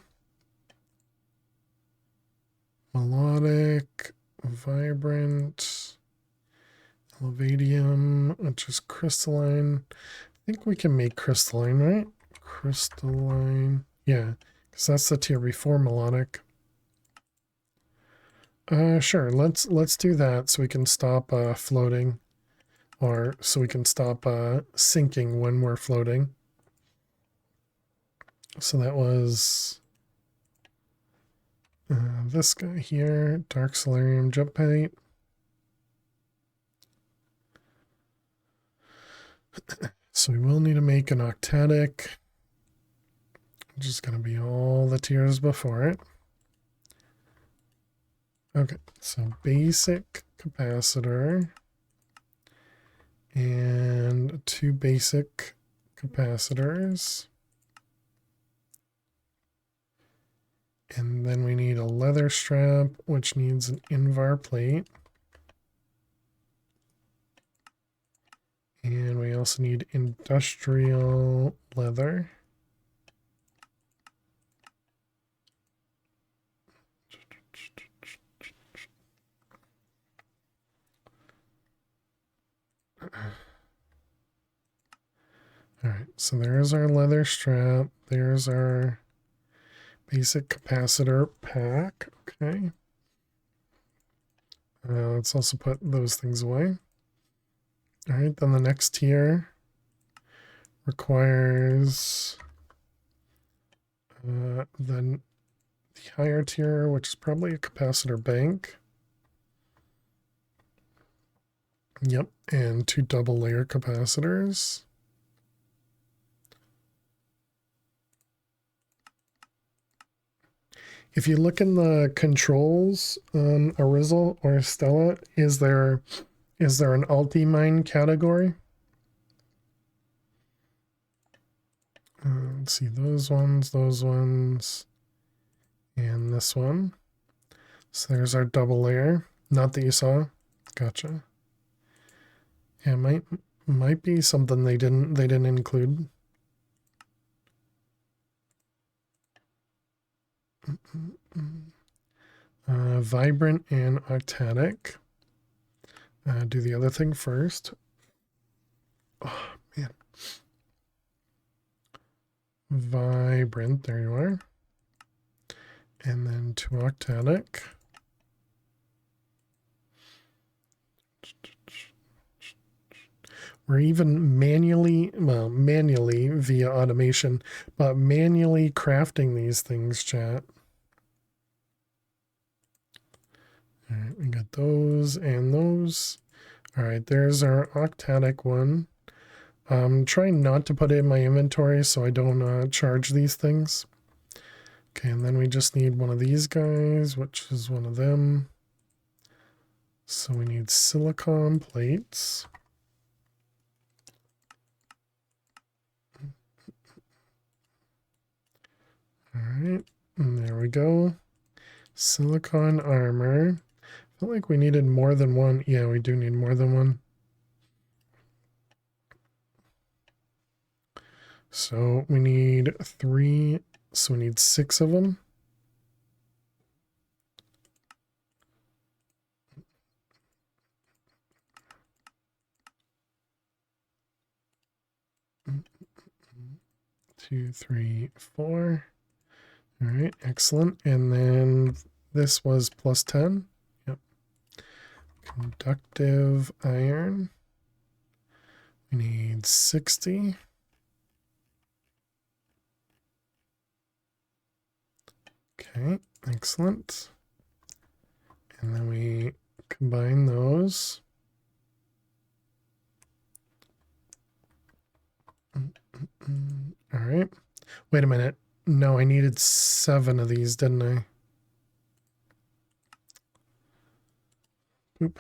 Melodic, Vibrant, Elevadium, which is crystalline. I think we can make crystalline, right? Crystalline. Yeah, because that's the tier before melodic. Sure, let's do that so we can stop floating, or so we can stop sinking when we're floating. So that was this guy here, Dark Solarium Jump Plate. So we will need to make an octatic, which is going to be all the tiers before it. Okay, so basic capacitor and 2 basic capacitors. And then we need a leather strap, which needs an Invar plate. And we also need industrial leather. All right, so there's our leather strap. There's our basic capacitor pack. Okay. Let's also put those things away. All right, then the next tier requires the higher tier, which is probably a capacitor bank. Yep, and 2 double layer capacitors. If you look in the controls on Arizel or Stella, is there an Ultimine category? Let's see, those ones, and this one. So there's our double layer. Not that you saw. Gotcha. Yeah, might be something they didn't include. Vibrant and octatic. Do the other thing first. Oh man. Vibrant, there you are. And then 2 octatic. We're even manually via automation, but manually crafting these things, chat. All right, we got those and those. All right, there's our octatic one. I'm trying not to put it in my inventory so I don't charge these things. Okay, and then we just need one of these guys, which is one of them. So we need silicon plates. All right, and there we go. Silicon armor. I felt like we needed more than one. Yeah, we do need more than one. So we need 3, so we need 6 of them. 2, 3, 4. All right, excellent. And then this was plus 10. Yep. Conductive iron. We need 60. Okay, excellent. And then we combine those. All right. Wait a minute. No, I needed 7 of these, didn't I? Oop.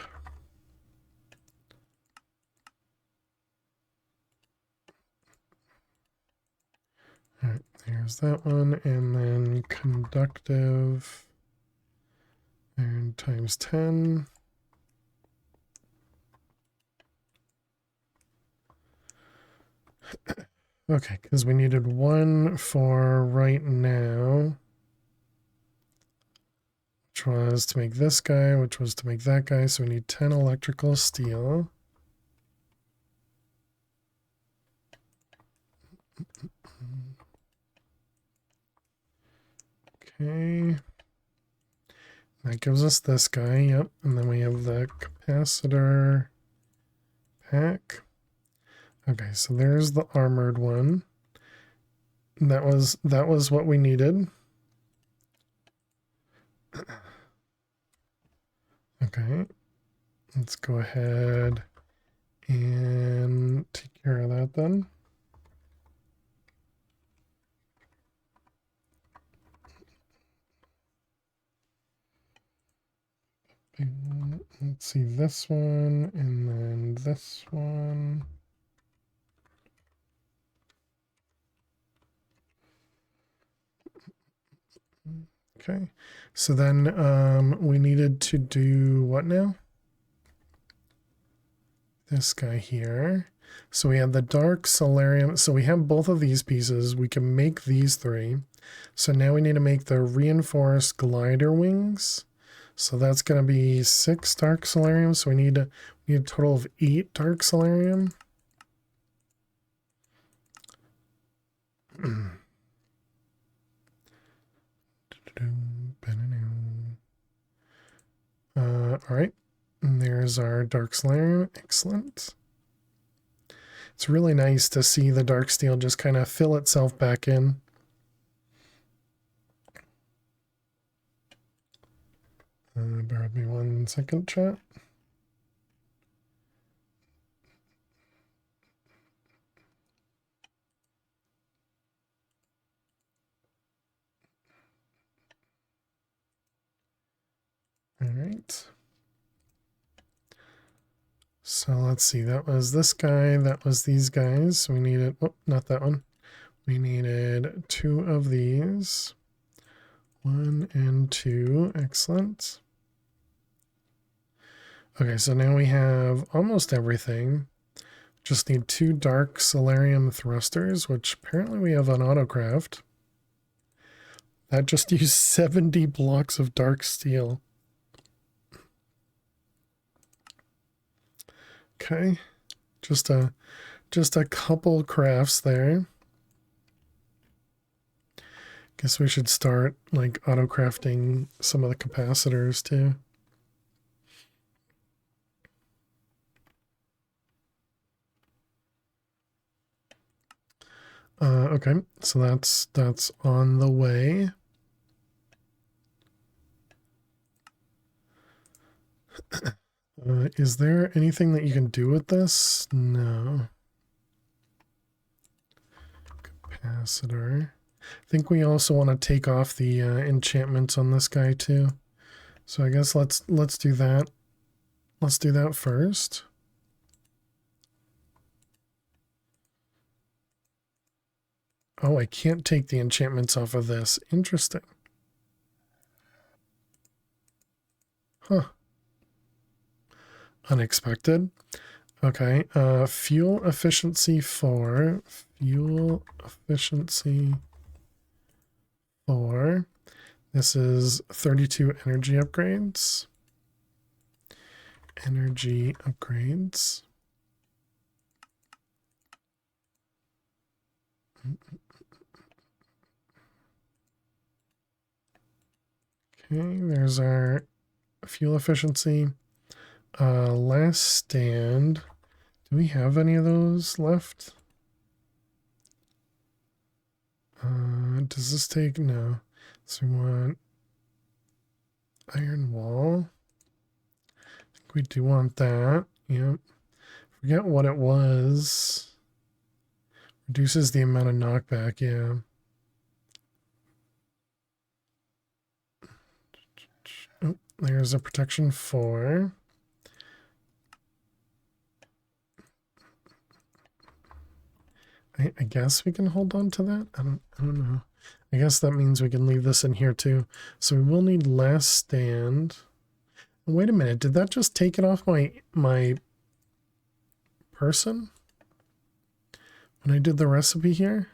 All right, there's that one. And then conductive iron times 10. Okay, because we needed 1 for right now, which was to make this guy, which was to make that guy. So we need 10 electrical steel. Okay. That gives us this guy, yep. And then we have the capacitor pack. Okay, so there's the armored one. That was what we needed. Okay. Let's go ahead and take care of that then. And let's see this one and then this one. Okay, so then we needed to do what now? This guy here. So we have the dark solarium. So we have both of these pieces. We can make these 3. So now we need to make the reinforced glider wings. So that's going to be 6 dark solarium. So we need a total of 8 dark solarium. All right. And there's our dark solarium. Excellent. It's really nice to see the dark steel just kind of fill itself back in. Bear with me 1 second, chat. All right. So let's see, that was this guy, that was these guys. We needed, oh, not that one. We needed 2 of these. 1 and 2, excellent. Okay, so now we have almost everything. Just need 2 dark solarium thrusters, which apparently we have on autocraft. That just used 70 blocks of dark steel. Okay, just a couple crafts there. Guess we should start like auto crafting some of the capacitors too. Okay, so that's on the way. Is there anything that you can do with this? No. Capacitor. I think we also want to take off the enchantments on this guy too. So I guess let's do that. Let's do that first. Oh, I can't take the enchantments off of this. Interesting. Huh. Unexpected. Okay. Fuel efficiency 4. Fuel efficiency 4. This is 32 energy upgrades. Energy upgrades. Okay, there's our fuel efficiency. Last stand. Do we have any of those left? Does this take? No. So we want iron wall. I think we do want that. Yep. Forget what it was. Reduces the amount of knockback, yeah. Oh, there's a protection 4. I guess we can hold on to that. I don't know. I guess that means we can leave this in here too. So we will need last stand. Wait a minute, did that just take it off my person? When I did the recipe here?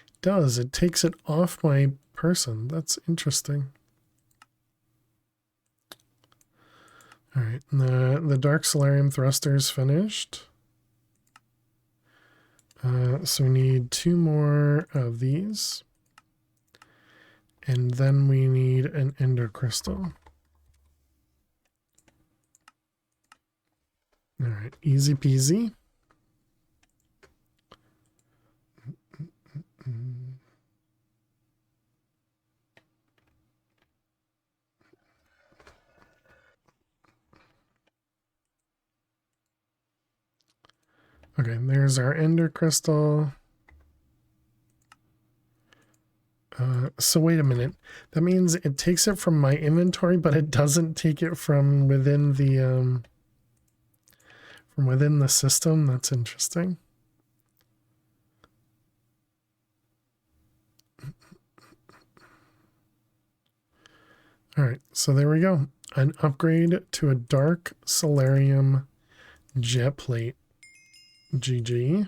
It does. It takes it off my person. That's interesting. Alright, the Dark Solarium thruster is finished. So we need 2 more of these. And then we need an ender crystal. Alright, easy peasy. Okay, there's our ender crystal. So wait a minute. That means it takes it from my inventory, but it doesn't take it from within the system. That's interesting. All right, so there we go. An upgrade to a Dark Solarium jet plate. GG.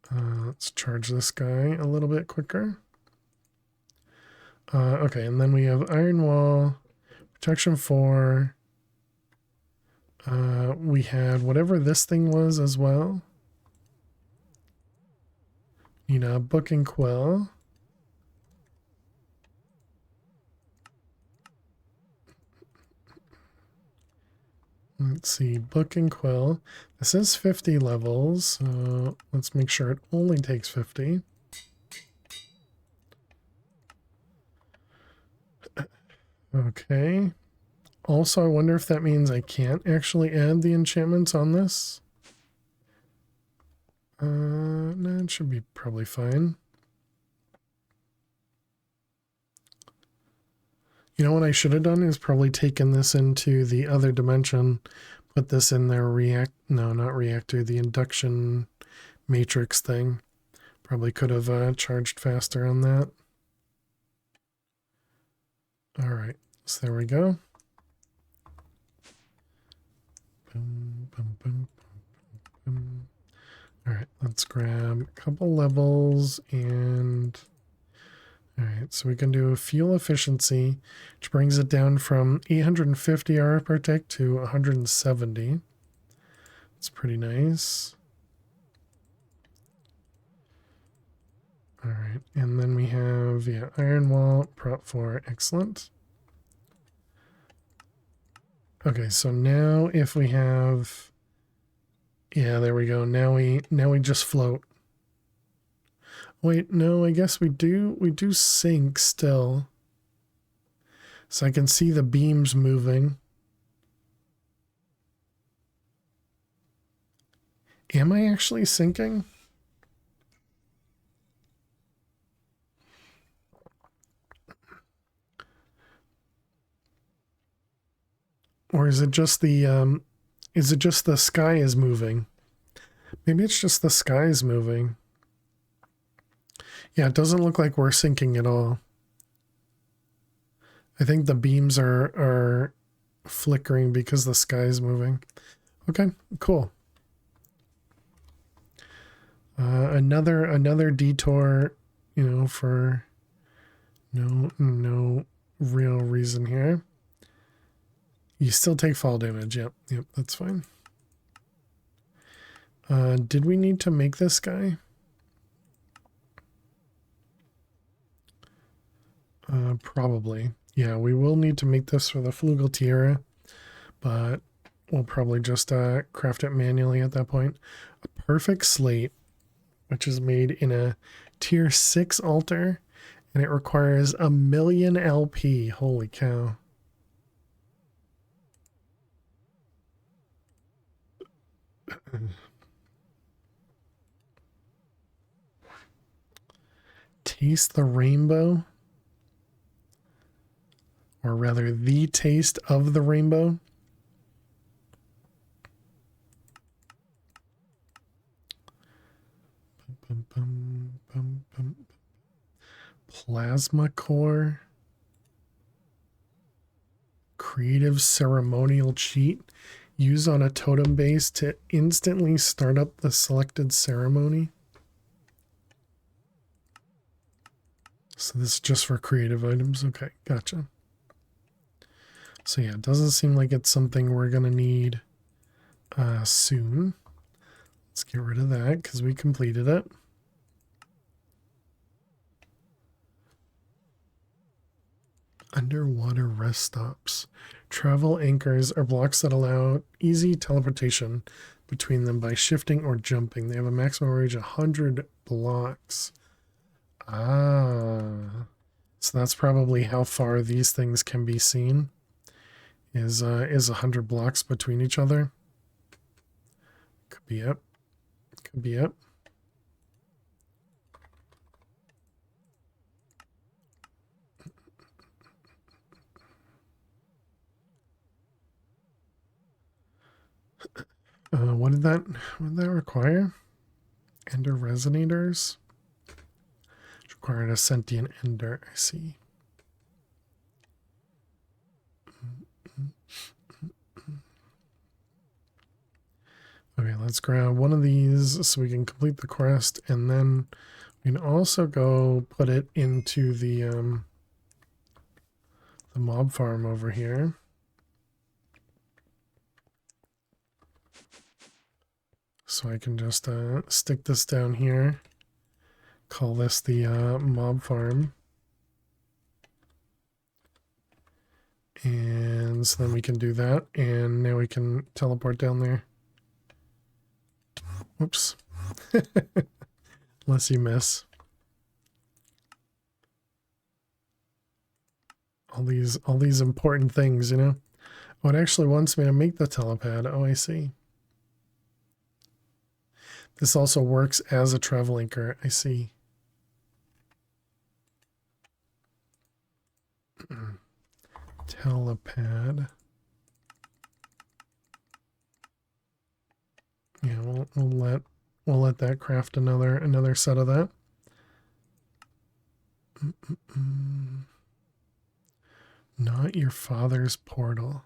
Let's charge this guy a little bit quicker. Okay, and then we have Iron Wall, Protection 4. We had whatever this thing was as well. Need a Book and Quill. Let's see, Book and Quill. This is 50 levels, so let's make sure it only takes 50. Okay. Also, I wonder if that means I can't actually add the enchantments on this. No, it should be probably fine. You know what I should have done is probably taken this into the other dimension, put this in their the induction matrix thing. Probably could have charged faster on that. All right, so there we go. Boom, boom, boom, boom, boom. All right, let's grab a couple levels and... All right, so we can do fuel efficiency, which brings it down from 850 hour per tick to 170. It's pretty nice. All right, and then we have, Iron Wall, Prop 4, excellent. Okay, so now if we have, there we go. Now we just float. Wait, no, I guess we do sink still. So I can see the beams moving. Am I actually sinking? Or is it just the sky is moving? Maybe it's just the sky is moving. Yeah, it doesn't look like we're sinking at all. I think the beams are flickering because the sky is moving. Okay, cool. Another detour, for no real reason here. You still take fall damage. Yep, that's fine. Did we need to make this guy? Probably. Yeah, we will need to make this for the Flugel Tiara, but we'll probably just craft it manually at that point. A perfect slate, which is made in a tier 6 altar, and it requires 1,000,000 LP. Holy cow. Taste the rainbow, or rather the taste of the rainbow. Bum, bum, bum, bum. Plasma core, creative ceremonial cheat, use on a totem base to instantly start up the selected ceremony. So this is just for creative items. Okay, gotcha. So yeah, it doesn't seem like it's something we're gonna need soon. Let's get rid of that because we completed it. Underwater rest stops. Travel anchors are blocks that allow easy teleportation between them by shifting or jumping. They have a maximum range of 100 blocks. Ah, so that's probably how far these things can be seen. Is 100 blocks between each other. Could be it. Could be it. What did that require? Ender resonators. It required a sentient ender. I see. Okay, let's grab one of these so we can complete the quest, and then we can also go put it into the mob farm over here. So I can just stick this down here, call this the mob farm. And so then we can do that, and now we can teleport down there. Whoops. Unless you miss. All these important things, you know? Oh, it actually wants me to make the telepad. Oh, I see. This also works as a travel anchor. I see. Telepad. Yeah, we'll let that craft another set of that. Not your father's portal.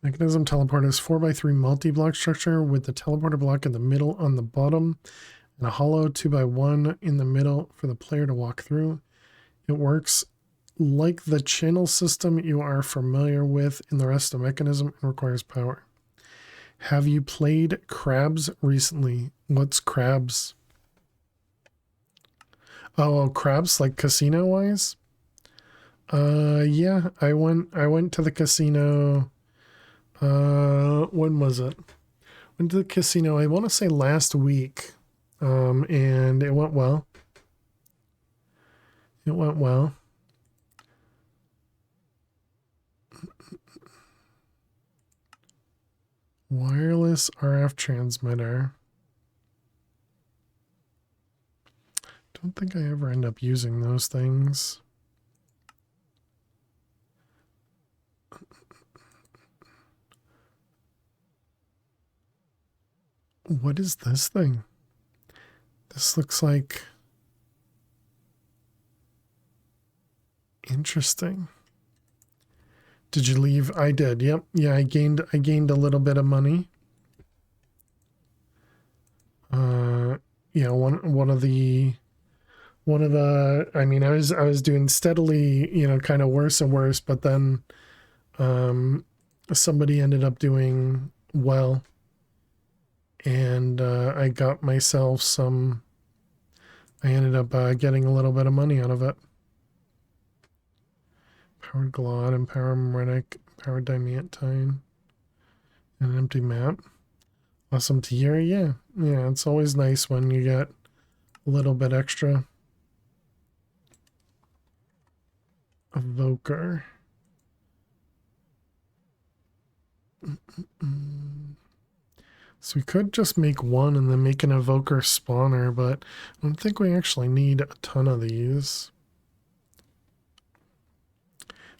Mechanism teleporter is 4x3 multi-block structure with the teleporter block in the middle on the bottom and a hollow 2x1 in the middle for the player to walk through. It works like the channel system you are familiar with in the rest of the mechanism and requires power. Have you played Crabs recently? What's Crabs? Oh, Crabs, like casino wise? Yeah, I went to the casino. When was it? Went to the casino, I want to say last week. And it went well. It went well. Wireless RF transmitter. Don't think I ever end up using those things. What is this thing? This looks like interesting. Did you leave? I did. Yep. Yeah, I gained a little bit of money. Yeah, one of the I mean, I was doing steadily, you know, kind of worse and worse, but then somebody ended up doing well. and I got myself some. I ended up getting a little bit of money out of it. Powered Glod, Empower Mrenic, Powered Diamantine, and an empty map. Awesome to hear. Yeah, it's always nice when you get a little bit extra. Evoker. So we could just make one and then make an evoker spawner, but I don't think we actually need a ton of these.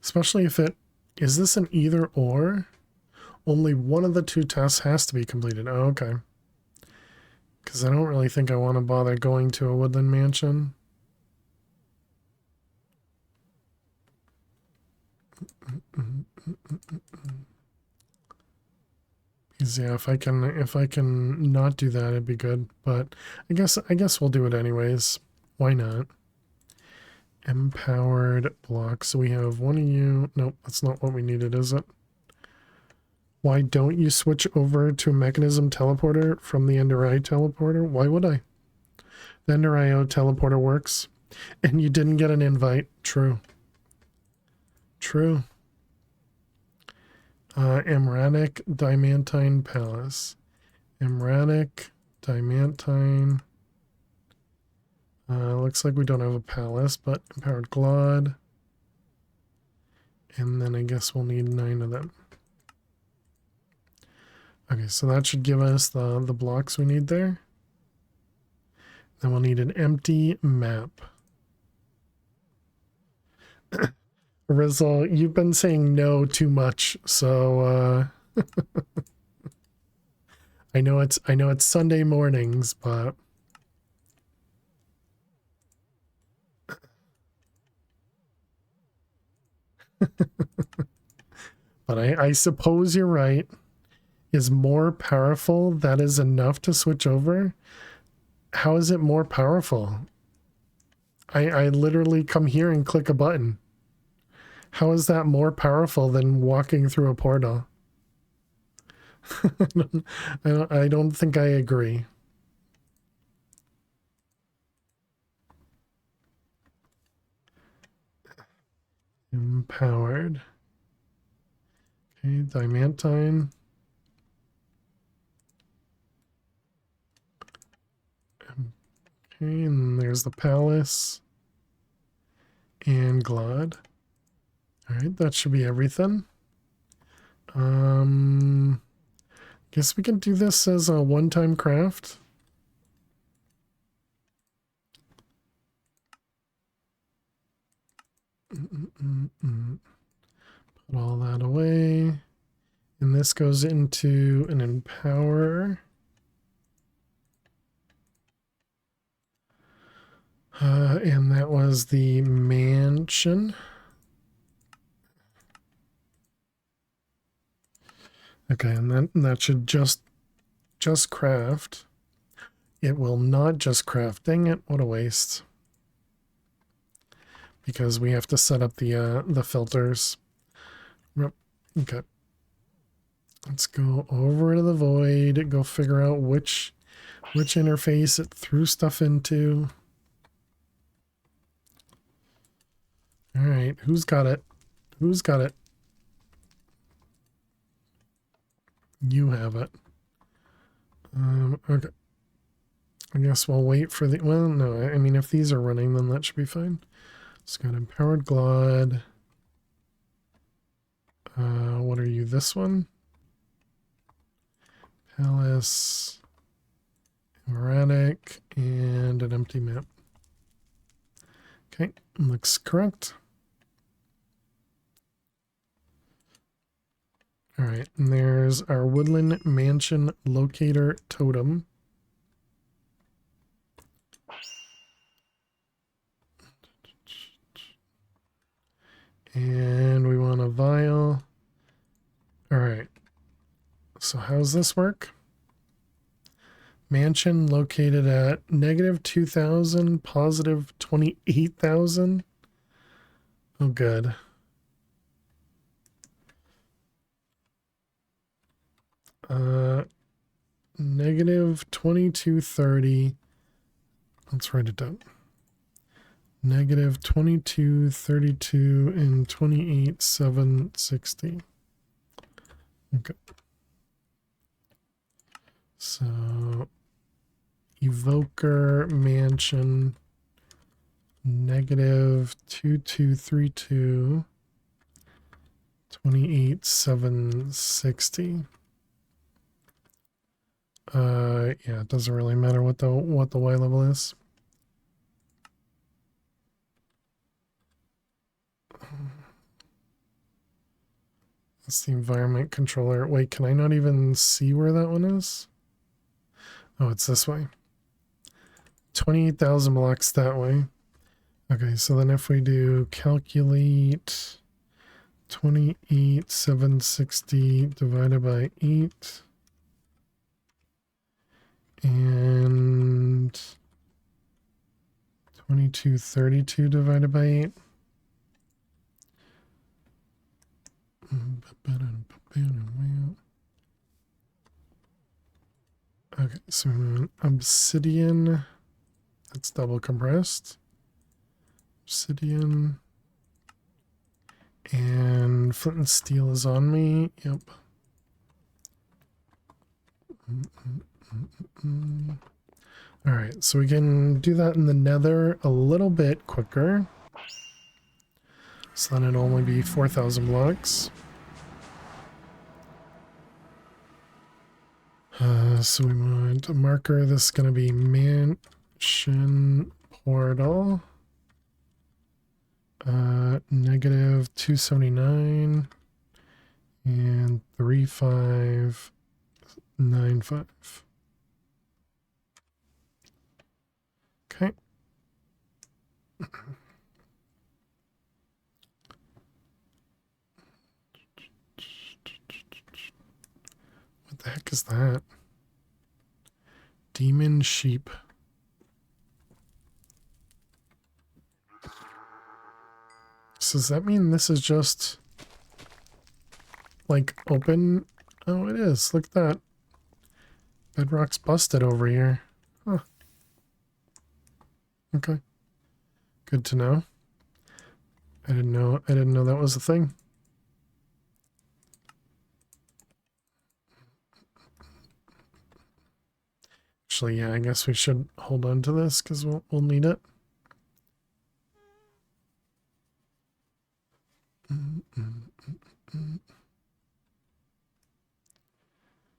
Especially if it... Is this an either or? Only one of the two tests has to be completed. Oh, okay. Because I don't really think I want to bother going to a woodland mansion. Because yeah, if I can not do that, it'd be good. But I guess we'll do it anyways. Why not? Empowered blocks. So we have one of you. Nope, that's not what we needed, is it? Why don't you switch over to a mechanism teleporter from the Ender Eye teleporter? Why would I? The Ender IO teleporter works. And you didn't get an invite. True. True. Emranic Diamantine Palace. Emranic Diamantine. Looks like we don't have a palace, but Empowered Glod. And then I guess we'll need 9 of them. Okay, so that should give us the blocks we need there. Then we'll need an empty map. Rizzle, you've been saying no too much, so I know it's Sunday mornings, but but I suppose you're right. Is more powerful, that is enough to switch over? How is it more powerful? I literally come here and click a button. How is that more powerful than walking through a portal? I don't think I agree. Empowered. Okay, Diamantine. Okay, and there's the palace. And Glod. Alright, that should be everything. Guess we can do this as a one-time craft. Put all that away. And this goes into an empower. And that was the mansion. Okay, and that should just craft. It will not just craft. Dang it, what a waste. Because we have to set up the filters. Okay. Let's go over to the void, go figure out which interface it threw stuff into. All right, who's got it? Who's got it? You have it. Okay. I guess we'll wait for the... Well, no, I mean, if these are running, then that should be fine. It's got Empowered Glod. What are you? This one? Palace. Erratic. And an empty map. Okay, looks correct. All right, and there's our Woodland Mansion Locator Totem. And we want a vial. All right, so how's this work? Mansion located at -2,000, positive 28,000. Oh, good. negative 2230. Let's write it down. Negative 2232 and 28760. Okay. So Evoker Mansion negative 2232 28760. Yeah, it doesn't really matter what the Y level is. That's the environment controller. Wait, can I not even see where that one is? Oh, it's this way. 28,000 blocks that way. Okay, so then if we do calculate 28,760 divided by 8 and 2232 divided by 8. Okay, so we want obsidian. That's double compressed. Obsidian. And flint and steel is on me. Yep. Alright, so we can do that in the nether a little bit quicker. So then it'll only be 4,000 blocks. So we want a marker. This is going to be mansion portal. Negative 279 and 3595. Okay. What the heck is that? Demon sheep. So does that mean this is just like open? Oh, it is. Look at that. Bedrock's busted over here. Huh. Okay. Good to know. I didn't know that was a thing. Actually, yeah, I guess we should hold on to this because we'll need it.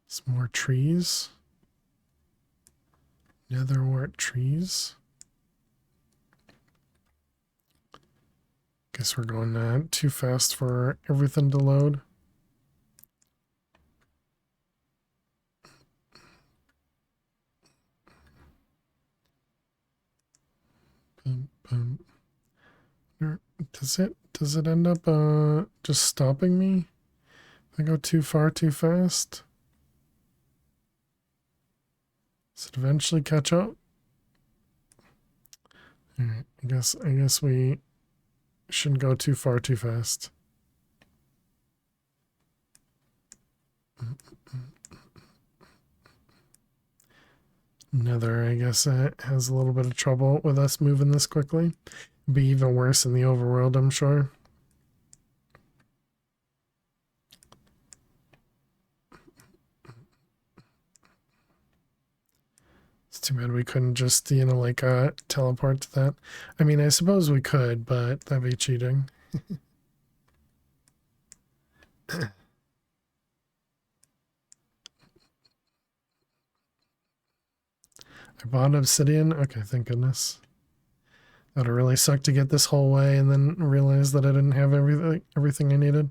Some more trees. Netherwort trees. Guess we're going too fast for everything to load. Does it end up just stopping me? If I go too far too fast? Does it eventually catch up? Alright, I guess we shouldn't go too far too fast. Nether, I guess, has a little bit of trouble with us moving this quickly. Be even worse in the overworld, I'm sure. It's too bad we couldn't just, like, teleport to that. I mean, I suppose we could, but that'd be cheating. I bought obsidian. Okay, thank goodness. That would really suck to get this whole way and then realize that I didn't have everything I needed.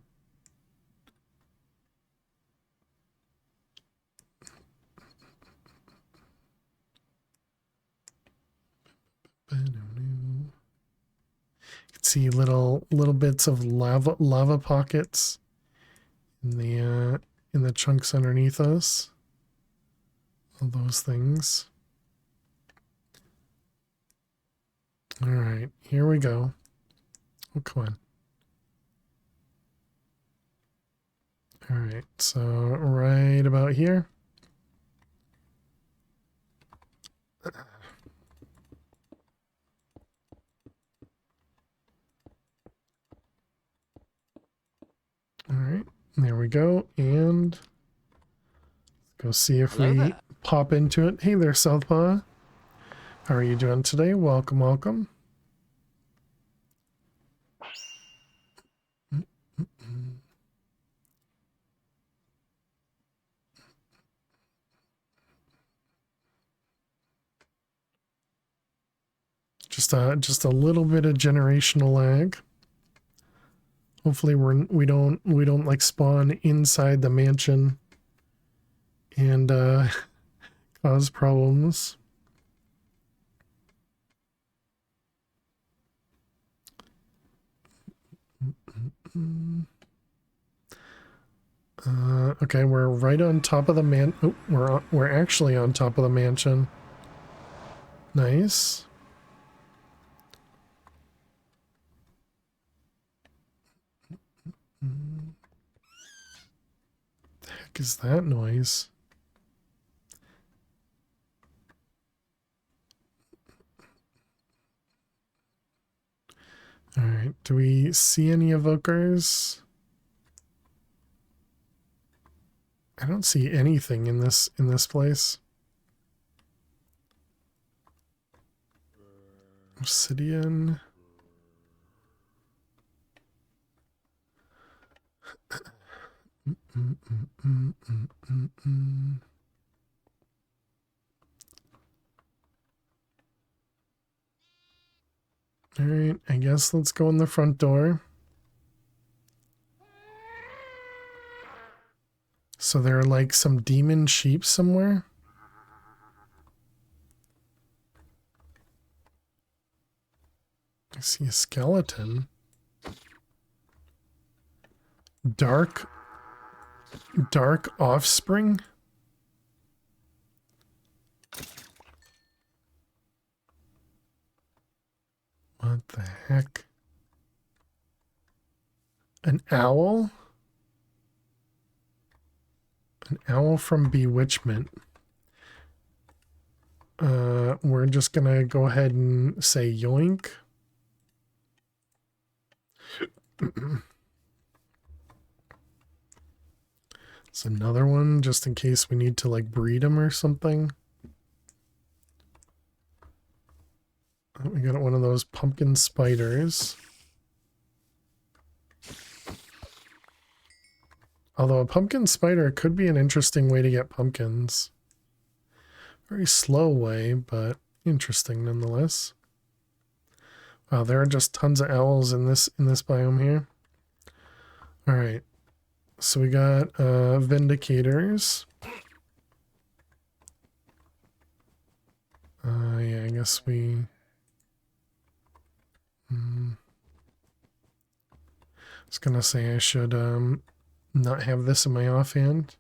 You can see little bits of lava pockets in the chunks underneath us. All those things. All right, here we go. Oh, come on. All right, so right about here. All right, there we go. And go see if Hello we there. pop into it. Hey there, Southpaw. How are you doing today? Welcome, welcome. Just a little bit of generational lag. Hopefully we don't like spawn inside the mansion and cause problems. Okay, we're right on top of the oh, we're actually on top of the mansion. Nice. The heck is that noise? All right, do we see any evokers? I don't see anything in this place. Obsidian. All right, I guess let's go in the front door. So there are like some demon sheep somewhere. I see a skeleton. Dark offspring? What the heck? An owl? An owl from Bewitchment. We're just gonna go ahead and say yoink. It's another one just in case we need to like breed them or something. Oh, we got one of those pumpkin spiders. Although a pumpkin spider could be an interesting way to get pumpkins. Very slow way, but interesting nonetheless. Wow, there are just tons of owls in this biome here. All right, so we got vindicators. Yeah, I guess we. I was gonna say I should not have this in my offhand.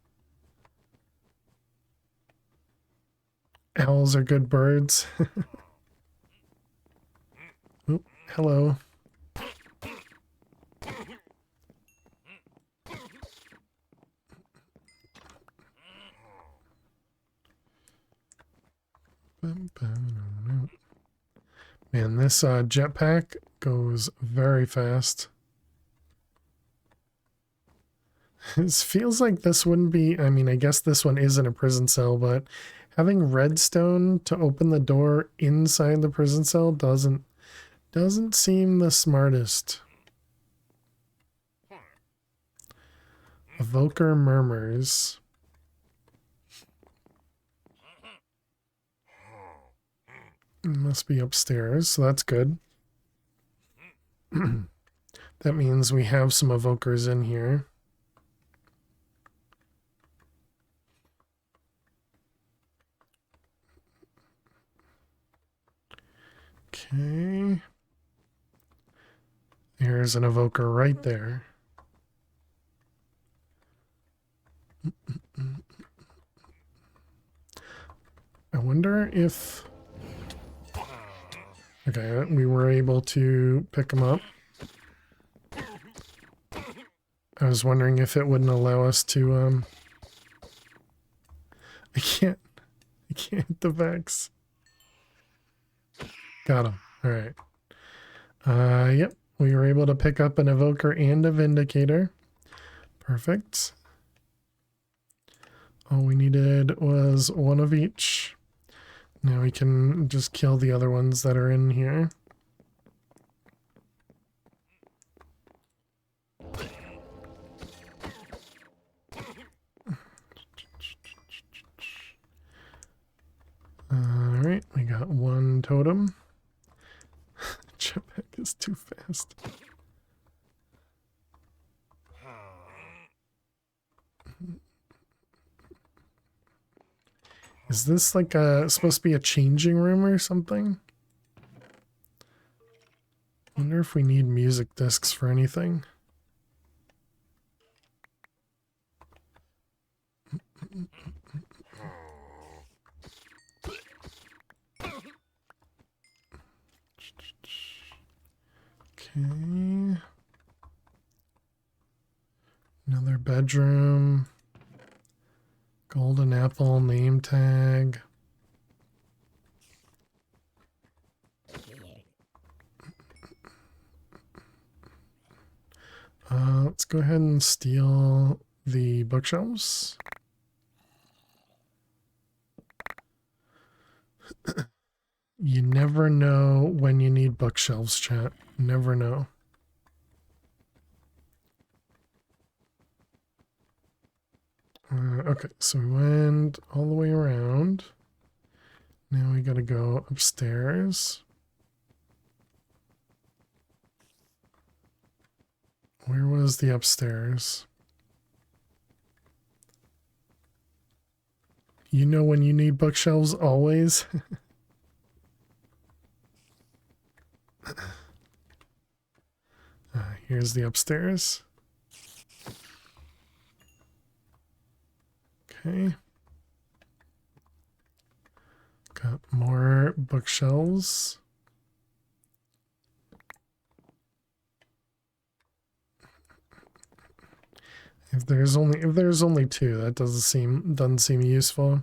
Owls are good birds. Oh, hello. Man, this jetpack goes very fast. This feels like this wouldn't be, I mean, I guess this one isn't a prison cell, but having redstone to open the door inside the prison cell doesn't seem the smartest. Evoker murmurs. It must be upstairs, so that's good. That means we have some evokers in here. Okay. There's an evoker right there. I wonder if... Okay, we were able to pick him up. I was wondering if it wouldn't allow us to, I can't hit the Vex. Got him. All right. Yep. We were able to pick up an evoker and a vindicator. Perfect. All we needed was one of each. Now we can just kill the other ones that are in here. Alright, we got one totem. Jetpack is too fast. Is this like supposed to be a changing room or something? Wonder if we need music discs for anything. Okay. Another bedroom. Golden apple name tag. Let's go ahead and steal the bookshelves. You never know when you need bookshelves, chat. Never know. Okay, so we went all the way around. Now we gotta go upstairs. Where was the upstairs? You know when you need bookshelves always? Here's the upstairs. Okay. Got more bookshelves. If there's only two, that doesn't seem useful.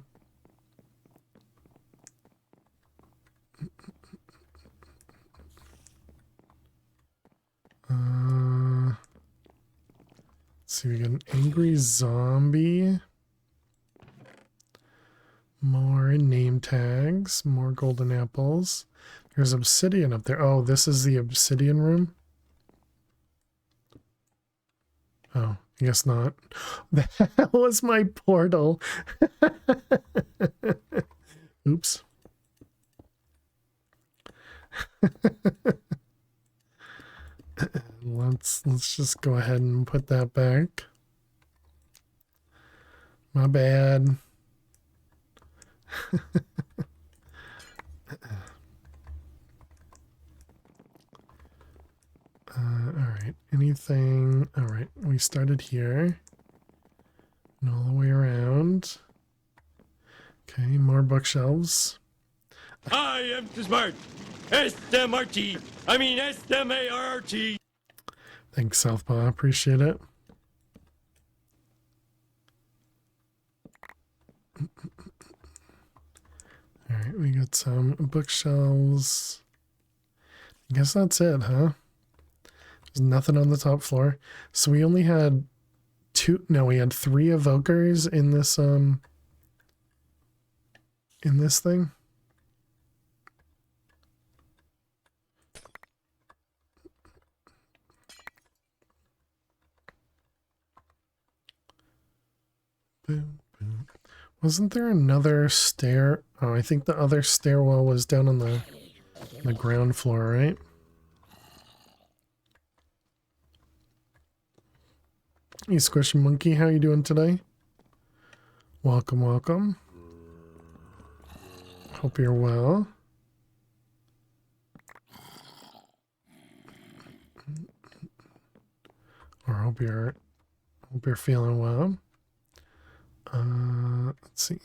Let's see, we got an angry zombie. More name tags, more golden apples. There's obsidian up there. Oh, this is the obsidian room? Oh, I guess not. That was my portal. Oops. Let's just go ahead and put that back. My bad. Alright, anything? Alright, we started here. And all the way around. Okay, more bookshelves. I am too smart. S-M-R-T. I mean S-M-A-R-T. Thanks, Southpaw. Appreciate it. Alright, we got some bookshelves. I guess that's it, huh? There's nothing on the top floor. So we only had we had 3 evokers in this thing. Boom, boom. Wasn't there another stair? Oh, I think the other stairwell was down on the ground floor, right? Hey, Squishy Monkey, how you doing today? Welcome, welcome. Hope you're well. Or hope you're feeling well. Let's see.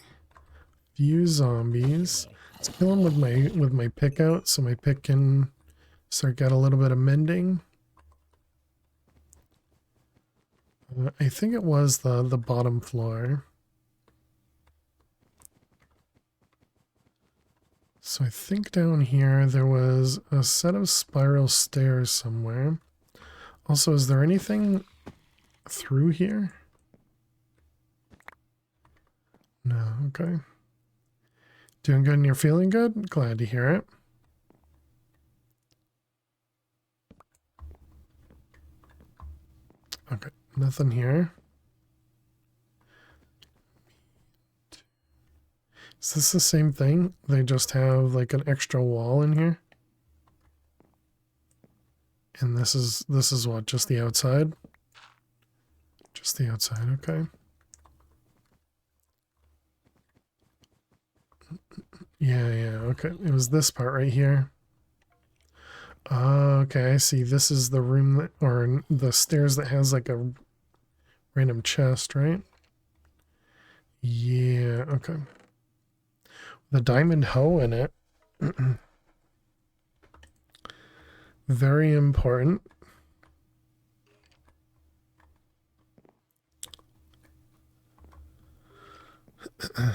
Few zombies. Let's kill them with my pick out, so my pick can start get a little bit of mending. I think it was the bottom floor. So I think down here there was a set of spiral stairs somewhere. Also, is there anything through here? No, okay. Doing good and you're feeling good? Glad to hear it. Okay, nothing here. Is this the same thing? They just have like an extra wall in here? And this is what, just the outside? Just the outside, okay. Yeah, okay. It was this part right here. Oh, okay, I see. This is the room that, or the stairs that has like a random chest, right? Yeah, okay. The diamond hoe in it. Very important. All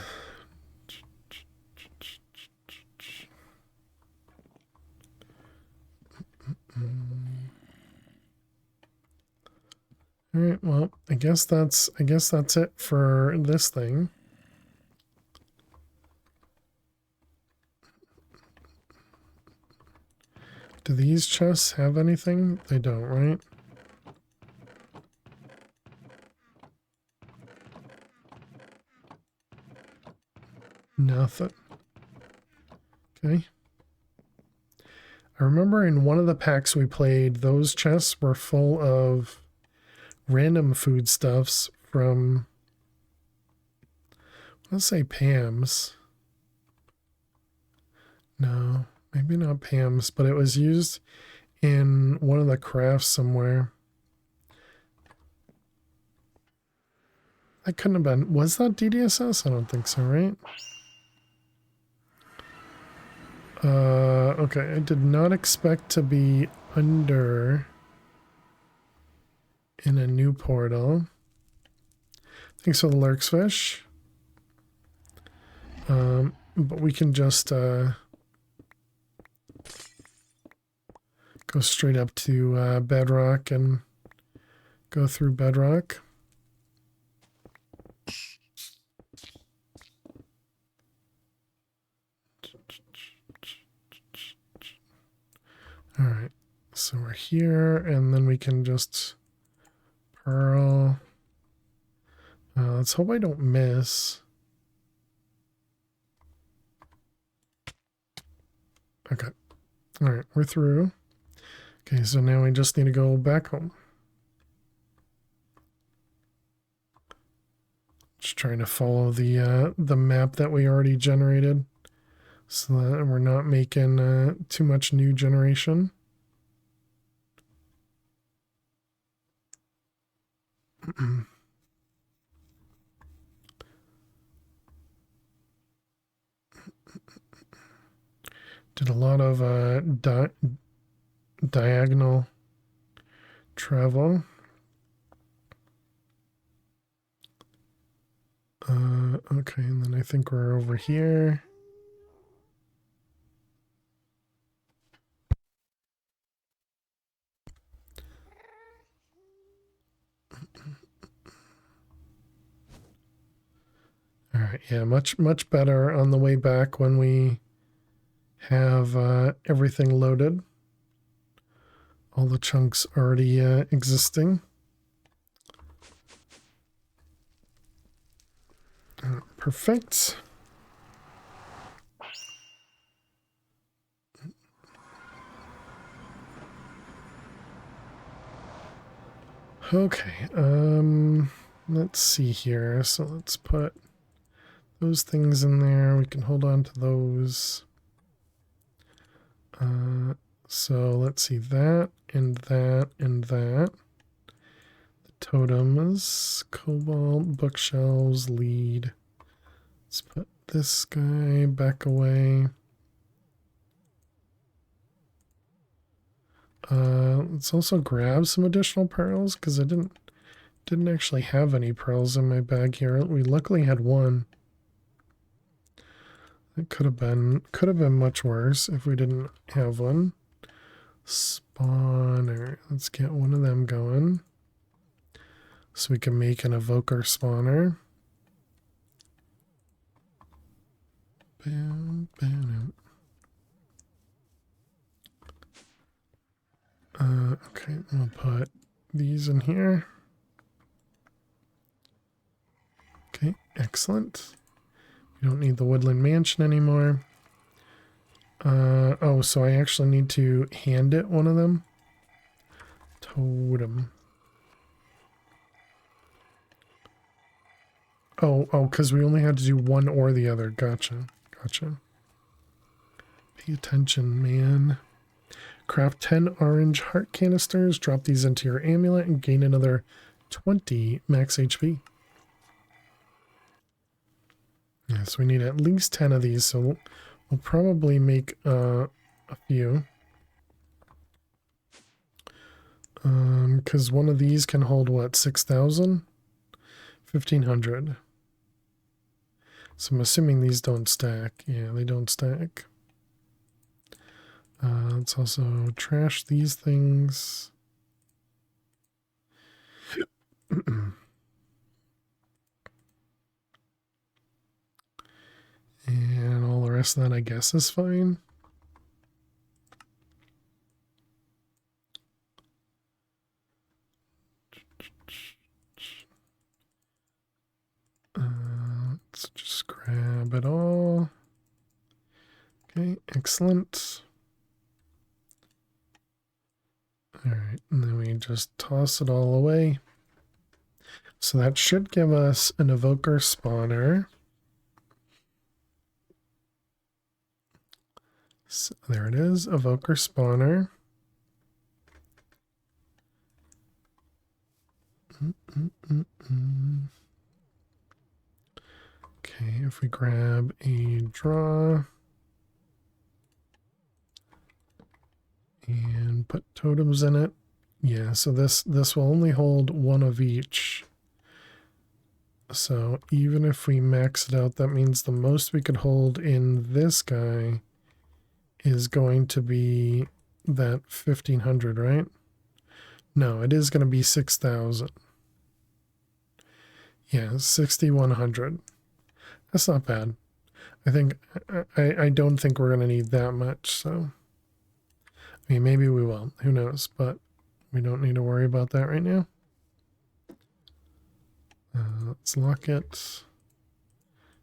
right, well, I guess that's it for this thing. Do these chests have anything? They don't, right? Nothing. Okay. I remember in one of the packs we played, those chests were full of random foodstuffs from, let's say Pam's. No, maybe not Pam's, but it was used in one of the crafts somewhere. That couldn't have been. Was that DDSS? I don't think so, right? Okay, I did not expect to be under in a new portal. Thanks for the lurks fish. But we can just go straight up to bedrock and go through bedrock. All right, so we're here, and then we can just pearl. Let's hope I don't miss. Okay. All right, we're through. Okay, so now we just need to go back home. Just trying to follow the map that we already generated, so that we're not making too much new generation. Did a lot of diagonal travel. Okay, and then I think we're over here. All right, yeah, much better on the way back when we have everything loaded. All the chunks already existing. Perfect. Okay, let's see here. So let's put those things in there. We can hold on to those. So let's see, that and that and that. The totems, cobalt, bookshelves, lead. Let's put this guy back away. Let's also grab some additional pearls, because I didn't actually have any pearls in my bag here. We luckily had one. It could have been much worse if we didn't have one. Spawner. Let's get one of them going. So we can make an evoker spawner. Bam, bam. Okay, we'll put these in here. Okay, excellent. We don't need the woodland mansion anymore. Oh, so I actually need to hand it one of them. Totem. Oh, because we only had to do one or the other. Gotcha. Pay attention, man. Craft 10 orange heart canisters. Drop these into your amulet and gain another 20 max HP. Yes, we need at least 10 of these, so we'll probably make a few. Because one of these can hold, what, 6,000? 1,500. So I'm assuming these don't stack. Yeah, they don't stack. Let's also trash these things. And all the rest of that, I guess, is fine. Let's just grab it all. Okay, excellent. All right, and then we just toss it all away. So that should give us an evoker spawner. So there it is, evoker spawner. Okay, if we grab a draw and put totems in it. Yeah, so this will only hold one of each. So even if we max it out, that means the most we could hold in this guy is going to be that 1,500, right? No, it is going to be 6,000. Yeah, 6,100. That's not bad. I don't think we're going to need that much, so. I mean, maybe we will. Who knows? But we don't need to worry about that right now. Let's lock it.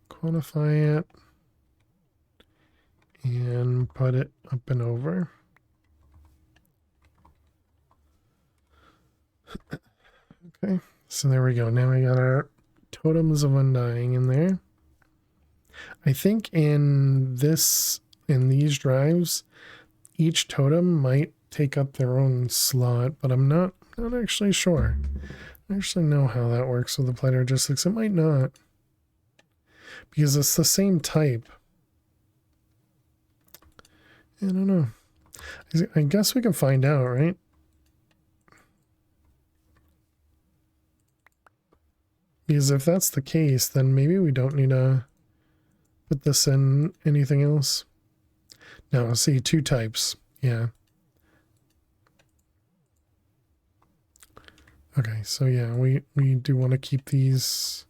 Quantify it. And put it up and over. Okay, so there we go. Now we got our totems of undying in there. I think in these drives, each totem might take up their own slot, but I'm not actually sure. I don't actually know how that works with the Applied Logistics. It might not, because it's the same type. I don't know. I guess we can find out, right? Because if that's the case, then maybe we don't need to put this in anything else. No, see, two types. Yeah. Okay, so yeah, we do want to keep these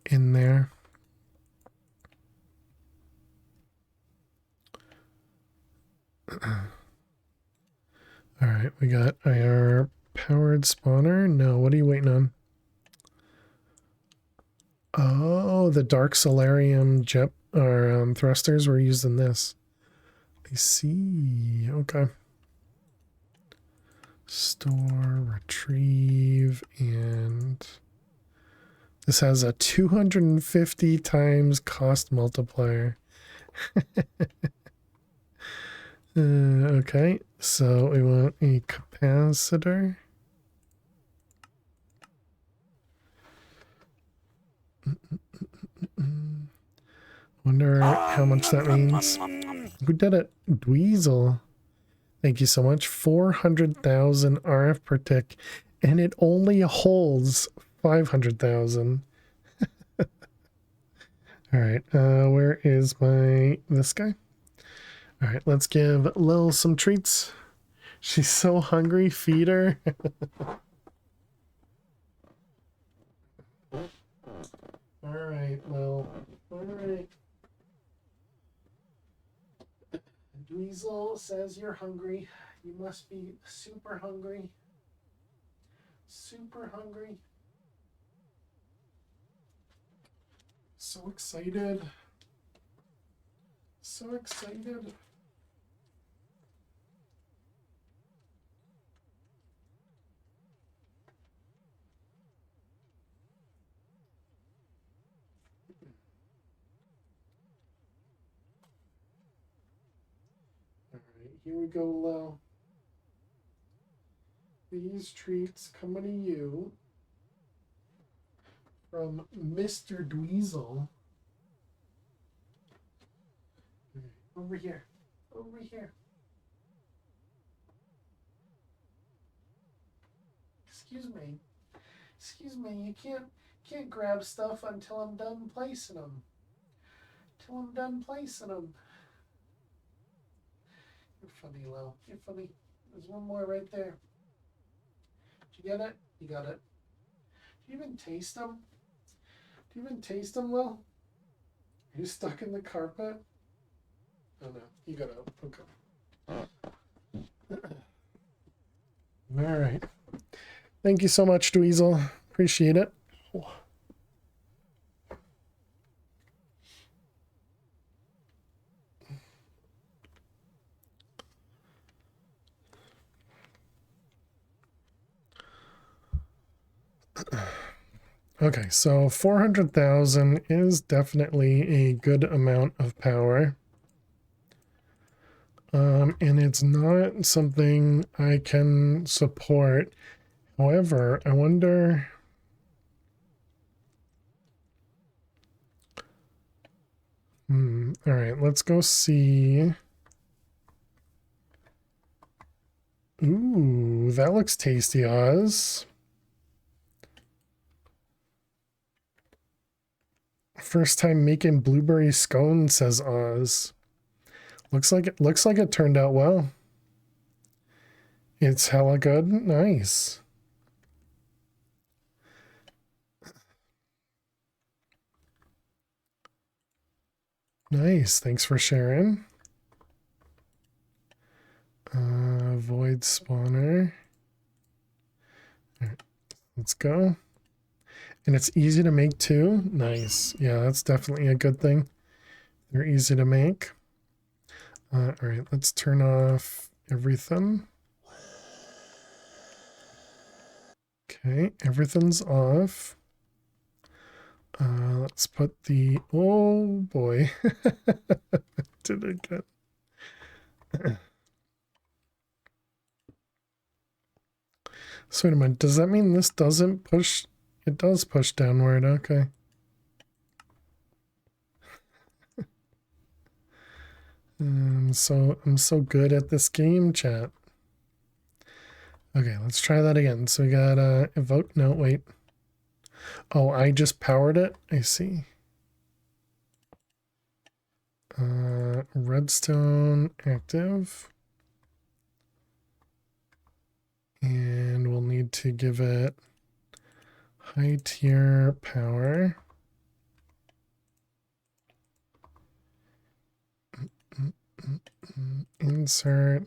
in there. All right, we got our powered spawner. No, what are you waiting on? Oh, the Dark Solarium jet or thrusters were used in this. I see. Okay. Store, retrieve, and this has a 250 times cost multiplier. Okay, so we want a capacitor. Wonder how much that means. Who did it? Dweezil. Thank you so much. 400,000 RF per tick, and it only holds 500,000. All All right, where is this guy? All right, let's give Lil some treats. She's so hungry, feed her. All right, Lil. All right. Dweezil says you're hungry. You must be super hungry. Super hungry. So excited. So excited. All right, here we go, Lo. These treats coming to you from Mr. Dweezil. Over here. Over here. Excuse me. Excuse me, you can't grab stuff until I'm done placing them. Till I'm done placing them. You're funny, Lo. You're funny. There's one more right there. Did you get it? You got it. Do you even taste them? Do you even taste them, Lo? Are you stuck in the carpet? Oh no, you got out. Okay. All right. Thank you so much, Dweezil. Appreciate it. Okay, so 400,000 is definitely a good amount of power. And it's not something I can support. However, I wonder... all right, let's go see. Ooh, that looks tasty, Oz. First time making blueberry scone, says Oz. Looks like it turned out well. It's hella good. Nice. Nice. Thanks for sharing. Void spawner. All right, let's go. And it's easy to make too. Nice. Yeah, that's definitely a good thing. They're easy to make. All right, let's turn off everything. Okay, everything's off. Let's put the... Oh boy. Did it get... So wait a minute, does that mean this doesn't push? It does push downward, okay. I'm so good at this game, chat. Okay, let's try that again. So we got evoke, no, wait. Oh, I just powered it, I see. Redstone active. And we'll need to give it high tier power. Insert.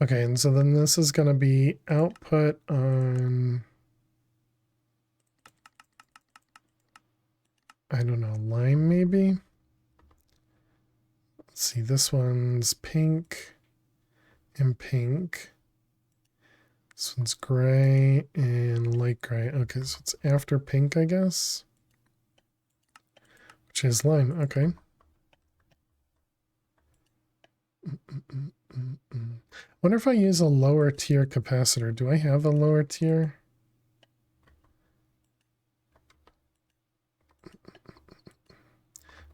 Okay, and so then this is going to be output on, I don't know, lime maybe? Let's see, this one's pink and pink. This one's gray and light gray. Okay, so it's after pink, I guess. Which is lime, okay. Wonder if I use a lower tier capacitor. Do I have a lower tier?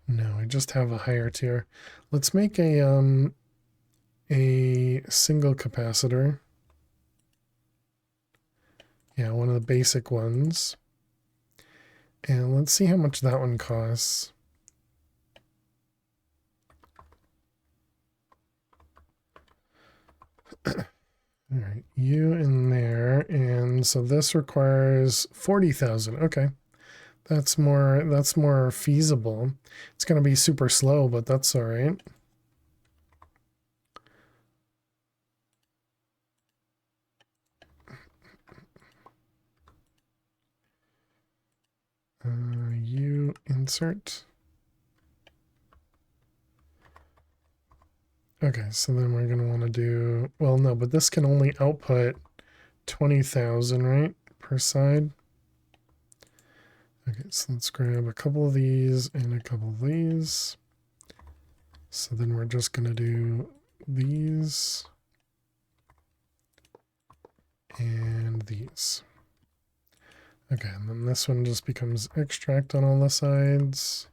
No, I just have a higher tier. Let's make a single capacitor. Yeah, one of the basic ones. And let's see how much that one costs. All right, you in there, and so this requires 40,000. Okay, that's more feasible. It's gonna be super slow, but that's all right. You insert. Okay, so then we're gonna want to do, well, no, but this can only output 20,000, right, per side. Okay, so let's grab a couple of these and a couple of these. So then we're just gonna do these and these. Okay, and then this one just becomes extract on all the sides.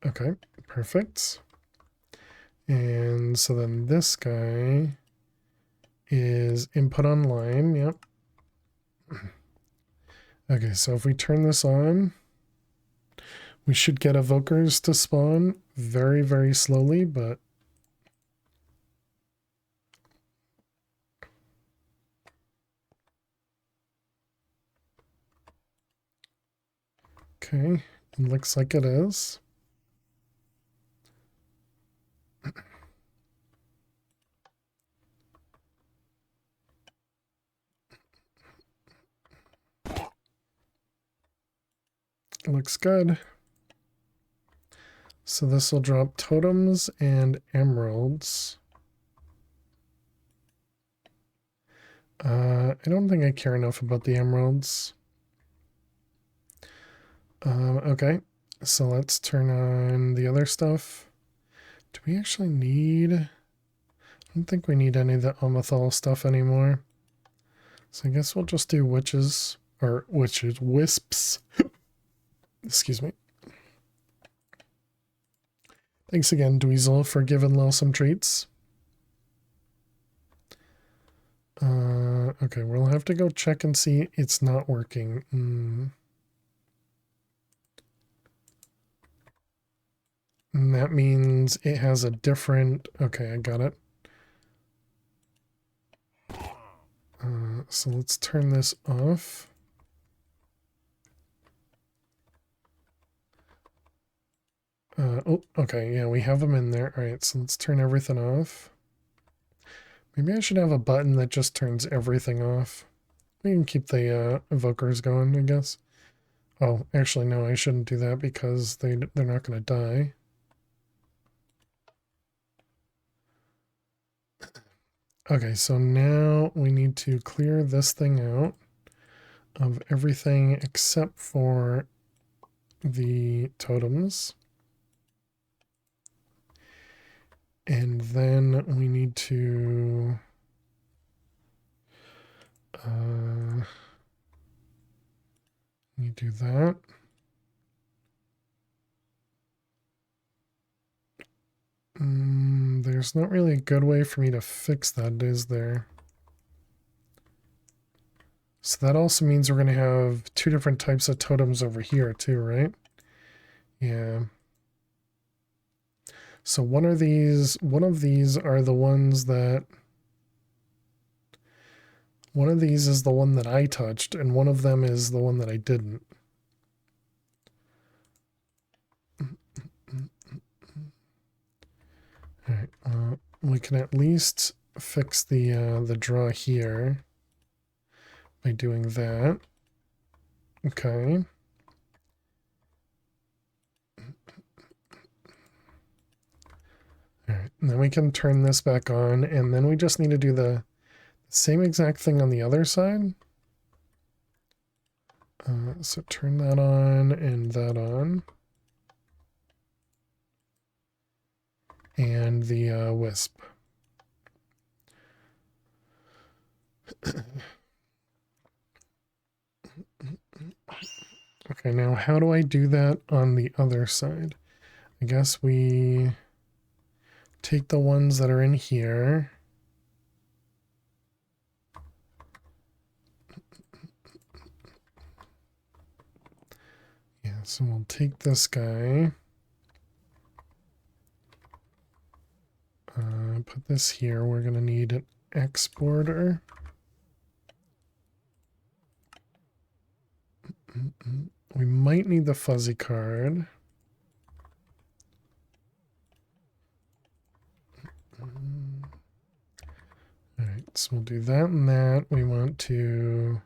Okay, perfect. And so then this guy is input on line, yep. Okay, so if we turn this on, we should get evokers to spawn very, very slowly, but okay, it looks like it is. Looks good. So this will drop totems and emeralds. I don't think I care enough about the emeralds. Okay, so let's turn on the other stuff. Do we actually need... I don't think we need any of the Omethol stuff anymore. So I guess we'll just do witches, or witches, wisps. Excuse me. Thanks again, Dweezil, for giving Lil some treats. Okay, we'll have to go check and see it's not working. And that means it has a different... Okay, I got it. So let's turn this off. Oh, okay, yeah, we have them in there. All right, so let's turn everything off. Maybe I should have a button that just turns everything off. We can keep the evokers going, I guess. Oh, actually, no, I shouldn't do that because they're not going to die. Okay, so now we need to clear this thing out of everything except for the totems. And then we need to do that. There's not really a good way for me to fix that, is there? So that also means we're going to have two different types of totems over here too, right? Yeah. So one of these are the ones that... One of these is the one that I touched, and one of them is the one that I didn't. Alright, we can at least fix the draw here by doing that. Okay. Alright, and then we can turn this back on, and then we just need to do the same exact thing on the other side. So turn that on and that on. And the wisp. Okay, now how do I do that on the other side? I guess we take the ones that are in here. Yeah, so we'll take this guy. going to put this here. We're going to need an exporter. We might need the fuzzy card. Alright, so we'll do that and that. We want to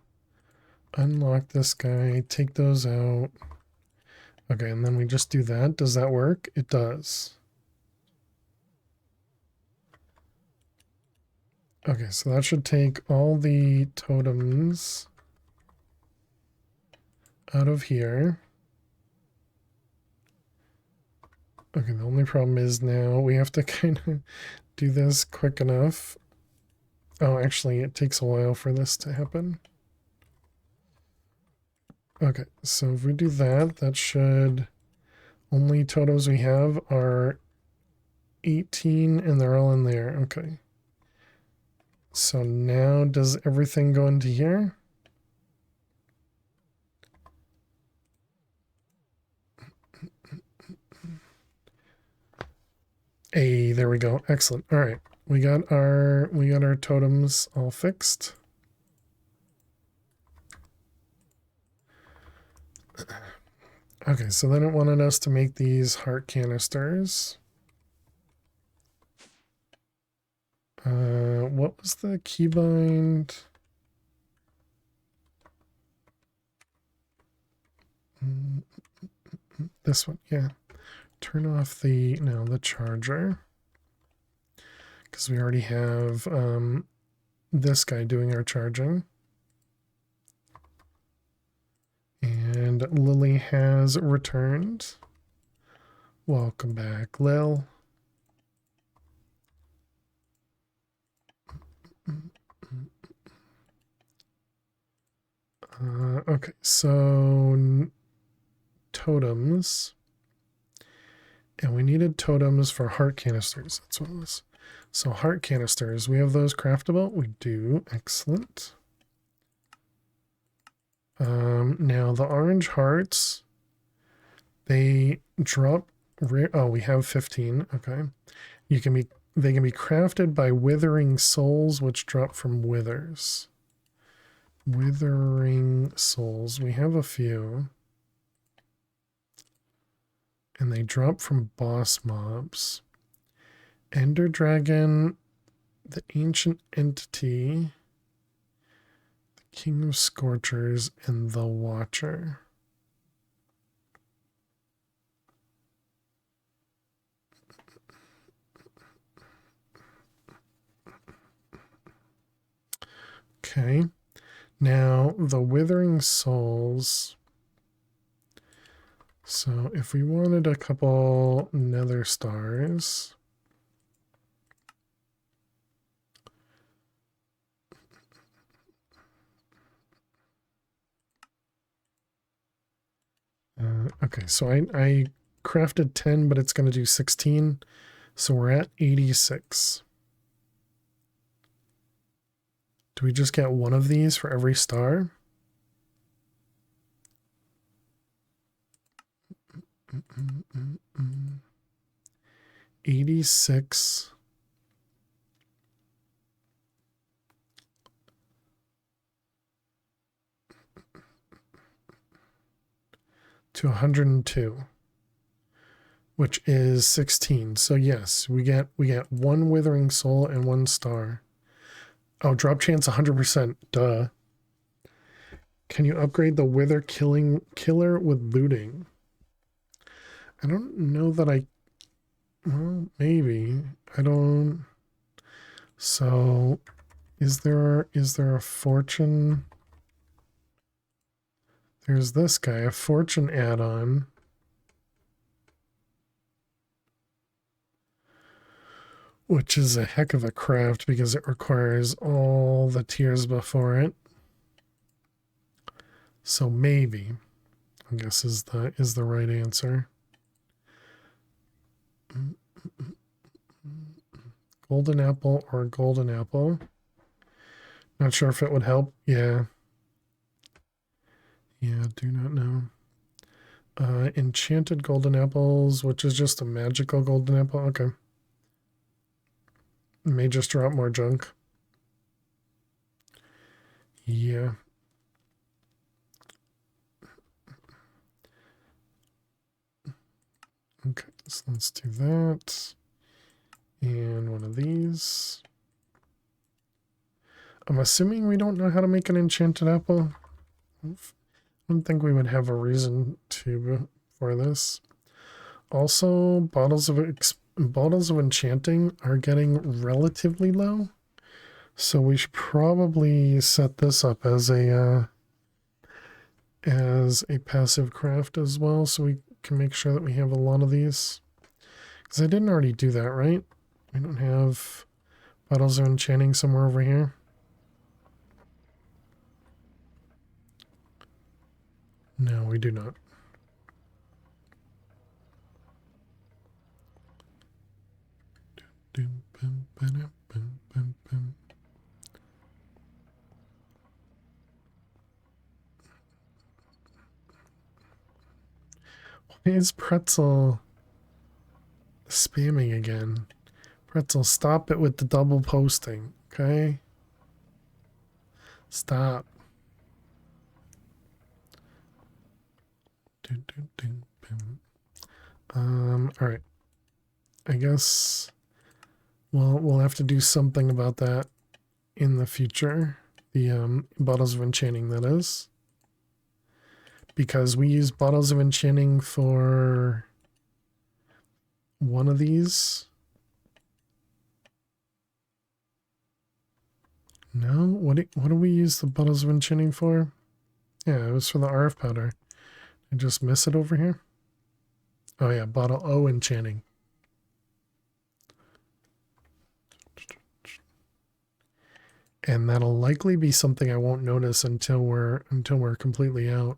unlock this guy, take those out. Okay, and then we just do that. Does that work? It does. Okay, so that should take all the totems out of here. Okay, the only problem is now we have to kind of do this quick enough. Oh, actually, it takes a while for this to happen. Okay, so if we do that, that should... Only totems we have are 18, and they're all in there. Okay. So now does everything go into here? Hey, there we go. Excellent. All right. We got our totems all fixed. Okay, so then it wanted us to make these heart canisters. What was the keybind? This one, yeah. Turn off the charger. Because we already have this guy doing our charging. And Lily has returned. Welcome back, Lil. Okay, so totems. And we needed totems for heart canisters. That's what it was. So heart canisters, we have those craftable? We do. Excellent. Now the orange hearts, they drop oh, we have 15. Okay. They can be crafted by withering souls, which drop from withers. Withering souls. We have a few. And they drop from boss mobs. Ender Dragon, the Ancient Entity, the King of Scorchers, and the Watcher. Okay. Now, the Withering Souls. So, if we wanted a couple nether stars... okay, so I crafted 10, but it's going to do 16. So we're at 86. Do we just get one of these for every star? Mm. 86. To 102, which is 16. So yes, we get one withering soul and one star. Oh, drop chance 100%. Duh. Can you upgrade the wither killer with looting? I don't know that I... Well, maybe. I don't... So, is there a fortune... There's this guy, a fortune add-on. Which is a heck of a craft because it requires all the tiers before it. So maybe, I guess is the right answer. Golden apple or golden apple. Not sure if it would help. Yeah. Yeah, do not know. Enchanted golden apples, which is just a magical golden apple. Okay. may just drop more junk. Yeah. Okay, so let's do that. And one of these. I'm assuming we don't know how to make an enchanted apple. I don't think we would have a reason to for this. Also, bottles of enchanting are getting relatively low, so we should probably set this up as a passive craft as well, so we can make sure that we have a lot of these. Because I didn't already do that, right? We don't have bottles of enchanting somewhere over here. No, we do not. Why is Pretzel spamming again? Pretzel, stop it with the double posting, okay? Stop. All right. I guess we'll have to do something about that in the future. The bottles of enchanting, that is. Because we use bottles of enchanting for one of these. No? What do we use the bottles of enchanting for? Yeah, it was for the RF powder. I just miss it over here. Oh yeah, bottle O enchanting. And that'll likely be something I won't notice until we're completely out.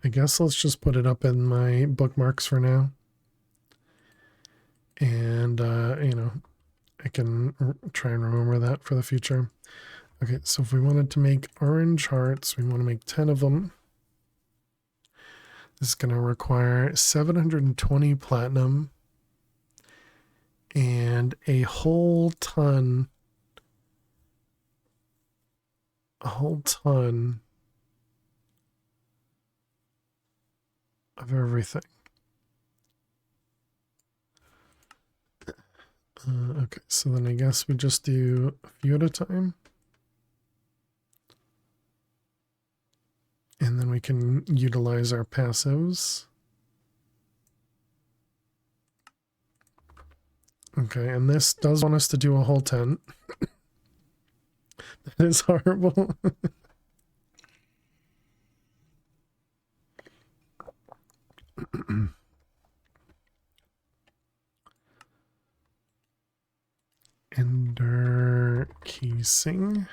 I guess let's just put it up in my bookmarks for now. And, you know, I can try and remember that for the future. Okay, so if we wanted to make orange hearts, we want to make 10 of them. This is going to require 720 platinum and a whole ton of everything. Okay, so then I guess we just do a few at a time. And then we can utilize our passives. Okay, and this does want us to do a whole 10. That is horrible. Ender casing.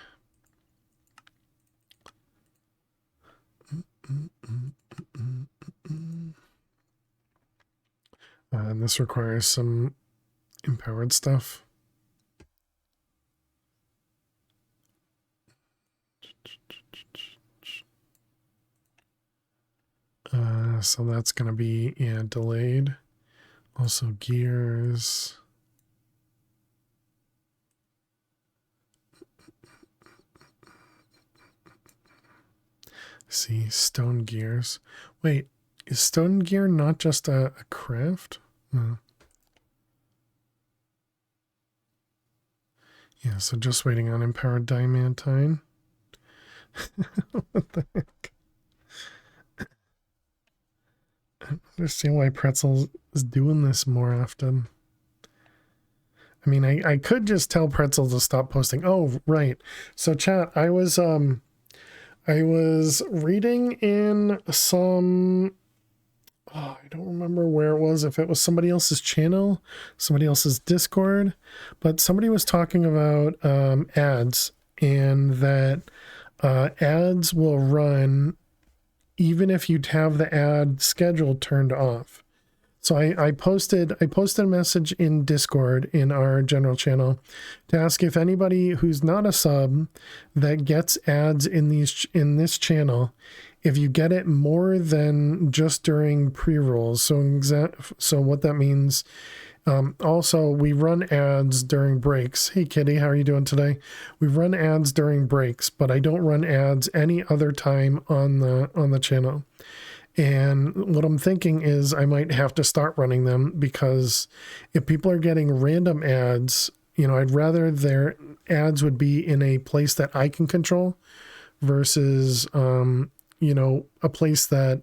And this requires some empowered stuff. So that's going to be, yeah, delayed. Also gears. See, stone gears. Wait, is stone gear not just a craft? No. Yeah, so just waiting on empowered diamantine. What the heck? I don't understand why Pretzel is doing this more often. I mean, I could just tell Pretzel to stop posting. Oh, right. So chat, I was reading in some, I don't remember where it was, if it was somebody else's channel, somebody else's Discord, but somebody was talking about ads, and that ads will run even if you'd have the ad schedule turned off. So I posted a message in Discord in our general channel to ask if anybody who's not a sub that gets ads in this channel, if you get it more than just during pre-rolls, so what that means, also we run ads during breaks. Hey Kitty, how are you doing today? We run ads during breaks, but I don't run ads any other time on the channel. And what I'm thinking is I might have to start running them, because if people are getting random ads, I'd rather their ads would be in a place that I can control versus, a place that,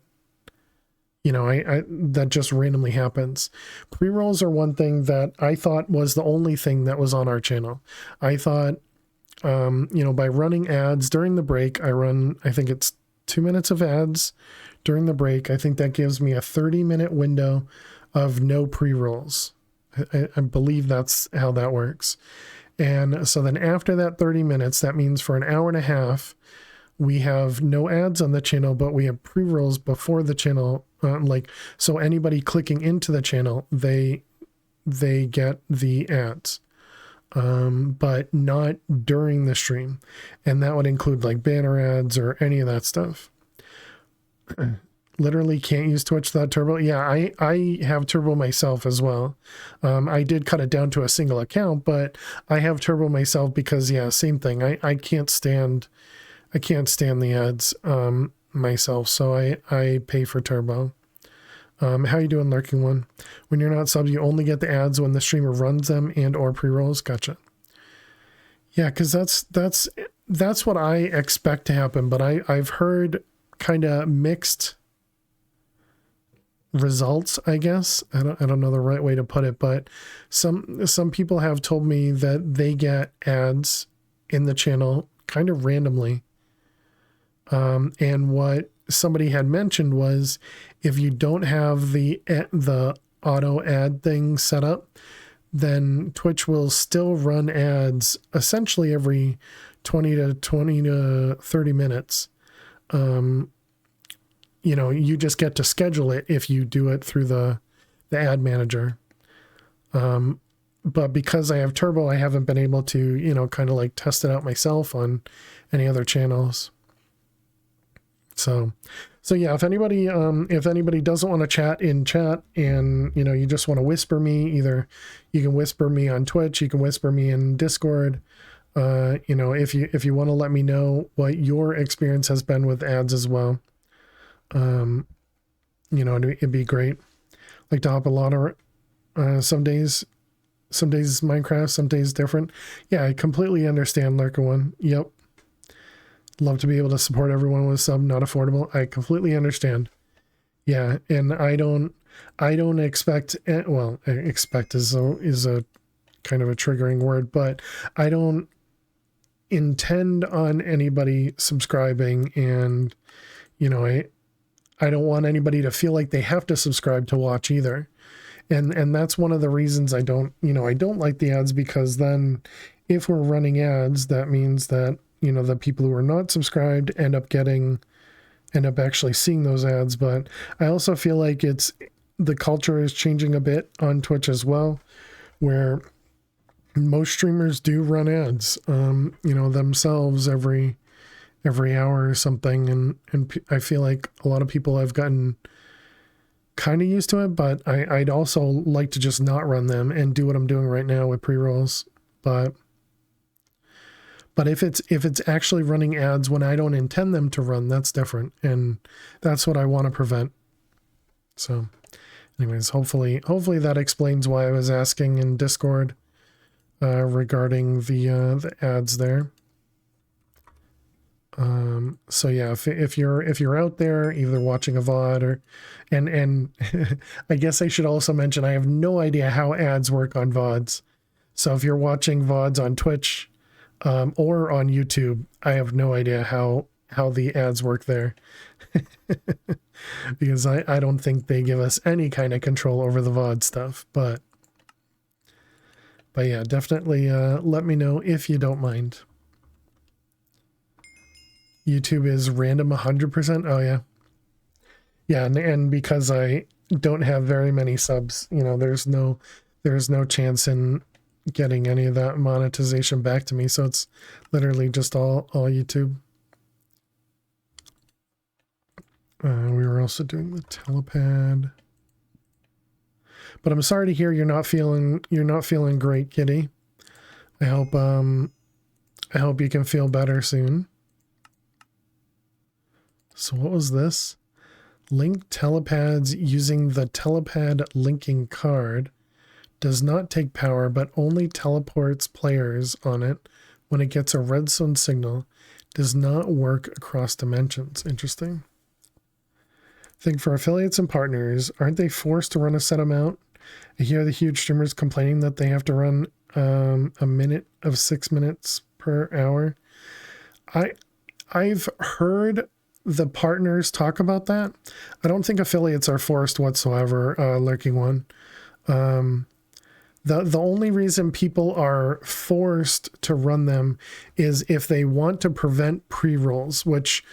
that just randomly happens. Pre-rolls are one thing that I thought was the only thing that was on our channel. I thought, by running ads during the break, I think it's 2 minutes of ads during the break. I think that gives me a 30-minute window of no pre-rolls. I believe that's how that works. And so then after that 30 minutes, that means for an hour and a half, we have no ads on the channel, but we have pre-rolls before the channel. So anybody clicking into the channel, they get the ads, but not during the stream. And that would include like banner ads or any of that stuff. Literally can't use Twitch without Turbo. Yeah, I have Turbo myself as well. I did cut it down to a single account, but I have Turbo myself because, yeah, same thing. I can't stand the ads myself, so I pay for Turbo. How you doing, Lurking One? When you're not subbed, you only get the ads when the streamer runs them and or pre-rolls. Gotcha. Yeah, because that's what I expect to happen, but I've heard kind of mixed results, I guess. I don't know the right way to put it, but some people have told me that they get ads in the channel kind of randomly. And what somebody had mentioned was, if you don't have the auto ad thing set up, then Twitch will still run ads essentially every 20 to 30 minutes. You just get to schedule it if you do it through the ad manager. But because I have Turbo, I haven't been able to, kind of like test it out myself on any other channels. So yeah, if anybody doesn't want to chat in chat, and, you just want to whisper me, either you can whisper me on Twitch, you can whisper me in Discord. If you want to let me know what your experience has been with ads as well. It'd be great. Like to hop a lot of, some days Minecraft, some days different. Yeah, I completely understand, Lurker One. Yep. Love to be able to support everyone with sub, not affordable. I completely understand. Yeah. And I don't expect, well, expect is a kind of a triggering word, but I don't intend on anybody subscribing, and, I don't want anybody to feel like they have to subscribe to watch either. And that's one of the reasons I don't like the ads, because then if we're running ads, that means that, the people who are not subscribed end up actually seeing those ads. But I also feel like the culture is changing a bit on Twitch as well, where most streamers do run ads, themselves every hour or something. And I feel like a lot of people have gotten kind of used to it, but I'd also like to just not run them and do what I'm doing right now with pre-rolls. But if it's actually running ads when I don't intend them to run, that's different. And that's what I want to prevent. So anyways, hopefully that explains why I was asking in Discord regarding the ads there. So yeah, if you're out there either watching a VOD or, and I guess I should also mention, I have no idea how ads work on VODs. So if you're watching VODs on Twitch, or on YouTube, I have no idea how the ads work there. Because I don't think they give us any kind of control over the VOD stuff, but yeah, definitely, let me know if you don't mind. YouTube is random 100%. Oh yeah. Yeah. And because I don't have very many subs, there's no chance in getting any of that monetization back to me. So it's literally just all YouTube. We were also doing the telepad. But I'm sorry to hear you're not feeling great, Kitty. I hope you can feel better soon. So what was this? Link telepads using the telepad linking card. Does not take power, but only teleports players on it when it gets a redstone signal. Does not work across dimensions. Interesting. I think for affiliates and partners, aren't they forced to run a set amount? I hear the huge streamers complaining that they have to run a minute of 6 minutes per hour. I've heard the partners talk about that. I don't think affiliates are forced whatsoever, Lurking One. The only reason people are forced to run them is if they want to prevent pre-rolls, which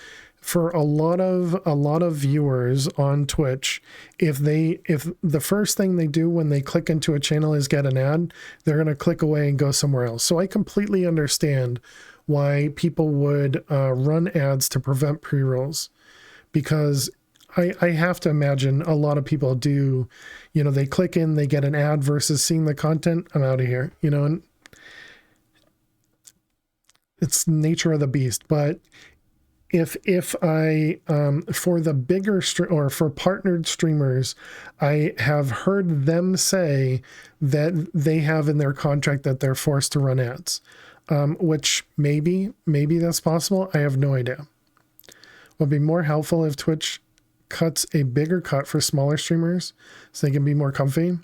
for a lot of viewers on Twitch, if the first thing they do when they click into a channel is get an ad, they're going to click away and go somewhere else. So I completely understand why people would run ads to prevent pre-rolls, because I have to imagine a lot of people do, they click in, they get an ad versus seeing the content. I'm out of here, and it's nature of the beast. But if I, for the bigger or for partnered streamers, I have heard them say that they have in their contract that they're forced to run ads, which maybe that's possible. I have no idea. Would be more helpful if Twitch cuts a bigger cut for smaller streamers so they can be more comfy.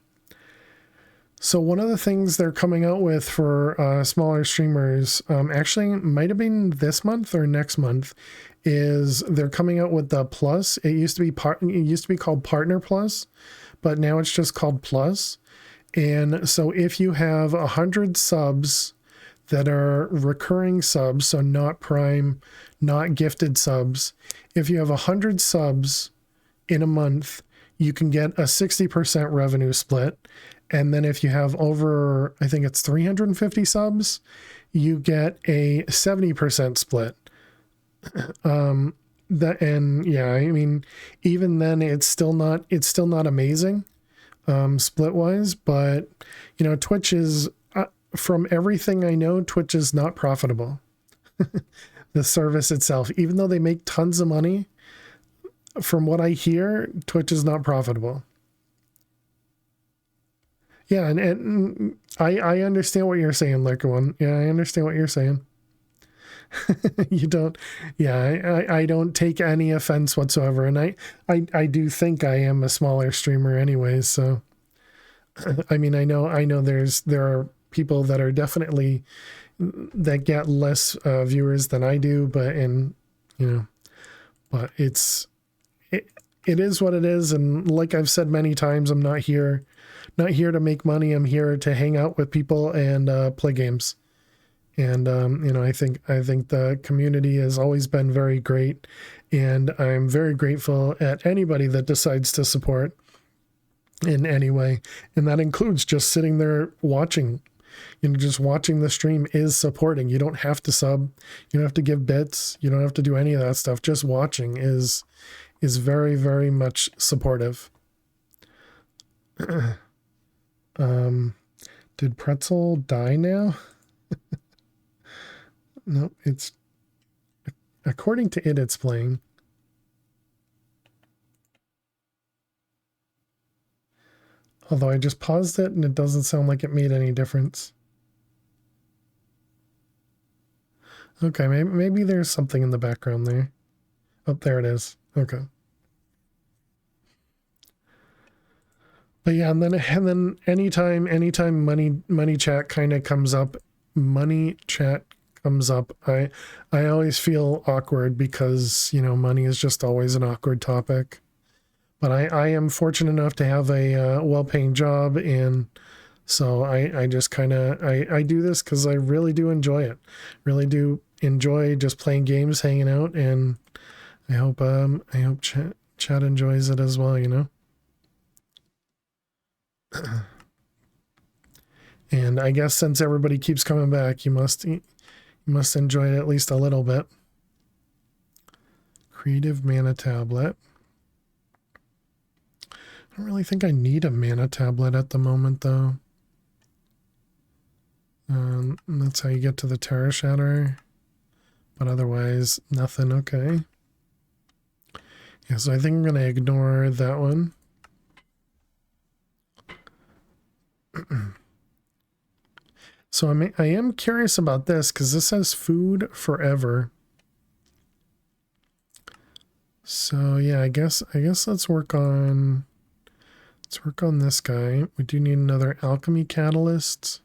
So one of the things they're coming out with for smaller streamers, actually might have been this month or next month, is they're coming out with the Plus. It used to be called Partner Plus, but now it's just called Plus. And so if you have 100 subs that are recurring subs, so not Prime, not gifted subs, if you have 100 subs in a month, you can get a 60% revenue split. And then if you have over, I think it's 350 subs, you get a 70% split. And yeah, I mean, even then it's still not amazing, split wise, but Twitch is, from everything I know, Twitch is not profitable. The service itself, even though they make tons of money, from what I hear, Twitch is not profitable. Yeah, and I understand what you're saying, Lurker One. Yeah, I understand what you're saying. You don't, yeah, I don't take any offense whatsoever, and I do think I am a smaller streamer anyways, so I mean, I know there are people that are definitely that get less viewers than I do, but but it is what it is. And like I've said many times, I'm not here to make money. I'm here to hang out with people and play games. And I think the community has always been very great, and I'm very grateful at anybody that decides to support in any way, and that includes just sitting there watching. Just watching the stream is supporting. You don't have to sub, you don't have to give bits, you don't have to do any of that stuff. Just watching is very, very much supportive. Did Pretzel die now? No, it's, according to it, it's playing. Although I just paused it and it doesn't sound like it made any difference. Okay, maybe there's something in the background there. Oh, there it is. Okay. But yeah, and then anytime money chat kind of comes up, I always feel awkward because, money is just always an awkward topic. But I am fortunate enough to have a well-paying job, and so I just kind of, I do this because I really do enjoy it. Really do enjoy just playing games, hanging out, and I hope chat enjoys it as well, And I guess since everybody keeps coming back, you must enjoy it at least a little bit. Creative Mana tablet. don't really think I need a mana tablet at the moment, though. That's how you get to the Terra Shatter. But otherwise, nothing. Okay. Yeah, so I think I'm going to ignore that one. So I am curious about this because this says food forever. So yeah, I guess let's work on this guy. We do need another alchemy catalyst.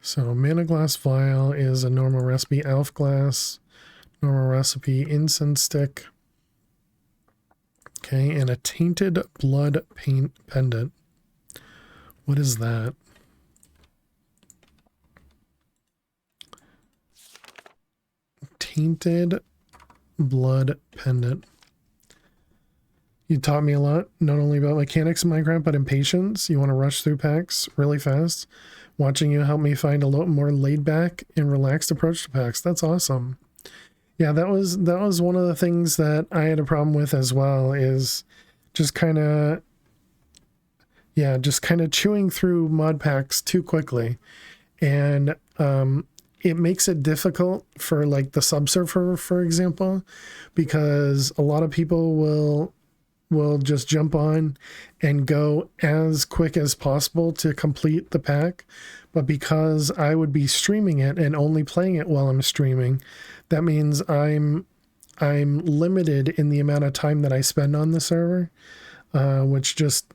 So mana glass vial is a normal recipe, elf glass, normal recipe, incense stick. Okay, and a tainted blood paint pendant. What is that? Tainted blood pendant. You taught me a lot, not only about mechanics in Minecraft, but in patience. You want to rush through packs really fast. Watching you help me find a lot more laid back and relaxed approach to packs. That's awesome. Yeah, that was one of the things that I had a problem with as well, is just kind of chewing through mod packs too quickly. And it makes it difficult for like the subsurfer, for example, because a lot of people will just jump on and go as quick as possible to complete the pack. But because I would be streaming it and only playing it while I'm streaming, that means I'm limited in the amount of time that I spend on the server, which just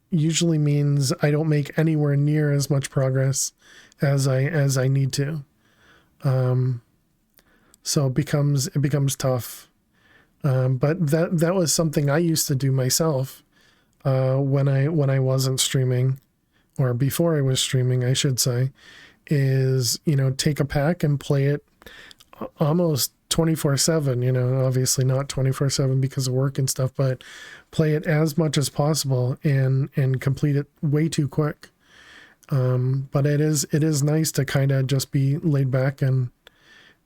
usually means I don't make anywhere near as much progress as I need to. So it becomes tough. But that was something I used to do myself when I wasn't streaming, or before I was streaming, I should say, is, take a pack and play it almost 24/7, obviously not 24/7 because of work and stuff, but play it as much as possible and complete it way too quick. But it is nice to kind of just be laid back and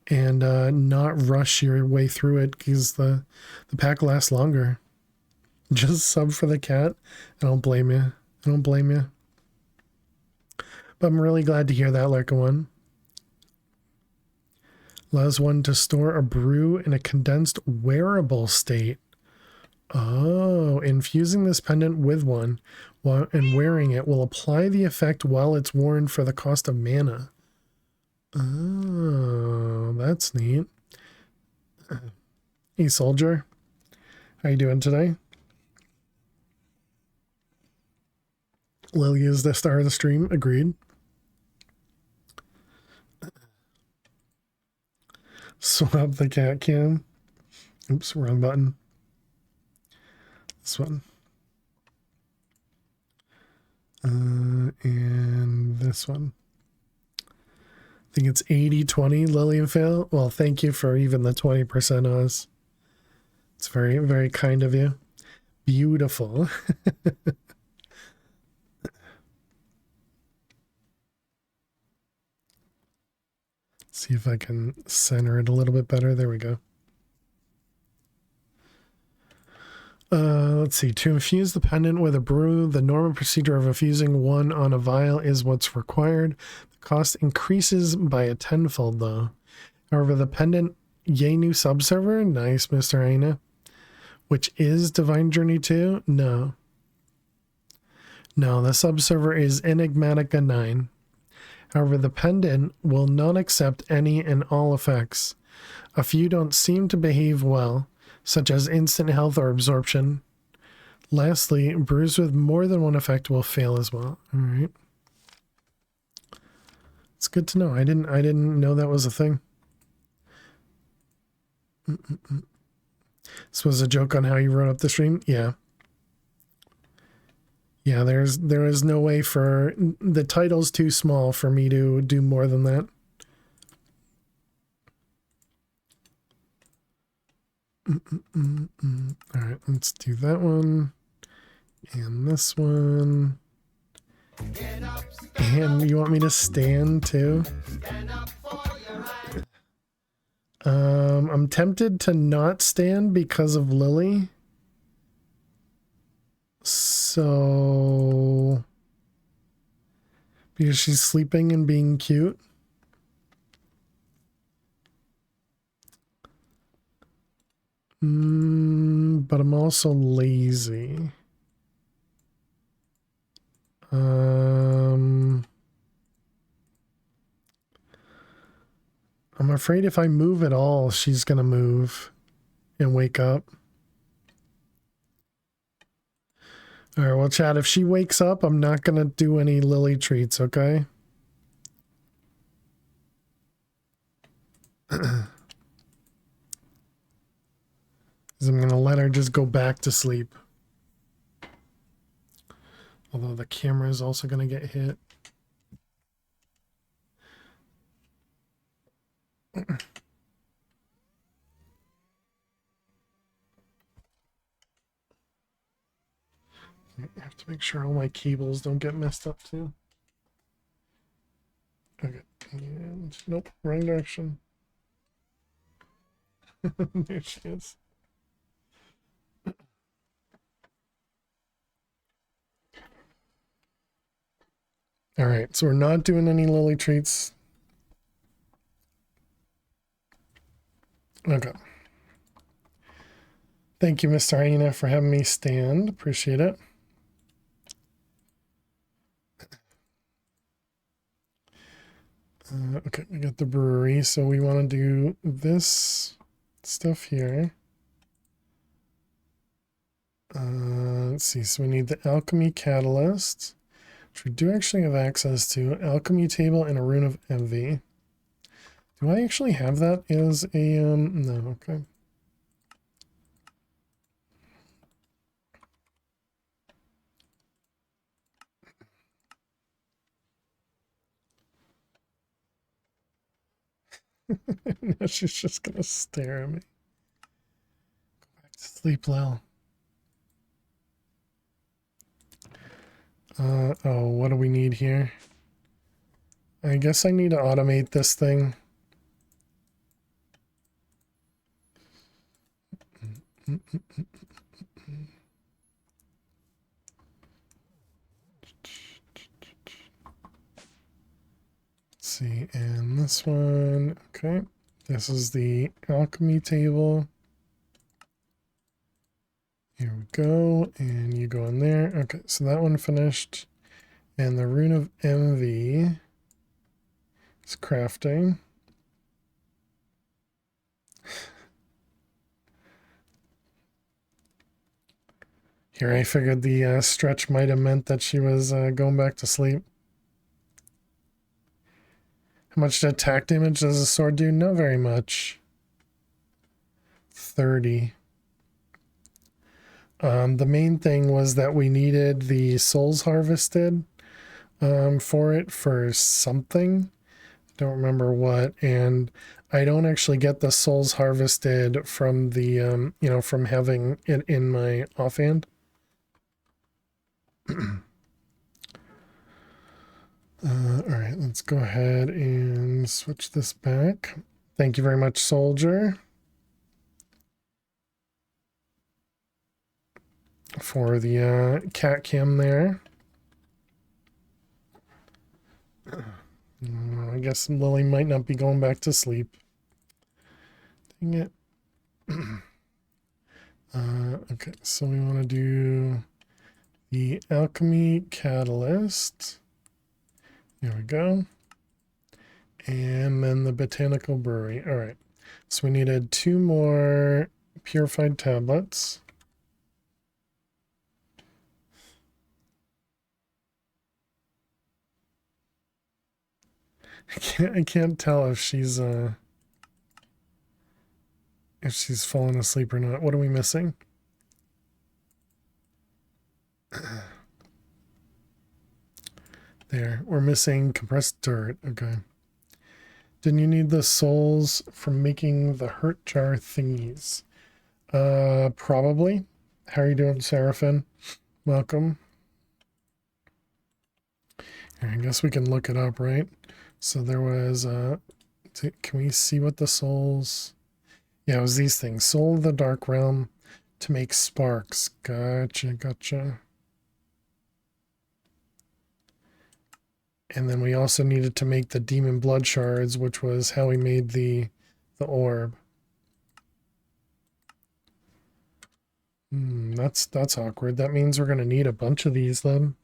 not rush your way through it, because the pack lasts longer. Just sub for the cat. I don't blame you. But I'm really glad to hear that, like one. Allows one to store a brew in a condensed wearable state. Oh, infusing this pendant with one and wearing it will apply the effect while it's worn for the cost of mana. Oh, that's neat. Hey, soldier. How you doing today? Lily is the star of the stream. Agreed. Swap the cat cam. Oops, wrong button. This one. And this one. I think it's 80/20, Lily and Phil. Well, thank you for even the 20%, Oz. It's very, very kind of you. Beautiful. See if I can center it a little bit better. There we go. Let's see. To infuse the pendant with a brew, the normal procedure of infusing one on a vial is what's required. The cost increases by a tenfold, though. However, the pendant Yenu subserver, nice, Mr. Aina, which is Divine Journey 2? No, the subserver is Enigmatica 9. However, the pendant will not accept any and all effects. A few don't seem to behave well, such as instant health or absorption. Lastly, brews with more than one effect will fail as well. All right. It's good to know. I didn't know that was a thing. This was a joke on how you wrote up the stream? Yeah. Yeah, there is no way for the title's too small for me to do more than that. All right, let's do that one and this one. And you want me to stand too? I'm tempted to not stand because of Lily. So, because she's sleeping and being cute. But I'm also lazy. I'm afraid if I move at all, she's gonna move and wake up. All right, well, chat, if she wakes up, I'm not gonna do any Lily treats, okay? Because I'm gonna let her just go back to sleep. Although the camera is also gonna get hit. I have to make sure all my cables don't get messed up too. Okay, and nope, wrong direction. There she is. All right, so we're not doing any Lily treats. Okay. Thank you, Mr. Hyena, for having me stand. Appreciate it. Okay, we got the brewery, so we want to do this stuff here. Let's see, so we need the alchemy catalyst, which we do actually have access to. Alchemy table and a rune of envy. Do I actually have that as a, no, okay. Now she's just gonna stare at me. Go back to sleep, Lil. Oh, what do we need here? I guess I need to automate this thing. Let's see, and this one, okay. This is the alchemy table. Here we go, and you go in there. Okay, so that one finished. And the rune of envy is crafting. Here, I figured the stretch might have meant that she was going back to sleep. How much attack damage does the sword do? Not very much. 30. The main thing was that we needed the souls harvested for it for something. Don't remember what. And I don't actually get the souls harvested from the, from having it in my offhand. All right, let's go ahead and switch this back. Thank you very much, soldier, for the cat cam there. I guess Lily might not be going back to sleep. Dang it. Okay, so we want to do the alchemy catalyst. There we go. And then the botanical brewery. All right. So we needed 2 more purified tablets. I can't tell if she's fallen asleep or not. What are we missing? There, we're missing compressed dirt. Okay. Didn't you need the souls from making the hurt jar thingies? Probably. How are you doing, Seraphim? Welcome. Here, I guess we can look it up, right? So there was, can we see what the souls Yeah, it was these things. Soul of the Dark Realm to make sparks. Gotcha, gotcha. And then we also needed to make the demon blood shards, which was how we made the orb. That's awkward. That means we're gonna need a bunch of these then.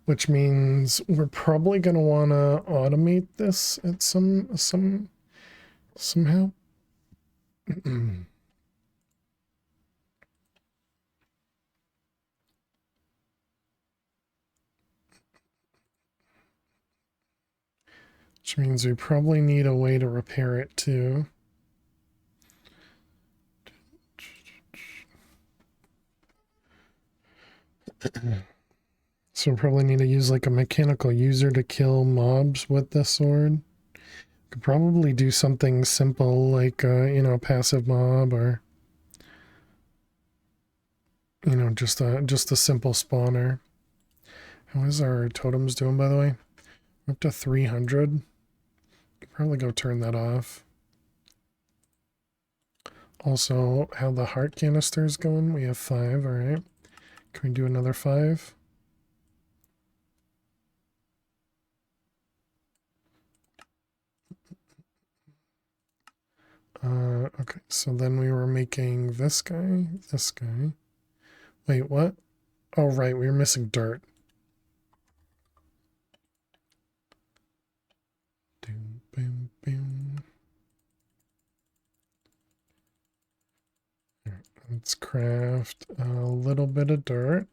Which means we're probably gonna wanna automate this at somehow. Which means we probably need a way to repair it too. So we probably need to use like a mechanical user to kill mobs with this sword. Could probably do something simple like, you know, a passive mob or, you know, just a simple spawner. How is our totems doing, by the way? We're up to 300. Probably go turn that off. Also, how the heart canister is going. We have 5, all right. Can we do another 5? Okay, so then we were making this guy, this guy. Wait, what? Oh, right, we were missing dirt. Boom, boom, boom. Let's craft a little bit of dirt.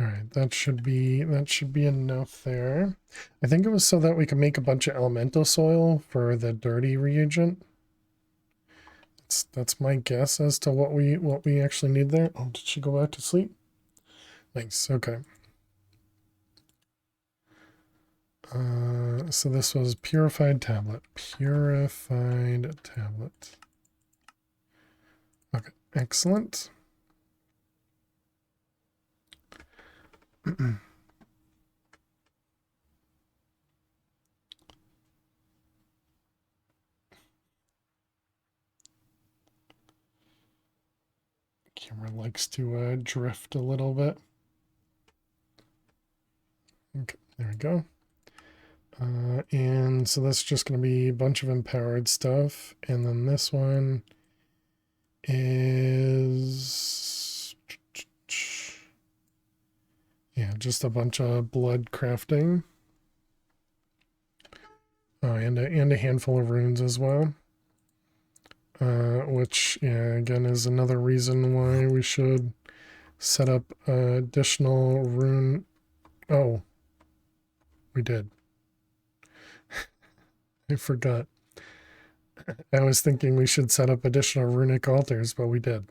All right, that should be enough there. I think it was so that we could make a bunch of elemental soil for the dirty reagent. That's my guess as to what we actually need there. Oh, did she go back to sleep? Nice. Okay. So this was purified tablet. Purified tablet. Okay, excellent. Camera likes to drift a little bit. Okay, there we go. And so that's just going to be a bunch of empowered stuff. And then this one is, yeah, just a bunch of blood crafting. Oh, and a handful of runes as well. Which, yeah, again, is another reason why we should set up additional rune. Oh, we did. I forgot. I was thinking we should set up additional runic altars, but we did.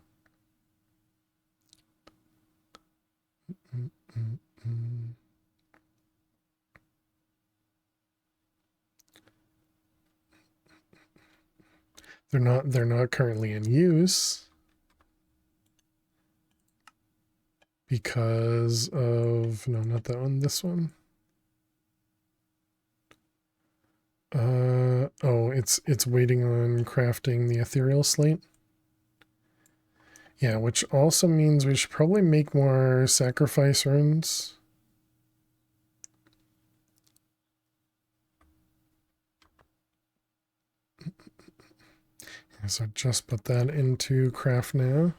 They're not currently in use because of, no, not that one, this one. Oh, it's waiting on crafting the ethereal slate. Yeah, which also means we should probably make more sacrifice runes. So just put that into craft now.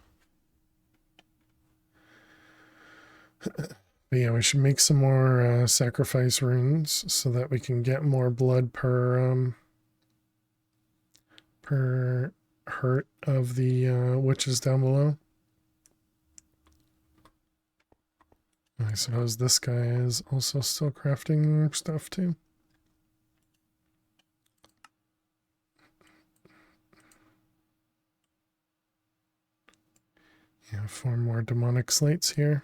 But yeah, we should make some more sacrifice runes so that we can get more blood per hurt of the witches down below. I suppose this guy is also still crafting stuff too. Yeah, 4 more demonic slates here.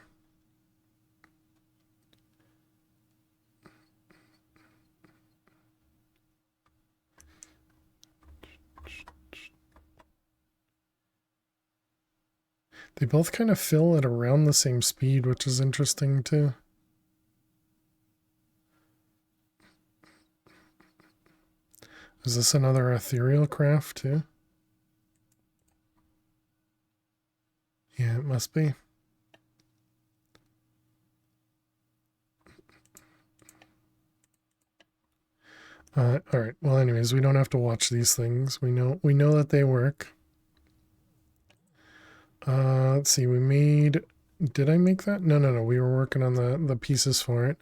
They both kind of fill at around the same speed, which is interesting too. Is this another ethereal craft too? Yeah, it must be. All right. Well, anyways, we don't have to watch these things. We know that they work. Let's see. We made. Did I make that? No. We were working on the pieces for it.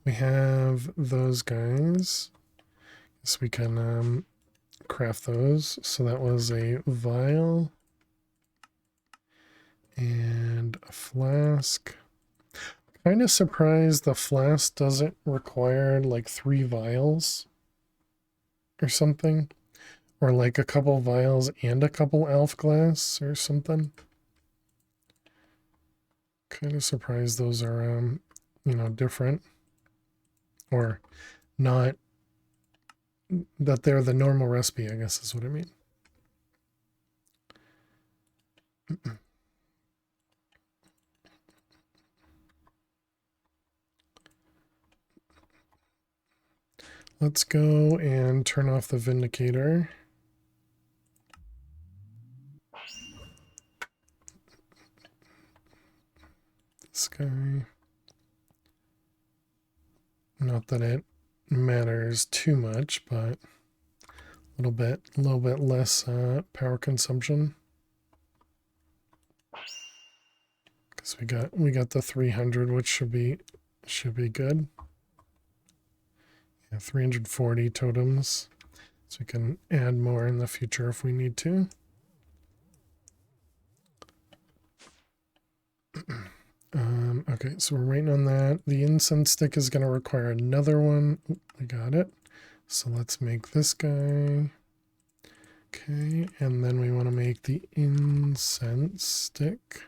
We have those guys. So we can craft those. So that was a vial and a flask. Kind of surprised the flask doesn't require like 3 vials or something, or like a couple vials and a couple elf glass or something. Kind of surprised those are different, or not, that they're the normal recipe, I guess is what I mean. Let's go and turn off the Vindicator. This guy. Not that it matters too much, but a little bit less power consumption. Because we got the 300, which should be good. 340 totems, so we can add more in the future if we need to. Okay, so we're waiting on that. The incense stick is going to require another one. Ooh, we got it. So let's make this guy. Okay, and then we want to make the incense stick.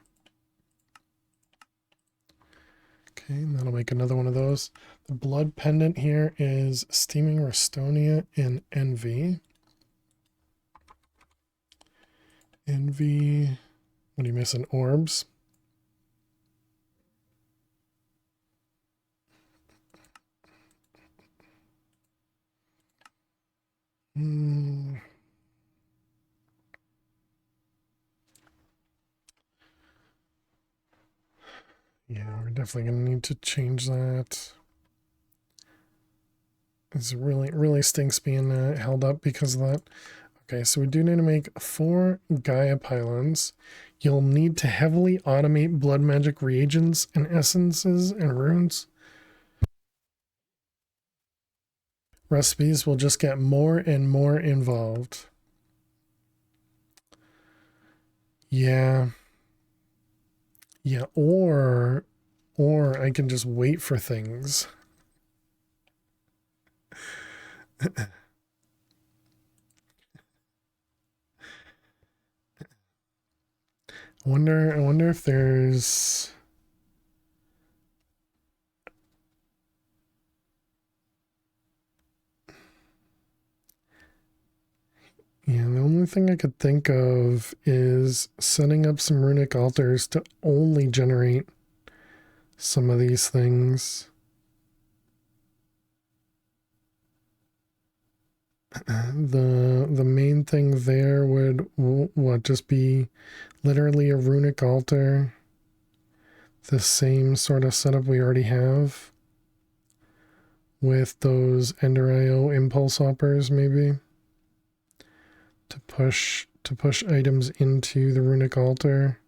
Okay, and that'll make another one of those. The blood pendant here is Steaming Restonia in Envy. Envy. What are you missing? Orbs. Yeah, we're definitely going to need to change that. It really stinks being held up because of that. Okay, so we do need to make 4 Gaia pylons. You'll need to heavily automate blood magic reagents and essences and runes. Recipes will just get more and more involved. Yeah. Yeah, or I can just wait for things. I wonder if there's the only thing I could think of is setting up some runic altars to only generate some of these things. The main thing there would just be literally a runic altar, the same sort of setup we already have with those Ender IO impulse hoppers, maybe to push items into the runic altar.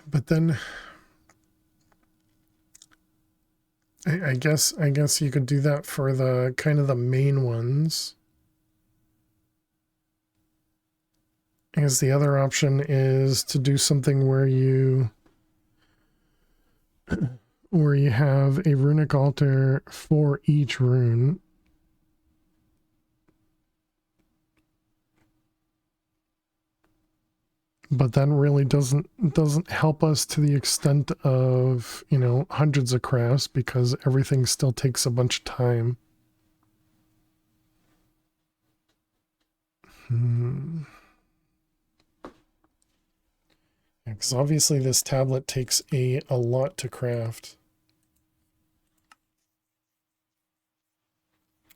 But then I guess you could do that for the kind of the main ones. I guess the other option is to do something where you have a runic altar for each rune. But that really doesn't help us to the extent of, hundreds of crafts, because everything still takes a bunch of time. Because obviously this tablet takes a lot to craft.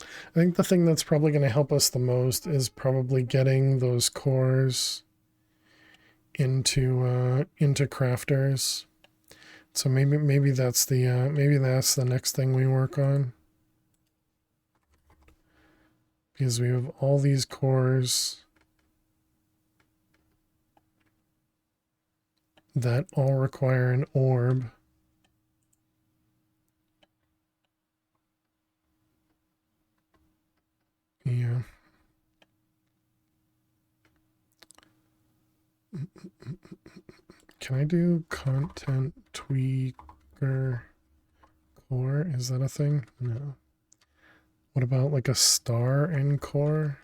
I think the thing that's probably going to help us the most is probably getting those cores into crafters. So maybe that's the next thing we work on. Because we have all these cores that all require an orb. Yeah. Can I do content tweaker core? Is that a thing? No. What about like a star in core?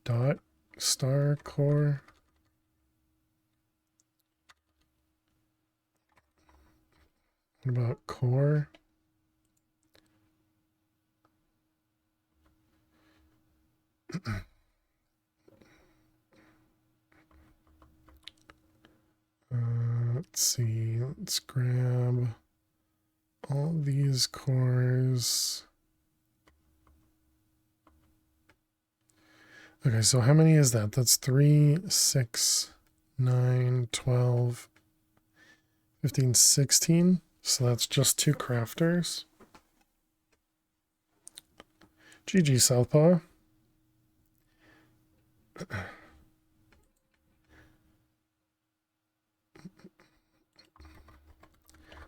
Dot star core? What about core? Let's see. Let's grab all these cores. Okay, so how many is that? That's 3, 6, 9, 12, 15, 16. So that's just 2 crafters. GG, Southpaw.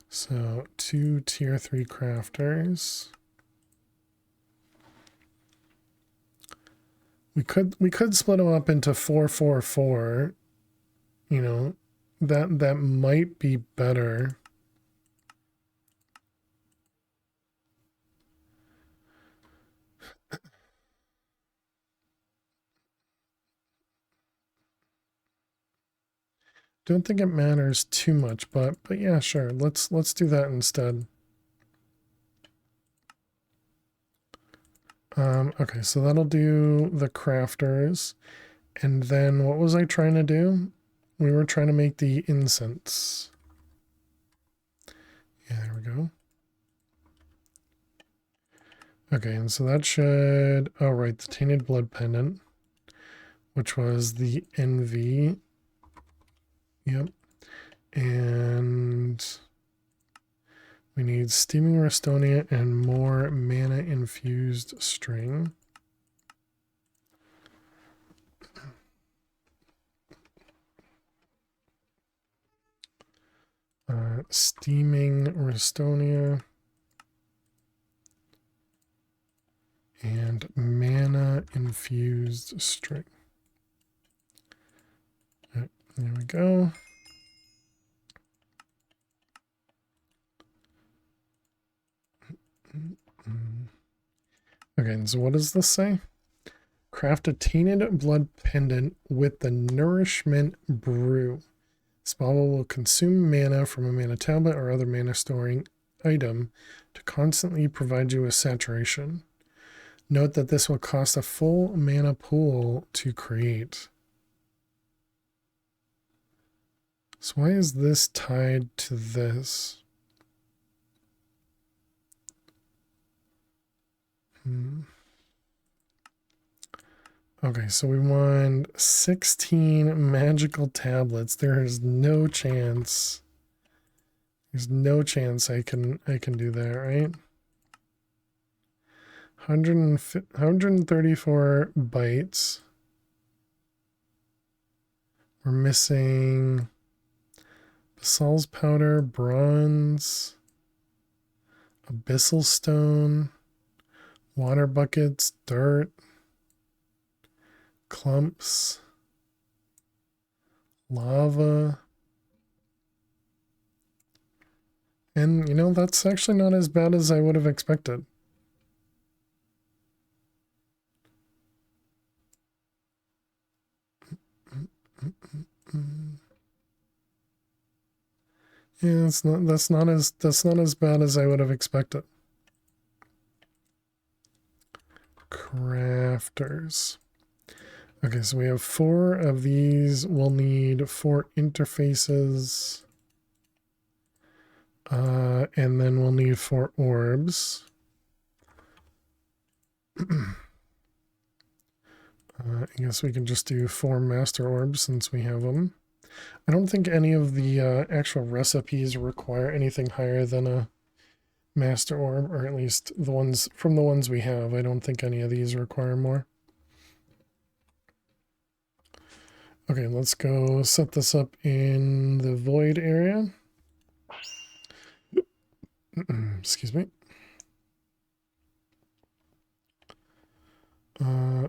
So 2 tier 3 crafters. We could split them up into 4, 4, 4. You know, that might be better. Don't think it matters too much, but yeah, sure. Let's do that instead. Okay, so that'll do the crafters. And then what was I trying to do? We were trying to make the incense. Yeah, there we go. Okay, and so that should, oh right, the tainted blood pendant, which was the envy. Yep. And we need steaming Restonia and more mana infused string. Steaming Restonia and mana infused string. Right, there we go. Okay, and so what does this say? Craft a tainted blood pendant with the nourishment brew. Spell will consume mana from a mana tablet or other mana storing item to constantly provide you with saturation. Note that this will cost a full mana pool to create. So why is this tied to this? Okay, so we want 16 magical tablets. There is no chance. There's no chance I can do that, right? 134 bytes. We're missing basalt's powder, bronze, abyssal stone, water buckets, dirt, clumps, lava. And, you know, that's actually not as bad as I would have expected. Yeah, that's not as bad as I would have expected. Crafters. Okay, so we have 4 of these. We'll need 4 interfaces. And then we'll need 4 orbs. I guess we can just do 4 master orbs since we have them. I don't think any of the actual recipes require anything higher than a master orb, or at least the ones from the ones we have. I don't think any of these require more. Okay, let's go set this up in the void area. Excuse me.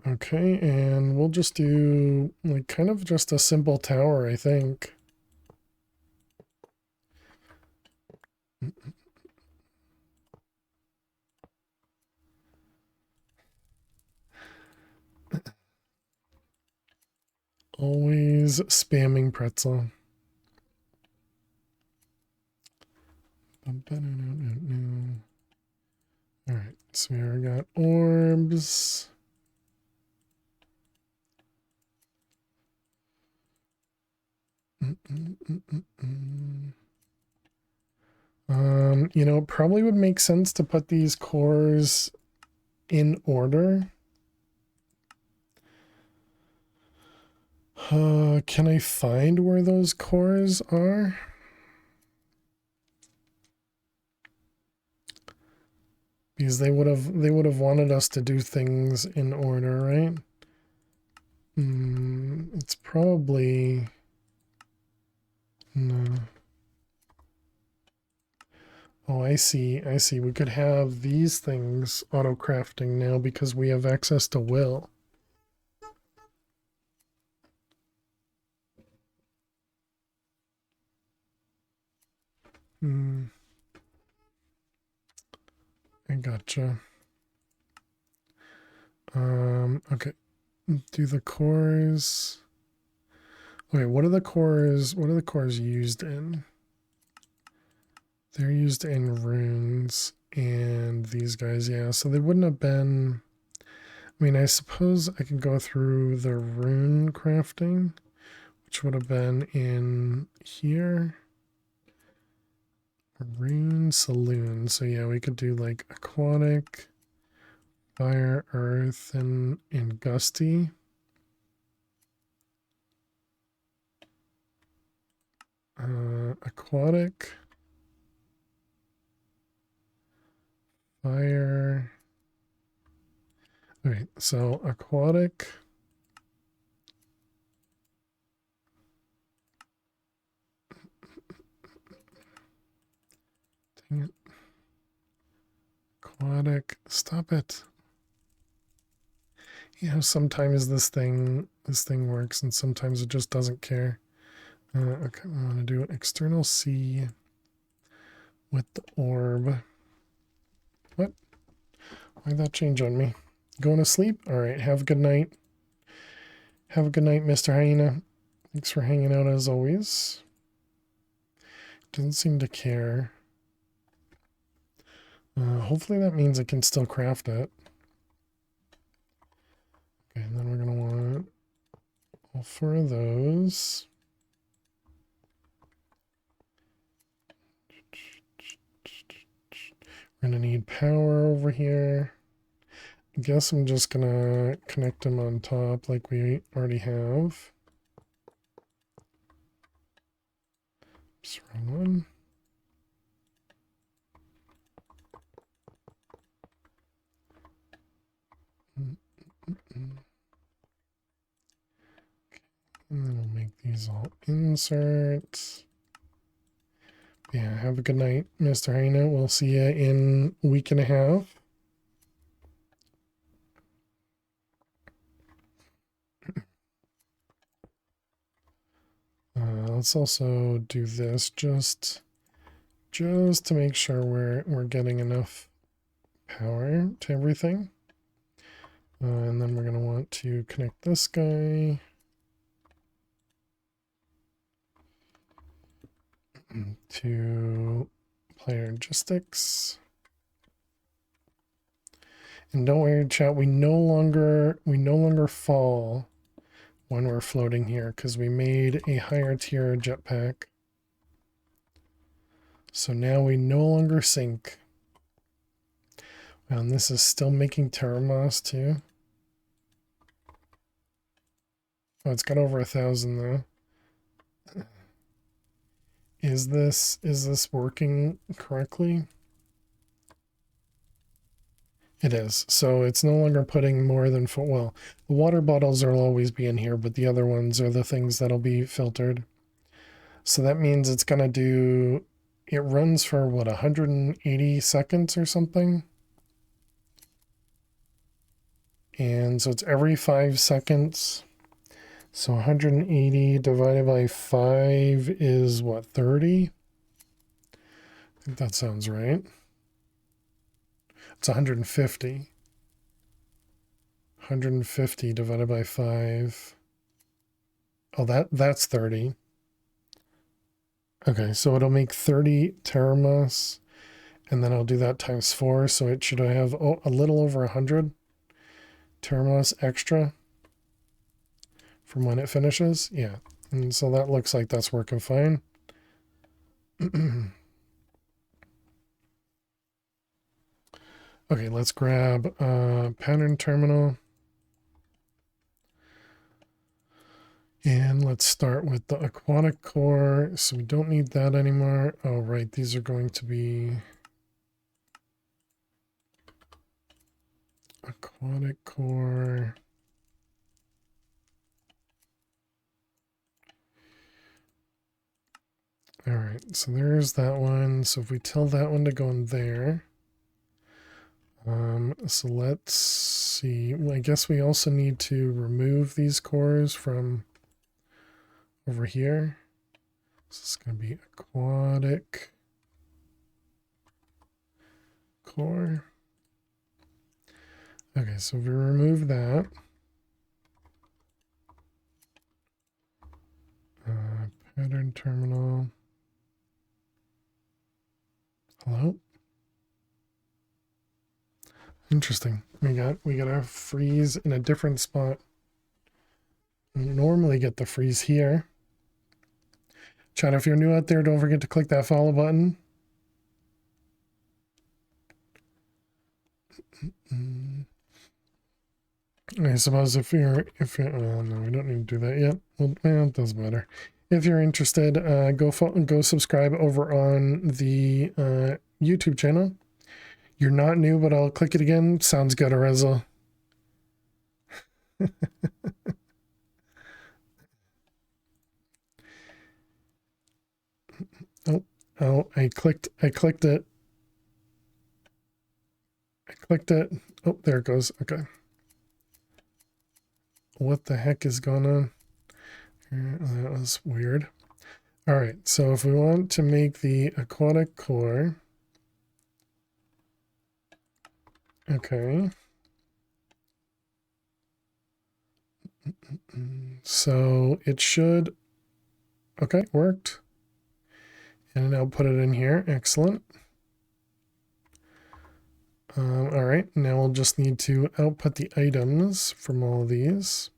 Okay, and we'll just do like kind of just a simple tower, I think. Always spamming pretzel. Alright, so we already got orbs. You know, it probably would make sense to put these cores in order. Can I find where those cores are? Because they would have wanted us to do things in order, right? It's probably no. Oh, I see. I see. We could have these things auto crafting now because we have access to will. I gotcha. Okay. Do the cores. Okay, what are the cores used in? They're used in runes and these guys, yeah. So they wouldn't have been. I mean, I suppose I could go through the rune crafting, which would have been in here. Rune saloon. So yeah, we could do like aquatic, fire, earth, and gusty. Aquatic, fire. Okay, so aquatic. Dang it. Aquatic. Stop it. You know, sometimes this thing works and sometimes it just doesn't care. Okay, I want to do an external C with the orb. What? Why'd that change on me? Going to sleep? Alright, have a good night. Have a good night, Mr. Hyena. Thanks for hanging out as always. Doesn't seem to care. Hopefully that means I can still craft it. Okay, and then we're going to want all 4 of those. We're going to need power over here. I guess I'm just going to connect them on top like we already have. Oops, wrong one. And then we'll make these all inserts. Yeah, have a good night, Mr. Hyena. We'll see you in a week and a half. Let's also do this just to make sure we're getting enough power to everything. And then we're going to want to connect this guy to player logistics. And don't worry, chat, we no longer fall when we're floating here because we made a higher tier jetpack. So now we no longer sink. And this is still making terramas too. Oh, it's got over 1,000 though. Is this working correctly? It is. So it's no longer putting more than well, the water bottles will always be in here, but the other ones are the things that'll be filtered. So that means it's gonna do, it runs for what, 180 seconds or something? And so it's every 5 seconds. So 180 divided by 5 is what, 30? I think that sounds right. It's 150. 150 divided by 5. Oh, that's 30. Okay, so it'll make 30 teramas, and then I'll do that times 4, so it should have a little over 100 teramas extra from when it finishes. Yeah, and so that looks like that's working fine. Okay, let's grab pattern terminal. And let's start with the aquatic core. So we don't need that anymore. Oh, right. These are going to be aquatic core. All right. So there's that one. So if we tell that one to go in there. So let's see. Well, I guess we also need to remove these cores from over here. This is going to be aquatic core. Okay, so if we remove that, pattern terminal. Hello? Interesting. We got our freeze in a different spot. We normally get the freeze here. Chat, if you're new out there, don't forget to click that follow button. I suppose if you're oh no, we don't need to do that yet. Well, it doesn't matter. If you're interested, go subscribe over on the YouTube channel. You're not new, but I'll click it again. Sounds good, Arezzo. Oh, I clicked it. I clicked it. Oh, there it goes. Okay. What the heck is going on? That was weird. All right, so if we want to make the aquatic core, okay. So it should, okay, worked. And now put it in here. Excellent. All right, now we'll just need to output the items from all of these.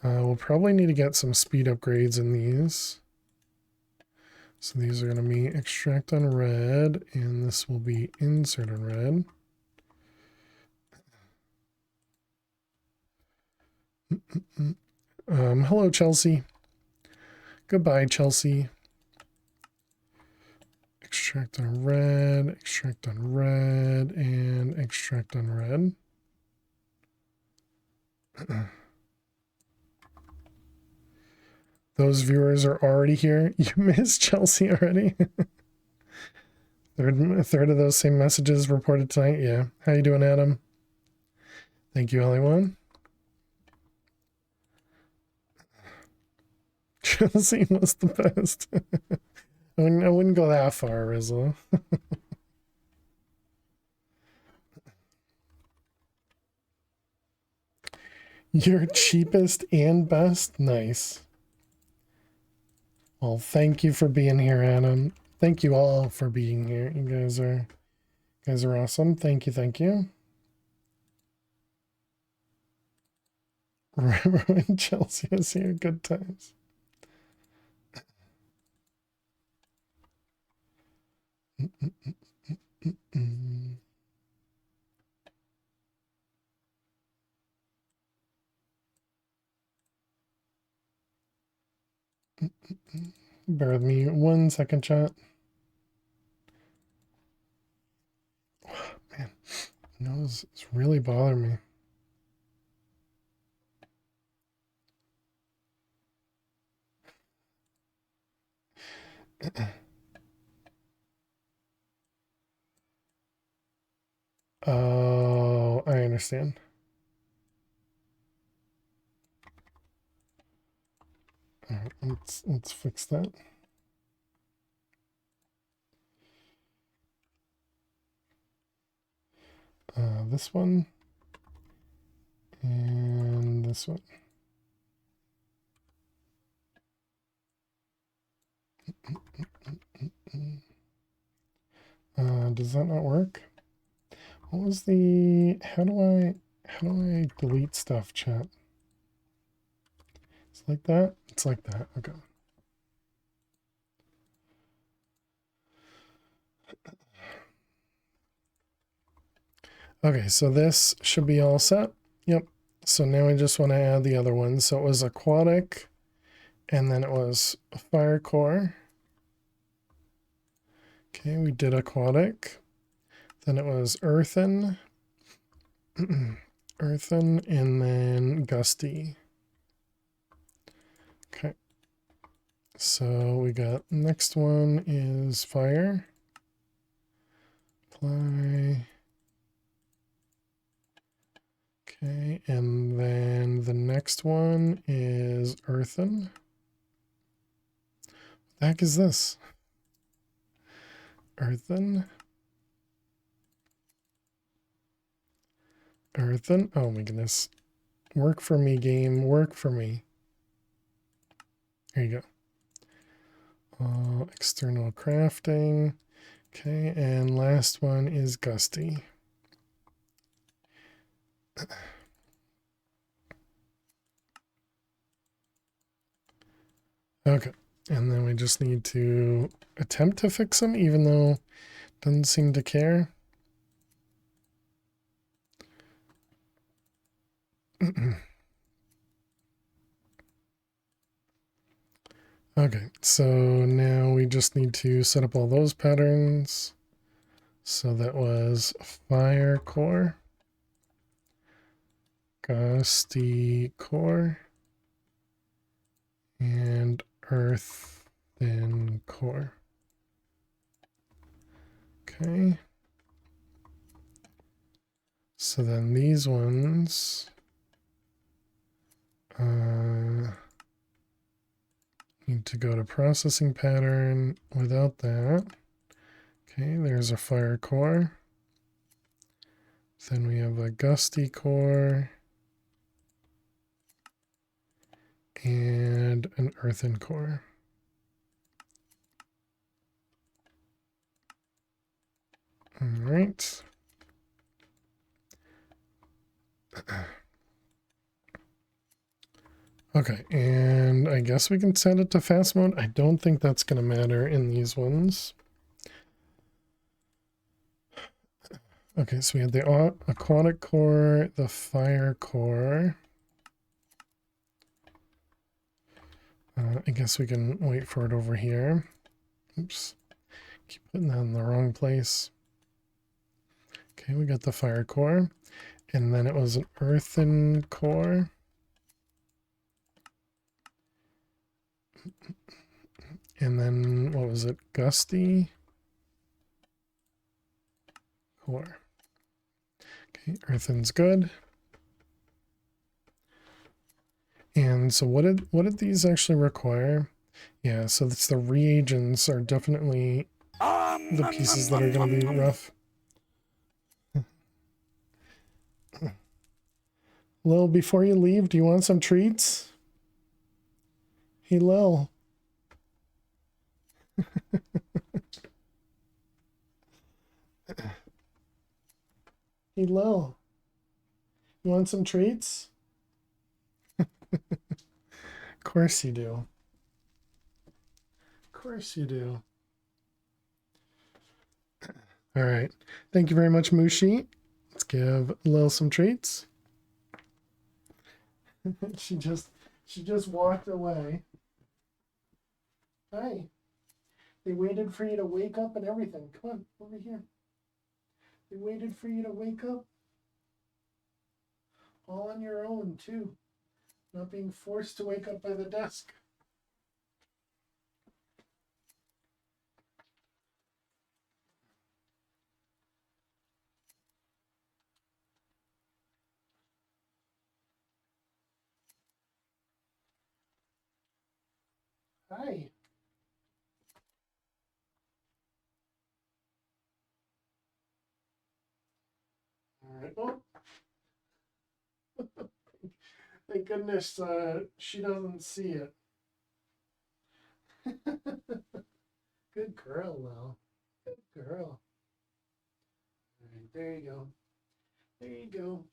We'll probably need to get some speed upgrades in these. So these are going to be extract on red, and this will be insert on red. Hello, Chelsea. Goodbye, Chelsea. Extract on red, and extract on red. Those viewers are already here. You missed Chelsea already. A third of those same messages reported tonight. Yeah. How you doing, Adam? Thank you, Ellie1. Chelsea was the best. I wouldn't go that far, Rizzo. You're cheapest and best? Nice. Well, thank you for being here, Adam. Thank you all for being here. You guys are awesome. Thank you, thank you. Remember when Chelsea was here? Good times. Bear with me 1 second, chat. Man, nose is really bothering me. Oh, I understand. All right, let's fix that. This one and this one. Does that not work? What was the, how do I delete stuff, chat? It's like that? It's like that, okay. Okay, so this should be all set. Yep. So now I just want to add the other ones. So it was aquatic, and then it was fire core. Okay, we did aquatic. Then it was earthen, earthen, and then gusty. Okay. So we got next one is fire. Apply. Okay, and then the next one is earthen. What the heck is this? Earthen. Earthen. Oh my goodness. Work for me, game. Work for me. There you go. External crafting. Okay, and last one is gusty. Okay, and then we just need to attempt to fix them, even though it doesn't seem to care. Okay, so now we just need to set up all those patterns. So that was fire core, gusty core, and earthen core. Okay. So then these ones need to go to processing pattern without that. Okay, there's a fire core. Then we have a gusty core and an earthen core. All right. Okay, and I guess we can set it to fast mode. I don't think that's going to matter in these ones. Okay, so we had the aquatic core, the fire core. I guess we can wait for it over here. Oops, keep putting that in the wrong place. Okay, we got the fire core, and then it was an earthen core. And then what was it? Gusty core. Okay, earthen's good. And so what did these actually require? Yeah, so it's the reagents are definitely the pieces that are going to be rough. Lil, before you leave, do you want some treats? Hey, Lil. Hey, Lil. You want some treats? Of course you do. Of course you do. All right. Thank you very much, Mushi. Let's give Lil some treats. she just walked away. Hi. They waited for you to wake up and everything. Come on, over here. They waited for you to wake up. All on your own, too. Not being forced to wake up by the desk. Hi. All right. Oh. Thank goodness she doesn't see it. Good girl, Lil. Good girl. All right, there you go. There you go.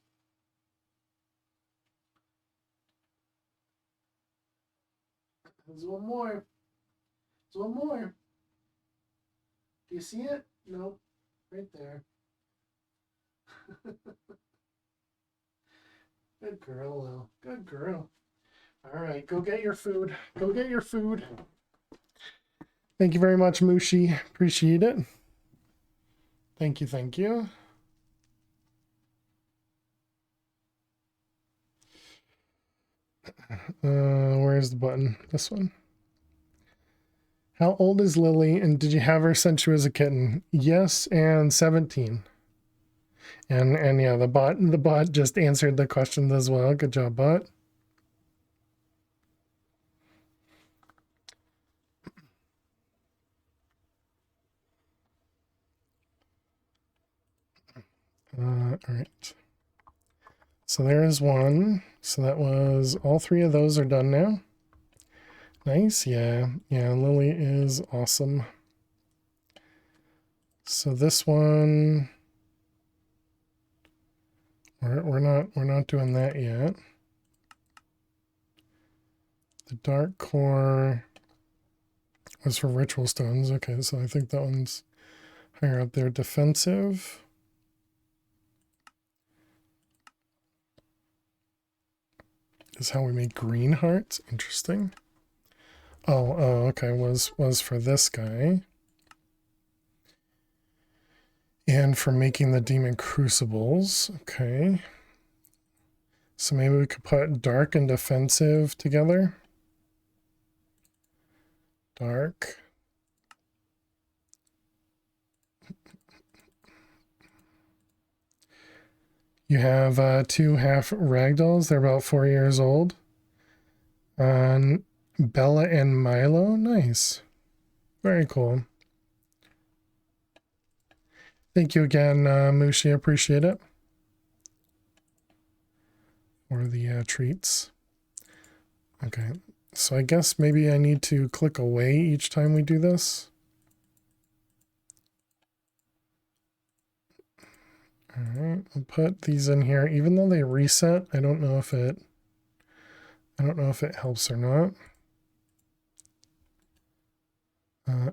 There's one more. There's one more. Do you see it? Nope. Right there. Good girl, Lil. Good girl. All right, go get your food. Go get your food. Thank you very much, Mushi. Appreciate it. Thank you, thank you. Where's the button? This one. How old is Lily, and did you have her since she was a kitten? Yes, and 17. And yeah, the bot just answered the questions as well. Good job, bot. All right. So there is one. So that was all three of those are done now. Nice, yeah. Yeah, Lily is awesome. So this one we're not doing that yet. The dark core was for ritual stones. Okay, so I think that one's higher up there. Defensive. Is how we make green hearts. Interesting. Oh, okay. Was for this guy. And for making the demon crucibles. Okay. So maybe we could put dark and defensive together. Dark. You have two half ragdolls. They're about 4 years old. Bella and Milo. Nice. Very cool. Thank you again, Mushi. Appreciate it. For the treats. Okay. So I guess maybe I need to click away each time we do this. All right, I'll put these in here. Even though they reset, I don't know if it helps or not.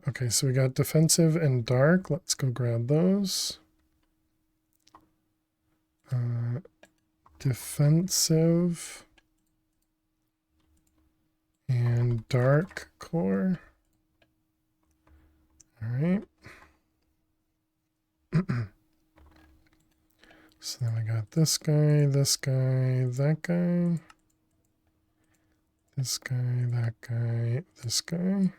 Okay, so we got defensive and dark. Let's go grab those. Defensive and dark core. All right. So then we got this guy, that guy, this guy, that guy, this guy.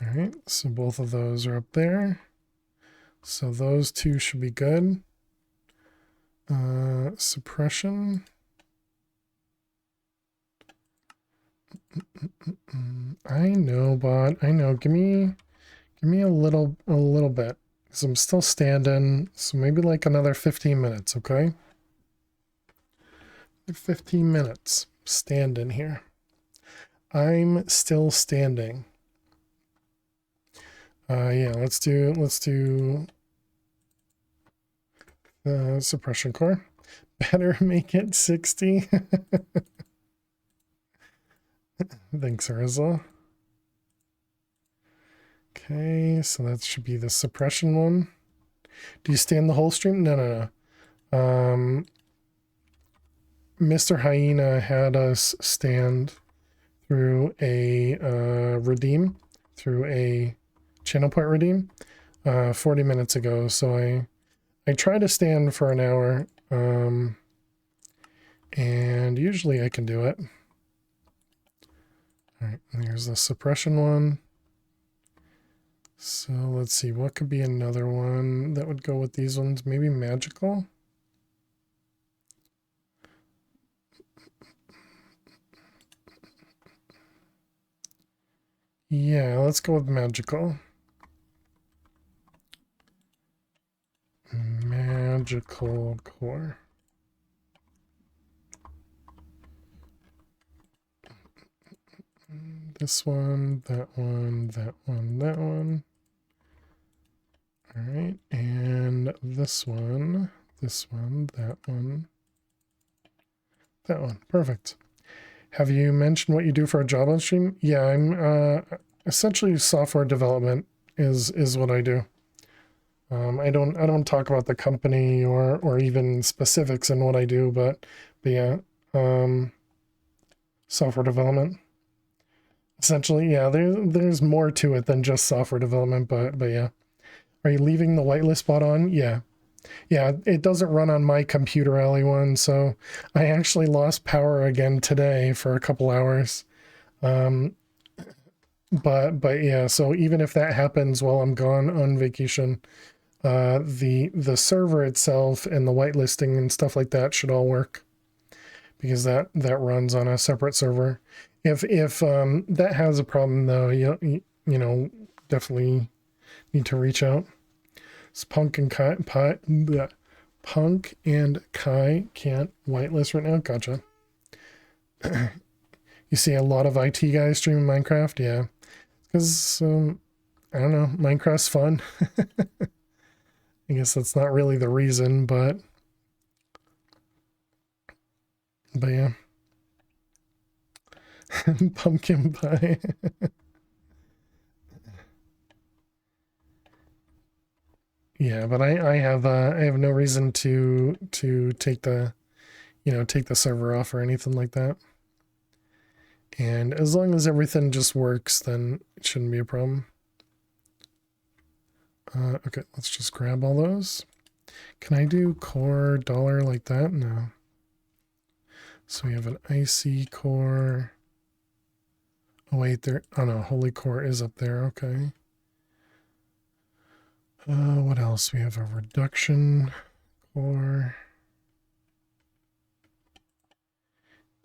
All right, so both of those are up there. So those two should be good. Suppression. I know, bot. I know. Give me a little bit. Because I'm still standing. So maybe like another 15 minutes, okay? 15 minutes. Standing here. I'm still standing. Yeah, let's do suppression core. Better make it 60. Thanks, Ursula. Okay, so that should be the suppression one. Do you stand the whole stream? No. Mr. Hyena had us stand through a redeem, through a channel point redeem 40 minutes ago. So I try to stand for an hour, and usually I can do it. All right, here's the suppression one. So let's see, what could be another one that would go with these ones? Maybe magical? Yeah, let's go with magical. Magical core. This one, that one, that one, that one. All right, and this one, that one, that one. Perfect. Have you mentioned what you do for a job on stream? Yeah, I'm essentially software development is what I do. I don't talk about the company or even specifics in what I do, but yeah, software development. Essentially, yeah, there's more to it than just software development, but yeah. Are you leaving the whitelist bot on? Yeah. Yeah, it doesn't run on my computer, Ali1, so I actually lost power again today for a couple hours. But yeah, so even if that happens while I'm gone on vacation, the server itself and the whitelisting and stuff like that should all work, because that runs on a separate server. If that has a problem though, you know, definitely need to reach out. It's Punk and Kai can't whitelist right now. Gotcha. You see a lot of IT guys streaming Minecraft, yeah, because I don't know, Minecraft's fun. I guess that's not really the reason, but yeah. Pumpkin pie. Yeah, but I have no reason to take the server off or anything like that. And as long as everything just works, then it shouldn't be a problem. Okay, let's just grab all those. Can I do core dollar like that? No. So we have an IC core. Oh wait, oh no, holy core is up there. Okay. What else? We have a reduction core.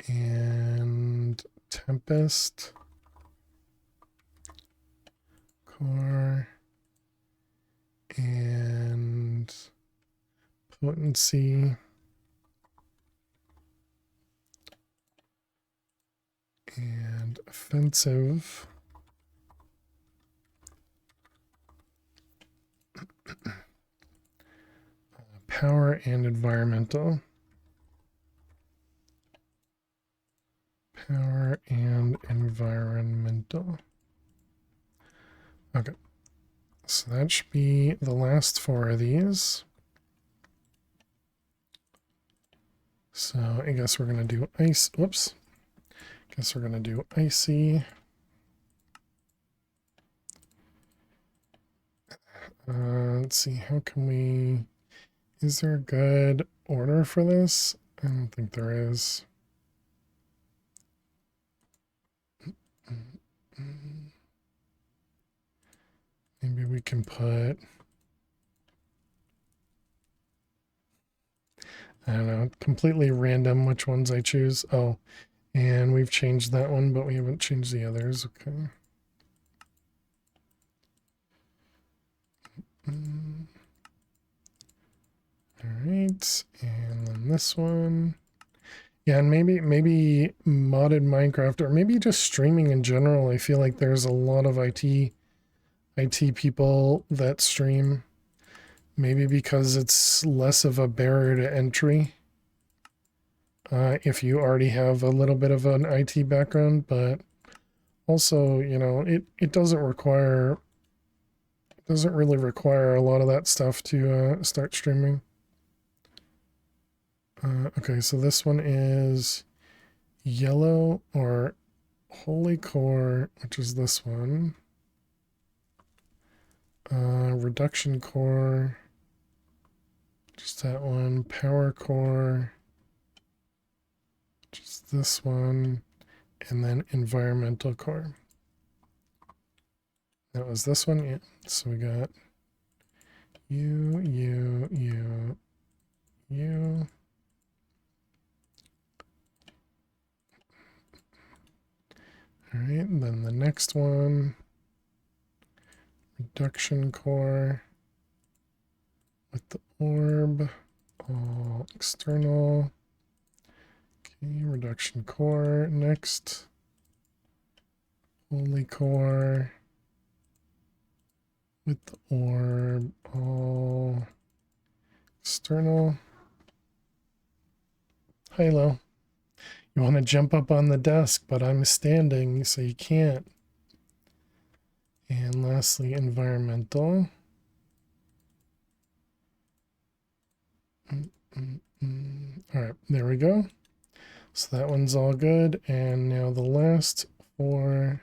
And Tempest core. And Potency. And Offensive. Power and environmental. Power and environmental. Okay. So that should be the last 4 of these. So I guess we're going to do ice. Whoops. Guess we're going to do icy. Let's see. How can we... Is there a good order for this? I don't think there is. Maybe we can put... I don't know, completely random which ones I choose. Oh, and we've changed that one, but we haven't changed the others. Okay. All right, and then this one. Yeah, and maybe modded Minecraft, or maybe just streaming in general. I feel like there's a lot of IT people that stream. Maybe because it's less of a barrier to entry. if you already have a little bit of an IT background, but also, you know, it doesn't really require a lot of that stuff to start streaming. Okay, so this one is yellow or holy core, which is this one. Reduction core, just that one. Power core, just this one. And then environmental core. That was this one, yeah. So we got you. All right, and then the next one, reduction core with the orb, all external. Okay, reduction core, next. Holy core with the orb, all external. Hilo. You want to jump up on the desk, but I'm standing, so you can't. And lastly, environmental. All right, there we go. So that one's all good. And now the last four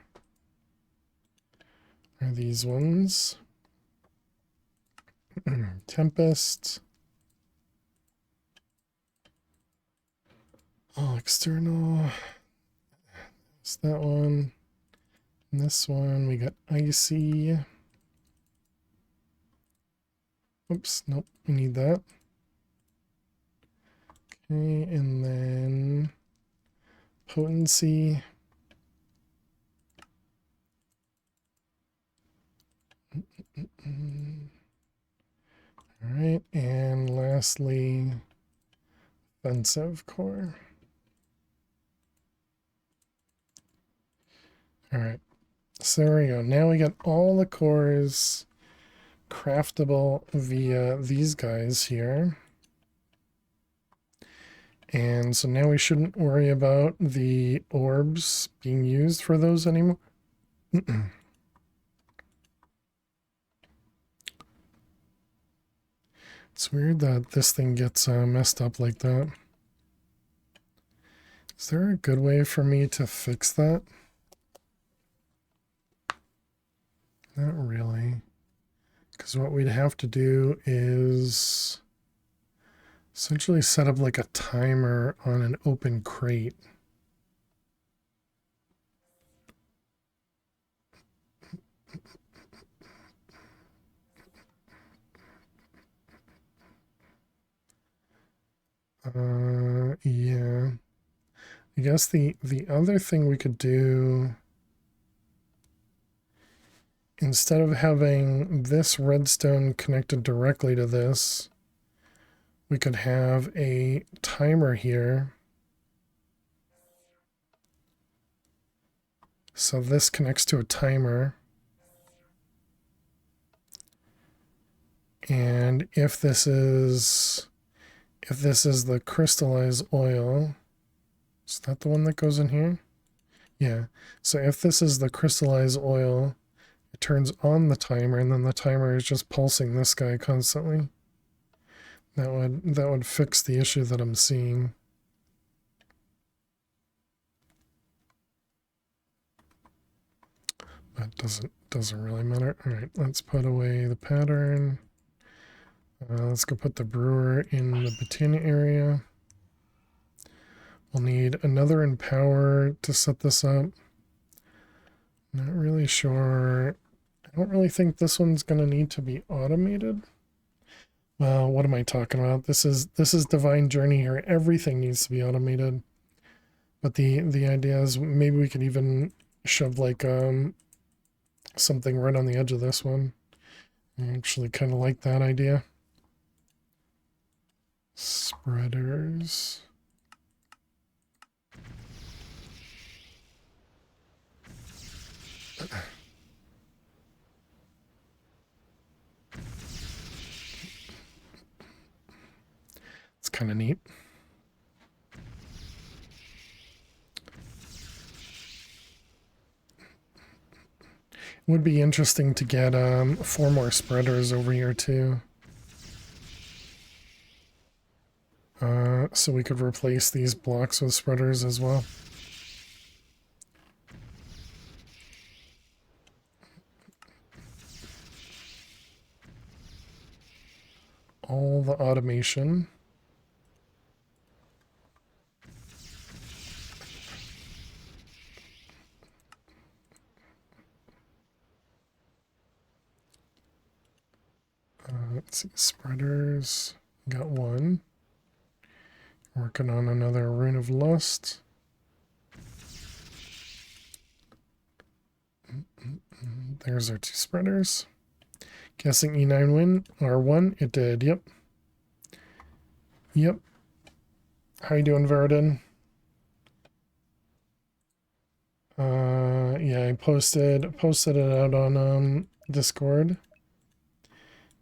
are these ones. Tempest. All external. It's that one. And this one, we got icy. Oops, nope, we need that. Okay, and then potency. All right, and lastly, offensive core. All right, so there we go. Now we got all the cores craftable via these guys here. And so now we shouldn't worry about the orbs being used for those anymore. It's weird that this thing gets messed up like that. Is there a good way for me to fix that? Not really. Because what we'd have to do is essentially set up like a timer on an open crate. Yeah. I guess the other thing we could do, instead of having this redstone connected directly to this, we could have a timer here. So this connects to a timer. And if this is the crystallized oil, is that the one that goes in here? Yeah. So if this is the crystallized oil, it turns on the timer, and then the timer is just pulsing this guy constantly. That would fix the issue that I'm seeing. But doesn't really matter. All right, let's put away the pattern. Let's go put the brewer in the patina area. We'll need another empower to set this up. Not really sure. I don't really think this one's going to need to be automated. Well, what am I talking about? This is Divine Journey here. Everything needs to be automated. But the idea is maybe we could even shove like something right on the edge of this one. I actually kind of like that idea. Spreaders. It's kind of neat. Would be interesting to get 4 more spreaders over here too. So we could replace these blocks with spreaders as well. All the automation. Let's see, spreaders. Got one. Working on another Rune of Lust. There's our 2 spreaders. Guessing E9 win R1. It did. Yep. Yep. How you doing, Verdun? Yeah, I posted it out on Discord,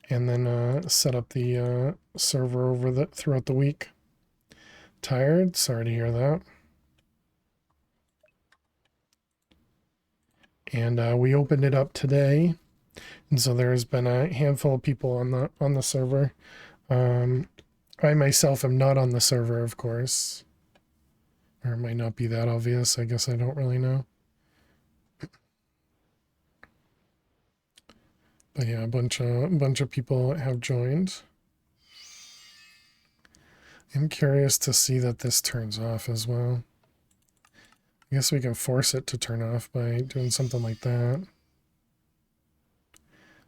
and then set up the server over throughout the week. Tired? Sorry to hear that. And we opened it up today, and so there's been a handful of people on the server. I myself am not on the server, of course. Or it might not be that obvious. I guess I don't really know. But yeah, a bunch of people have joined. I'm curious to see that this turns off as well. I guess we can force it to turn off by doing something like that.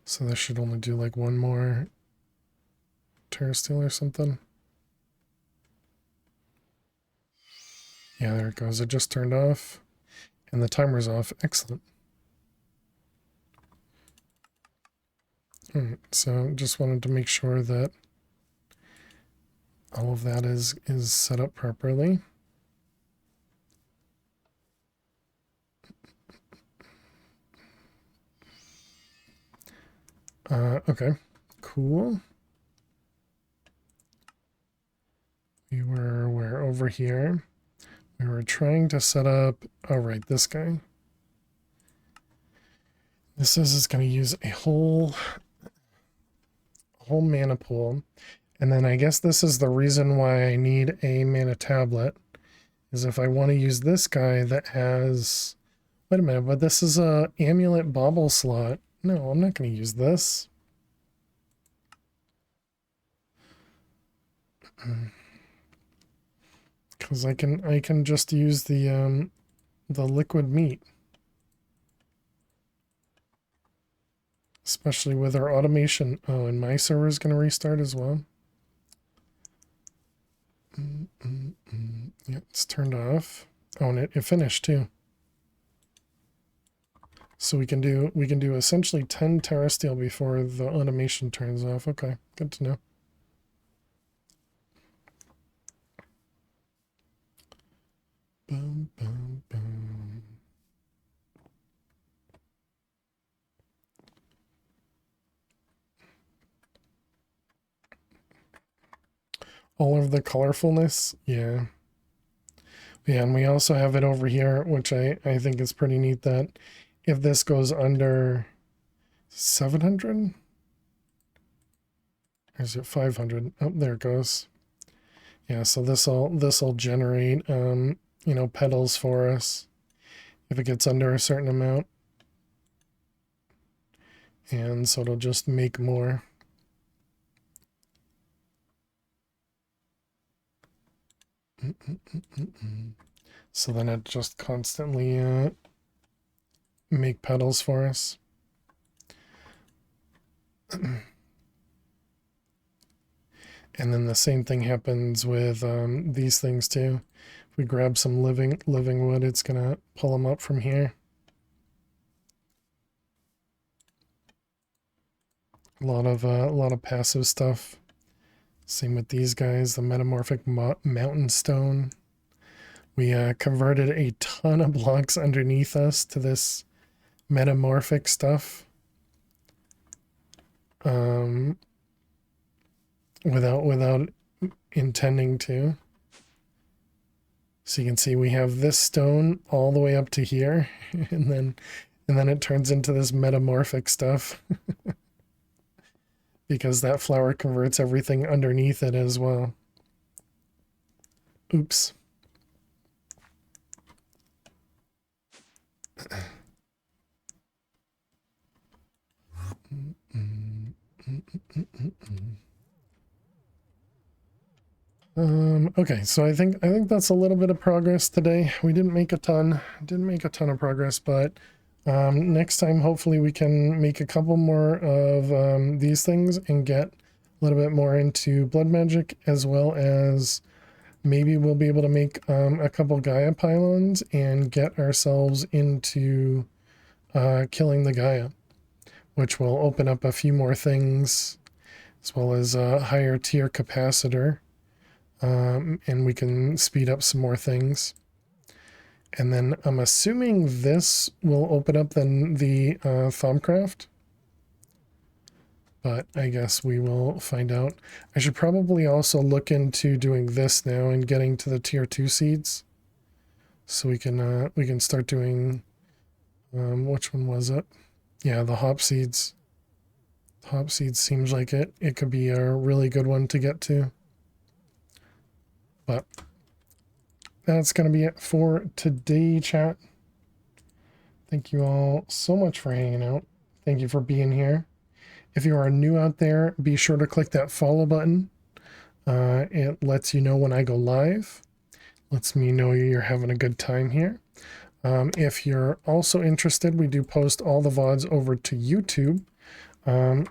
So this should only do like 1 more terrasteel or something. Yeah, there it goes. It just turned off. And the timer's off. Excellent. Alright, so just wanted to make sure that all of that is set up properly. Okay, cool. We're over here. We were trying to set up, oh right, this guy. This is going to use a whole mana pool. And then I guess this is the reason why I need a mana tablet, is if I want to use this guy that has, wait a minute, but this is a amulet bauble slot. No, I'm not going to use this. Because I can just use the liquid meat. Especially with our automation. Oh, and my server is going to restart as well. Yeah, it's turned off. Oh, and it finished too. So we can do essentially 10 terrasteel before the automation turns off. Okay, good to know. Boom, boom, boom. All of the colorfulness, yeah. Yeah, and we also have it over here, which I think is pretty neat, that if this goes under 700, or is it 500? Oh, there it goes. Yeah, so this'll generate you know, petals for us if it gets under a certain amount. And so it'll just make more. So then it just constantly make petals for us. And then the same thing happens with these things too. If we grab some living wood, it's gonna pull them up from here. A lot of passive stuff. Same with these guys, the metamorphic mountain stone. We converted a ton of blocks underneath us to this metamorphic stuff. Without intending to. So you can see we have this stone all the way up to here, and and then it turns into this metamorphic stuff because that flower converts everything underneath it as well. Oops. Okay, so I think that's a little bit of progress today. We didn't make a ton of progress, but next time hopefully we can make a couple more of these things and get a little bit more into blood magic, as well as maybe we'll be able to make a couple Gaia pylons and get ourselves into killing the Gaia, which will open up a few more things, as well as a higher tier capacitor. And we can speed up some more things. And then I'm assuming this will open up then the Thaumcraft. But I guess we will find out. I should probably also look into doing this now and getting to the tier 2 seeds. So we can start doing, which one was it? Yeah, the hop seeds. Hop seeds seems like it could be a really good one to get to. But that's going to be it for today, chat. Thank you all so much for hanging out. Thank you for being here. If you are new out there, be sure to click that follow button. It lets you know when I go live. Lets me know you're having a good time here. If you're also interested, we do post all the VODs over to YouTube.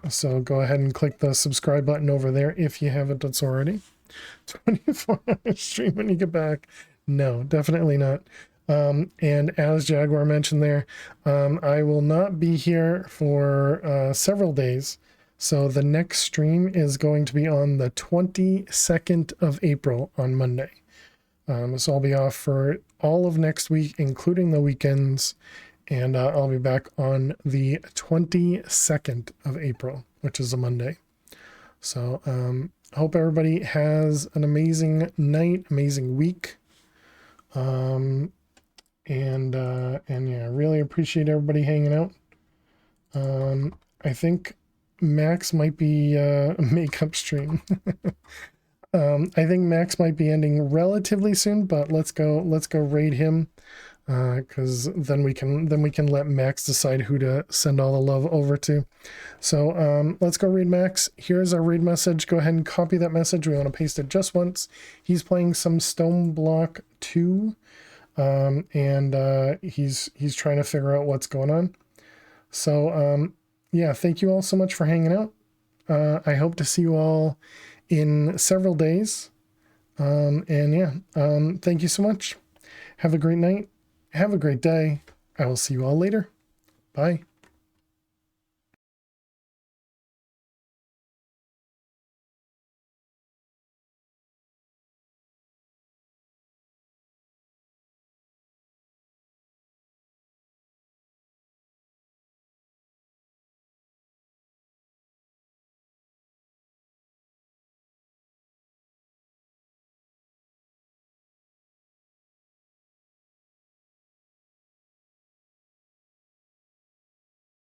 So go ahead and click the subscribe button over there if you haven't done so already. 24-hour stream when you get back. No, definitely not. And as Jaguar mentioned there, I will not be here for several days. So the next stream is going to be on the 22nd of April on Monday. So I'll be off for all of next week, including the weekends. And I'll be back on the 22nd of April, which is a Monday. So hope everybody has an amazing night, amazing week. And yeah, really appreciate everybody hanging out. I think Max might be a makeup stream. I think Max might be ending relatively soon, but let's go raid him. Because then we can let Max decide who to send all the love over to. So let's go read Max. Here's our raid message. Go ahead and copy that message. We want to paste it just once. He's playing some Stone Block 2, and he's trying to figure out what's going on. So yeah, thank you all so much for hanging out. I hope to see you all in several days. And yeah, thank you so much. Have a great night. Have a great day. I will see you all later. Bye.